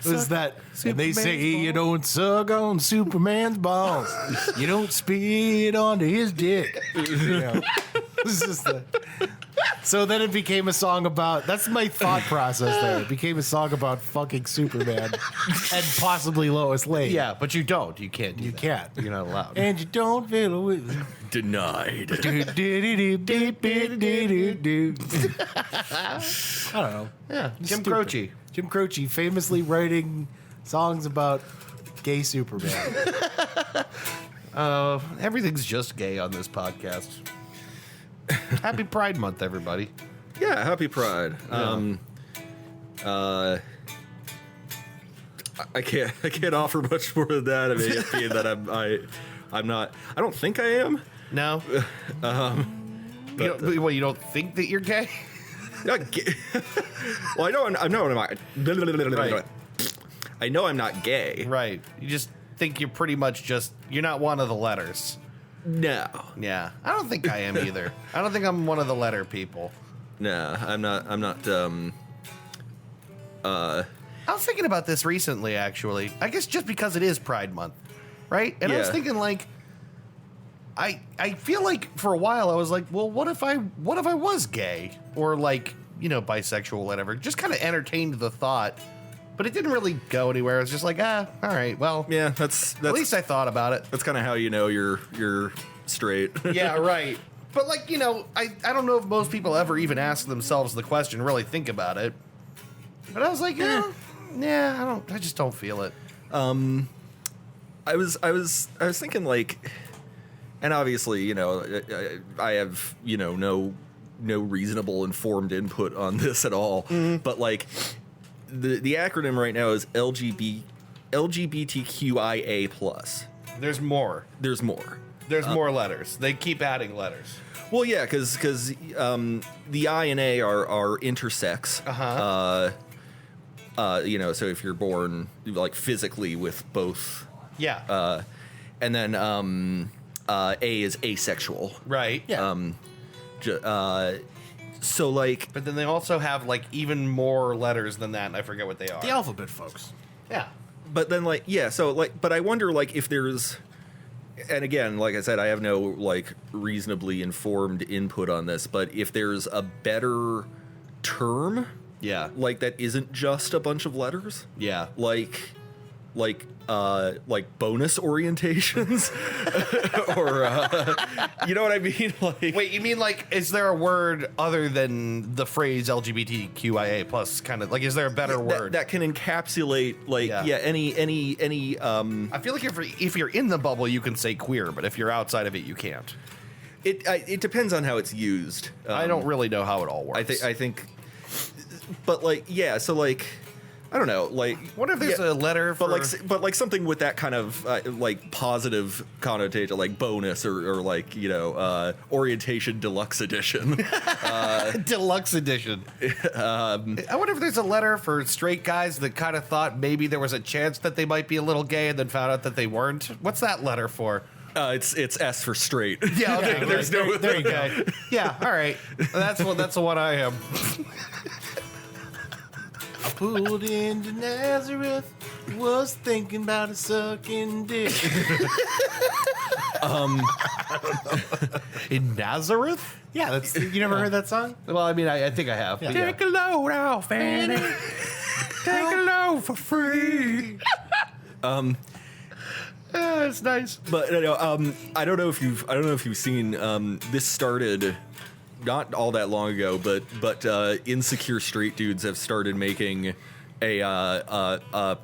A: was that, and they say
B: balls.
A: you don't suck on Superman's balls. You don't spit onto his dick. You know, it's just so then it became a song about, that's my thought process there. It became a song about fucking Superman and possibly Lois Lane.
B: Yeah, but you don't. You can't do
A: You
B: that.
A: can't.
B: You're not allowed.
A: And you don't feel with
C: Denied.
A: I don't know.
B: Yeah, Jim
A: Stupid.
B: Croce.
A: Jim Croce famously writing songs about gay Superman.
B: Everything's just gay on this podcast. Happy Pride Month, everybody.
C: Yeah, happy Pride. I can't offer much more than that. I mean, being that I'm not. I don't think I am.
B: No. You don't think that you're gay?
C: Not gay. Well, I know I'm not.
B: Right.
C: I know I'm not gay.
B: Right. You just think you're pretty much you're not one of the letters.
C: No.
B: Yeah. I don't think I am either. I don't think I'm one of the letter people.
C: No, I'm not.
B: I was thinking about this recently, actually. I guess just because it is Pride Month, right? And I was
C: Yeah.
B: thinking, like, I feel like for a while I was like, well, what if I was gay or like, you know, bisexual, whatever. Just kind of entertained the thought, but it didn't really go anywhere. It was just like, all right, well,
C: Yeah, that's
B: at least I thought about it.
C: That's kind of how you know you're straight.
B: Yeah, right. But like, you know, I don't know if most people ever even ask themselves the question, really think about it. But I was like, I just don't feel it.
C: I was thinking like, and obviously, you know, I have, you know, no reasonable informed input on this at all. Mm-hmm. But like, the acronym right now is LGBTQIA plus.
B: There's more.
C: There's more.
B: There's more letters. They keep adding letters.
C: Well, yeah, because the I and A are intersex. You know, so if you're born like physically with both.
B: Yeah.
C: And then A is asexual.
B: Right.
A: Yeah.
C: So like,
B: but then they also have like even more letters than that, and I forget what they are.
A: The alphabet, folks.
B: Yeah.
C: but then like, yeah, so like, but I wonder like if there's and again, like I said, I have no like reasonably informed input on this, but if there's a better term, like that isn't just a bunch of letters, like bonus orientations, or you know what I mean? Like,
B: wait, you mean like, is there a word other than the phrase LGBTQIA plus? Kind of like, is there a better word
C: that can encapsulate like any?
B: I feel like if you're in the bubble, you can say queer, but if you're outside of it, you can't.
C: It depends on how it's used.
B: I don't really know how it all works.
C: I think, but like so like. I don't know, like.
B: What if there's a letter for,
C: but like something with that kind of like positive connotation, like bonus or like orientation deluxe edition.
B: Deluxe edition. I wonder if there's a letter for straight guys that kind of thought maybe there was a chance that they might be a little gay and then found out that they weren't. What's that letter for?
C: It's S for straight.
B: Yeah, there's no. There you go. Yeah, all right. That's the one I am.
A: I pulled into Nazareth, was thinking about a sucking dick.
B: In Nazareth?
A: Yeah, that's you never heard that song?
B: Well, I mean, I think I have.
A: Yeah.
B: Take a load off, Annie. Take a load for free. It's nice.
C: But I don't know if you've seen this started not all that long ago, but insecure straight dudes have started making a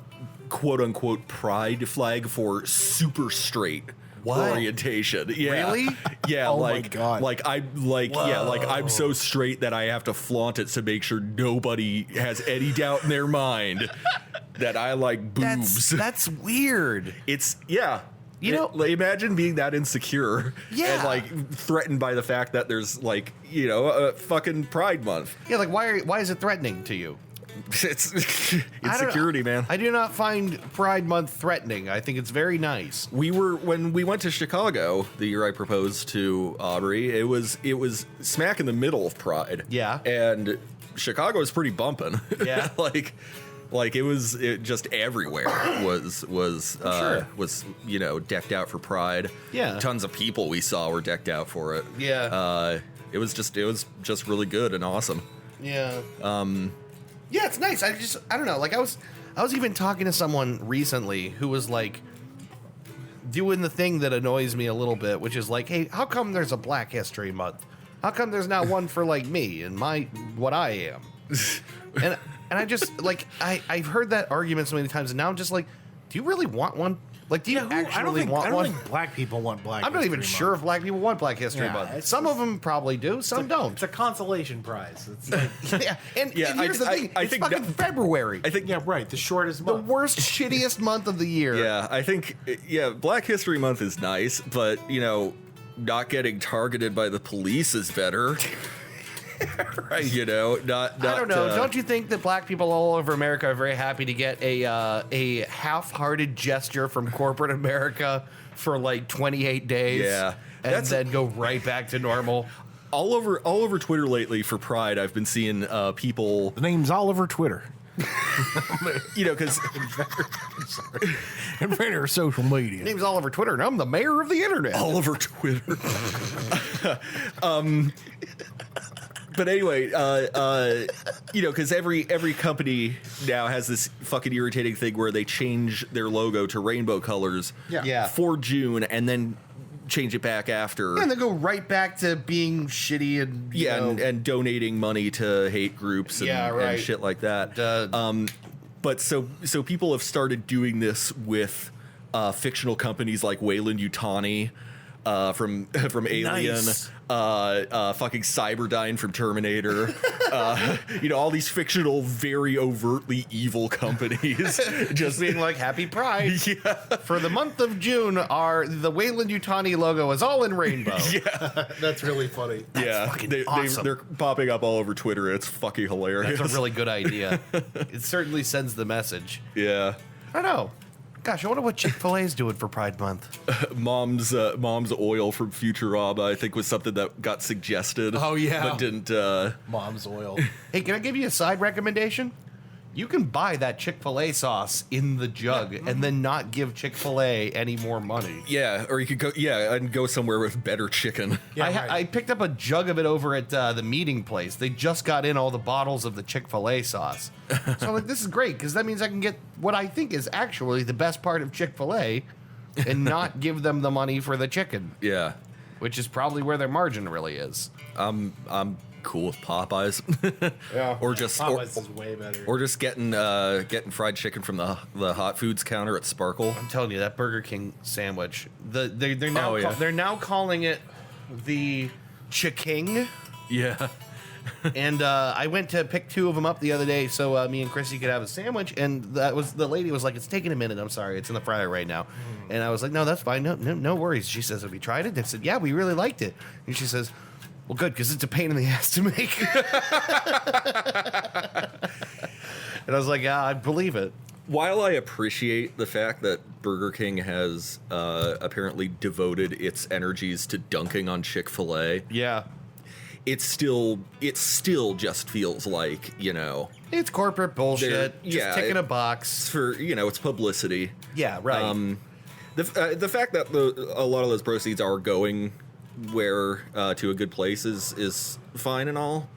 C: quote unquote pride flag for super straight orientation. Yeah.
B: Really?
C: Yeah.
A: Oh
C: like,
A: my God.
C: like I'm so straight that I have to flaunt it to make sure nobody has any doubt in their mind that I like boobs.
B: That's weird.
C: It's imagine being that insecure and like threatened by the fact that there's like a fucking Pride Month.
B: Yeah, like why is it threatening to you?
C: It's insecurity, man.
B: I do not find Pride Month threatening. I think it's very nice.
C: When we went to Chicago the year I proposed to Aubrey, it was smack in the middle of Pride.
B: Yeah,
C: and Chicago was pretty bumping.
B: Yeah,
C: Like it just everywhere was decked out for Pride.
B: Yeah,
C: tons of people we saw were decked out for it.
B: Yeah,
C: it was just really good and awesome.
B: Yeah. Yeah, it's nice. I don't know. Like I was even talking to someone recently who was like doing the thing that annoys me a little bit, which is like, hey, how come there's a Black History Month? How come there's not one for like me and what I am? And I just like I've heard that argument so many times, and now I'm just like, do you really want one? Like, do you actually want one?
A: I don't think black people want Black
B: I'm not even
A: History
B: sure
A: Month.
B: if black people want Black History Month. Some of them probably do, some don't.
A: It's a consolation prize. It's like,
B: and here's the thing. It's fucking February.
C: I think
A: right, the shortest
B: the
A: month.
B: worst, shittiest month of the year.
C: Yeah, I think Black History Month is nice, but not getting targeted by the police is better. Right. Not
B: I don't know. Don't you think that black people all over America are very happy to get a half-hearted gesture from corporate America for like 28 days?
C: Yeah,
B: and then go right back to normal.
C: All over Twitter lately for Pride, I've been seeing people.
A: The name's all over Twitter.
C: Because
A: Inventor of social media.
B: Name's all over Twitter, and I'm the mayor of the internet.
C: All over Twitter. But anyway, because every company now has this fucking irritating thing where they change their logo to rainbow colors for June and then change it back after.
B: And then go right back to being shitty and
C: and donating money to hate groups and shit like that. But so people have started doing this with fictional companies like Weyland-Yutani from Alien.
A: Nice.
C: Fucking Cyberdyne from Terminator, all these fictional, very overtly evil companies,
B: just being like, "Happy Pride!"
C: Yeah.
B: For the month of June, the Weyland-Yutani logo is all in rainbow.
C: Yeah,
A: that's really funny.
C: That's fucking awesome. They're popping up all over Twitter. It's fucking hilarious.
B: That's a really good idea. It certainly sends the message.
C: Yeah,
B: I don't know. Gosh, I wonder what Chick-fil-A is doing for Pride Month.
C: Mom's oil from Futurama, I think, was something that got suggested.
A: Oh, yeah.
C: But didn't.
A: Mom's oil.
B: Hey, can I give you a side recommendation? You can buy that Chick-fil-A sauce in the jug and then not give Chick-fil-A any more money.
C: Yeah, or you could go, and go somewhere with better chicken.
A: Yeah,
B: I picked up a jug of it over at the meeting place. They just got in all the bottles of the Chick-fil-A sauce. So I'm like, this is great, because that means I can get what I think is actually the best part of Chick-fil-A and not give them the money for the chicken.
C: Yeah.
B: Which is probably where their margin really is.
C: I'm cool with Popeyes.
B: Yeah.
C: Or just
A: Popeyes is way better.
C: or just getting fried chicken from the hot foods counter at Sparkle.
B: I'm telling you, that Burger King sandwich, they're now
C: Oh, yeah.
B: they're now calling it the Chiking.
C: Yeah.
B: And I went to pick 2 of them up the other day so me and Chrissy could have a sandwich. And the lady was like, "It's taking a minute. I'm sorry. It's in the fryer right now." And I was like, "No, that's fine. No worries." She says, "Have you tried it?" I said, "Yeah, we really liked it." And she says, "Well, good, because it's a pain in the ass to make." And I was like, "Yeah, I believe it."
C: While I appreciate the fact that Burger King has apparently devoted its energies to dunking on Chick-fil-A,
B: Yeah.
C: it still just feels like,
B: It's corporate bullshit. Just ticking a box.
C: for it's publicity.
B: Yeah, right.
C: The fact that a lot of those proceeds are going where to a good place is fine and all.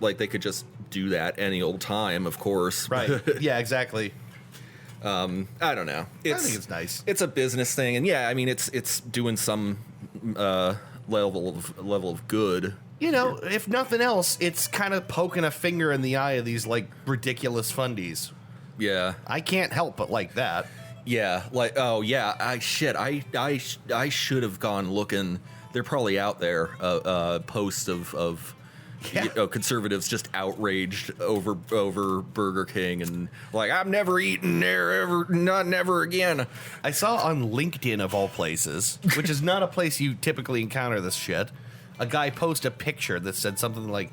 C: Like, they could just do that any old time, of course.
B: Right. Yeah, exactly.
C: I don't know.
B: I think it's nice.
C: It's a business thing, and yeah, I mean, it's doing some level of good.
B: If nothing else, it's kind of poking a finger in the eye of these, like, ridiculous fundies.
C: Yeah.
B: I can't help but like that.
C: Yeah, like, oh yeah, I should have gone looking. They're probably out there. Posts of conservatives just outraged over Burger King and like, I'm never eating there ever, never again.
B: I saw on LinkedIn, of all places, which is not a place you typically encounter this shit, a guy post a picture that said something like,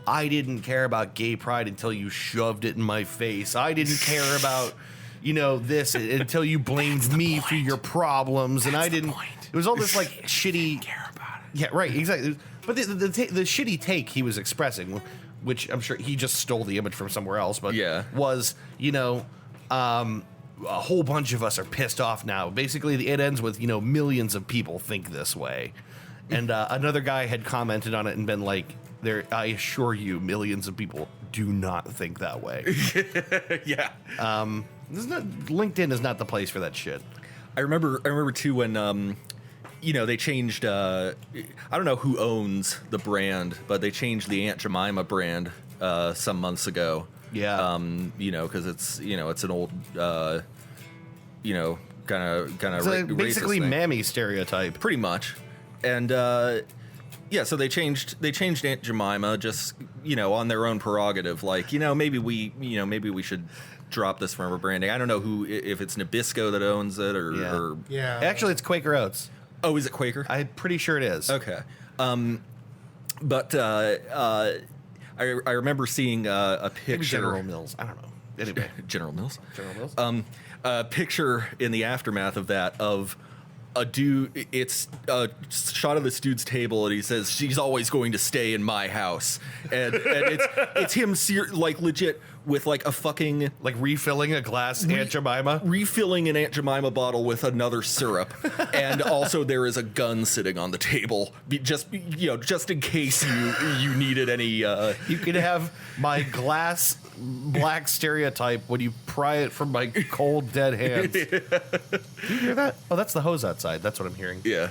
B: "I didn't care about gay pride until you shoved it in my face. I didn't care about this until you blamed me for your problems." And I didn't. It was all this like shitty.
A: Care about it.
B: Yeah, right, exactly. But the shitty take he was expressing, which I'm sure he just stole the image from somewhere else, but was a whole bunch of us are pissed off now. Basically, it ends with millions of people think this way, and another guy had commented on it and been like, I assure you, millions of people do not think that way.
C: Yeah.
B: LinkedIn is not the place for that shit.
C: I remember too when they changed. I don't know who owns the brand, but they changed the Aunt Jemima brand some months ago.
B: Yeah.
C: Because it's it's an old kind of
B: basically
C: thing.
B: mammy stereotype,
C: pretty much, and so they changed Aunt Jemima just on their own prerogative. Like maybe we should drop this from our branding. I don't know if it's Nabisco that owns it or
B: Actually, it's Quaker Oats.
C: Oh, is it Quaker?
B: I'm pretty sure it is.
C: Okay. But I remember seeing a picture.
B: Maybe General Mills. I don't know. Anyway,
C: General Mills.
B: General Mills.
C: A picture in the aftermath of that of a dude. It's a shot of this dude's table, and he says, "She's always going to stay in my house," and it's him like legit with like a fucking
B: like refilling a glass Aunt Jemima,
C: refilling an Aunt Jemima bottle with another syrup, and also there is a gun sitting on the table, just in case you needed any.
B: You could have my glass black stereotype when you pry it from my cold dead hands. Do you hear that? Oh, that's the hose outside. That's what I'm hearing.
C: Yeah.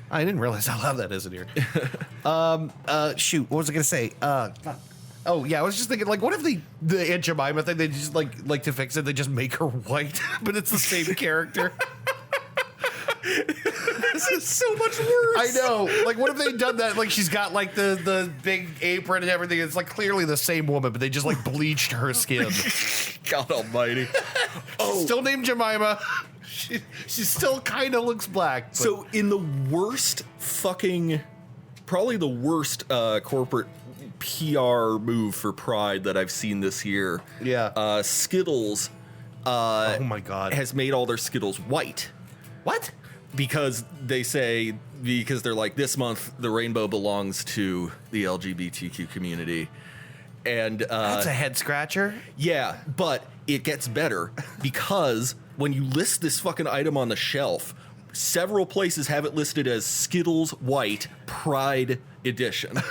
B: I didn't realize how loud that is in here. Shoot, what was I gonna say? Oh yeah, I was just thinking, like, what if the Aunt Jemima thing, they just like to fix it, they just make her white, but it's the same character.
C: This is so much worse.
B: I know. Like, what if they done that? Like, she's got like the big apron and everything. It's like clearly the same woman, but they just like bleached her skin.
C: God Almighty.
B: Still named Jemima. She still kind of looks black. But.
C: So in the worst probably the worst corporate PR move for Pride that I've seen this year.
B: Yeah.
C: Skittles.
B: Oh my God.
C: Has made all their Skittles white.
B: What?
C: Because they're like, this month the rainbow belongs to the LGBTQ community, And
B: that's a head scratcher.
C: Yeah, but it gets better because when you list this fucking item on the shelf, several places have it listed as Skittles White Pride Edition.
B: Wow.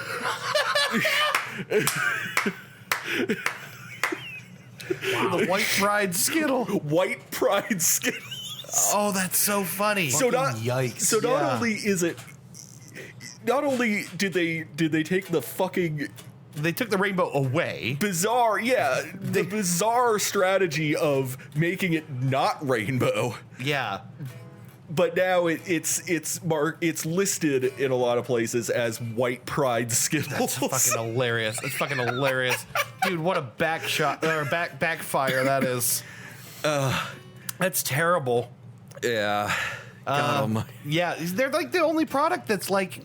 B: The White Pride Skittle.
C: White Pride Skittle.
B: Oh, that's so funny.
A: Yikes.
C: So not only is it, not only did they take the fucking,
B: they took the rainbow away.
C: Bizarre, yeah, the bizarre strategy of making it not rainbow.
B: Yeah.
C: But now it's listed in a lot of places as White Pride Skittles.
B: That's fucking hilarious. That's fucking hilarious, dude. What a backfire that is. That's terrible.
C: Yeah.
B: Yeah, they're like the only product that's like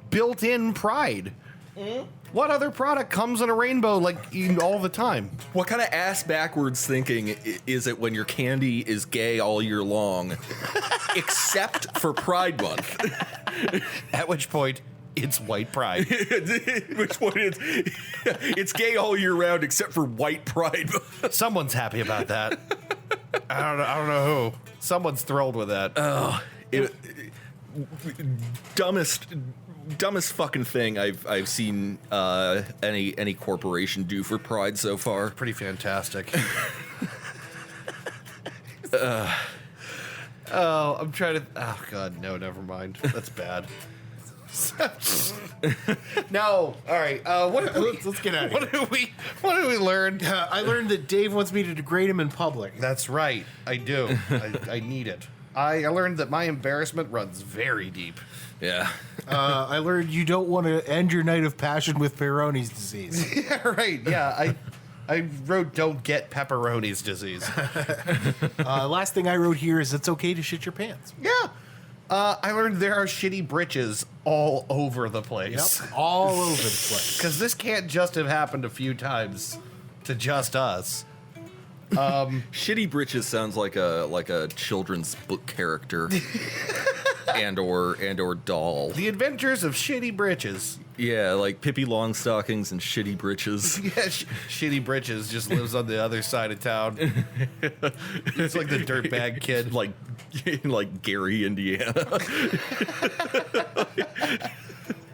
B: built-in pride. Mm-hmm. What other product comes in a rainbow like all the time?
C: What kind of ass backwards thinking is it when your candy is gay all year long, except for Pride Month?
B: At which point, it's white pride.
C: At which point it's gay all year round except for White Pride Month.
B: Someone's happy about that. I don't know who. Someone's thrilled with that.
C: Oh, dumbest fucking thing I've seen any corporation do for Pride so far.
B: Pretty fantastic. I'm trying to. Oh God, no, never mind. That's bad. No. All right.
A: Let's get out of here.
B: What did we learn?
A: I learned that Dave wants me to degrade him in public.
B: That's right. I do. I need it. I learned that my embarrassment runs very deep.
C: Yeah.
A: I learned you don't want to end your night of passion with Peyronie's disease.
B: Yeah, right. Yeah, I wrote don't get pepperoni's disease.
A: Last thing I wrote here is it's okay to shit your pants.
B: Yeah. I learned there are shitty britches all over the place.
A: Yep, all over the place.
B: Because this can't just have happened a few times to just us.
C: Shitty Britches sounds like a children's book character. and or doll.
B: The Adventures of Shitty Britches.
C: Yeah, like Pippi Longstockings and Shitty Britches.
B: Yeah, Shitty Britches just lives on the other side of town. It's like the dirtbag kid.
C: Like Gary, Indiana.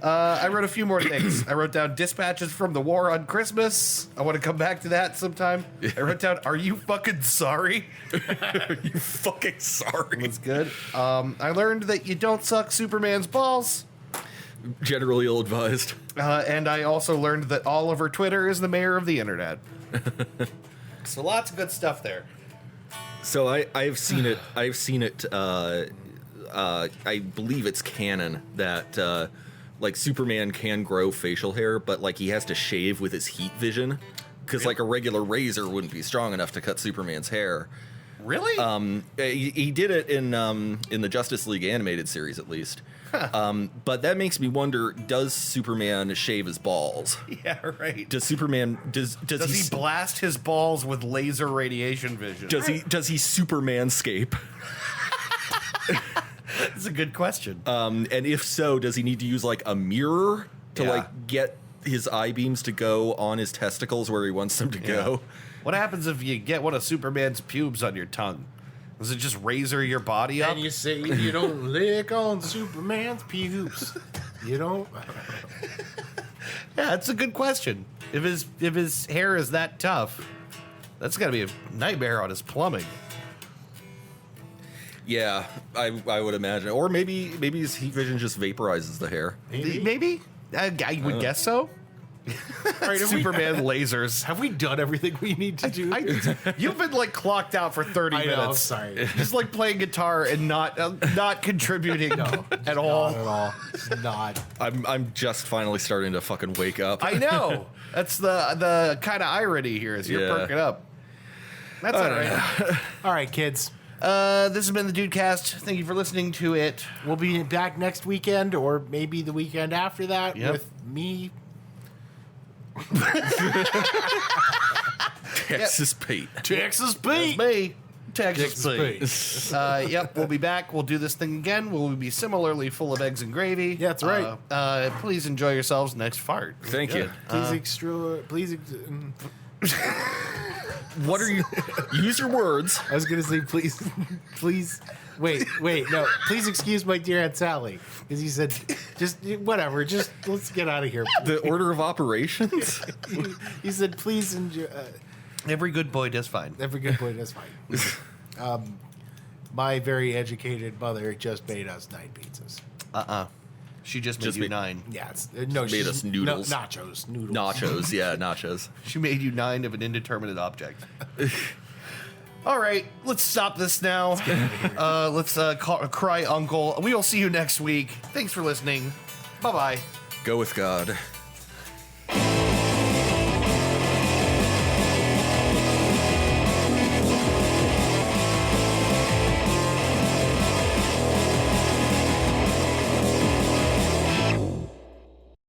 B: I wrote a few more things. I wrote down dispatches from the war on Christmas. I want to come back to that sometime. I wrote down, are you fucking sorry?
C: Are you fucking sorry?
B: That's good. I learned that you don't suck Superman's balls.
C: Generally ill-advised.
B: And I also learned that Oliver Twitter is the mayor of the internet. So lots of good stuff there.
C: So I've seen it. I believe it's canon that like Superman can grow facial hair, but like he has to shave with his heat vision because like a regular razor wouldn't be strong enough to cut Superman's hair.
B: Really?
C: He did it in the Justice League animated series at least.
B: Huh.
C: But that makes me wonder: does Superman shave his balls?
B: Yeah, right.
C: Does Superman does
B: he blast his balls with laser radiation vision?
C: Does he Supermanscape?
B: That's a good question.
C: And if so, does he need to use like a mirror to like get his eye beams to go on his testicles where he wants them to go?
B: What happens if you get one of Superman's pubes on your tongue? Does it just razor your body up?
A: And you say you don't lick on Superman's pubes. You don't.
B: Yeah, that's a good question. If his hair is that tough, that's got to be a nightmare on his plumbing.
C: Yeah, I would imagine. Or maybe his heat vision just vaporizes the hair.
B: Maybe? I would guess so.
A: Right,
B: Superman lasers.
A: Have we done everything we need to do?
B: You've been like clocked out for 30 minutes.
A: Know, sorry.
B: Just like playing guitar and not contributing at all.
A: Not at all. It's not.
C: I'm just finally starting to fucking wake up.
B: I know. That's the kind of irony here is you're perking up. That's all right.
A: All right, kids.
B: This has been the Dudecast. Thank you for listening to it.
A: We'll be back next weekend or maybe the weekend after that with me.
C: Texas Pete.
A: Texas Pete.
B: That's me. Texas please. Yep, we'll be back. We'll do this thing again. We'll be similarly full of eggs and gravy.
A: Yeah, that's right.
B: Please enjoy yourselves next fart.
C: Thank you.
A: Please
C: What are you? Use your words.
A: I was gonna say please. Wait, no. Please excuse my dear Aunt Sally, because he said, just whatever. Just let's get out of here.
C: The order of operations.
A: He said, please enjoy.
B: Every good boy does fine.
A: Every good boy does fine. My very educated mother just made us 9 pizzas.
B: She just made you 9.
A: Yeah, she
C: made us noodles.
A: Nachos.
C: Nachos, yeah, nachos.
B: She made you 9 of an indeterminate object. All right, let's stop this now. Let's cry uncle. We will see you next week. Thanks for listening. Bye-bye.
C: Go with God.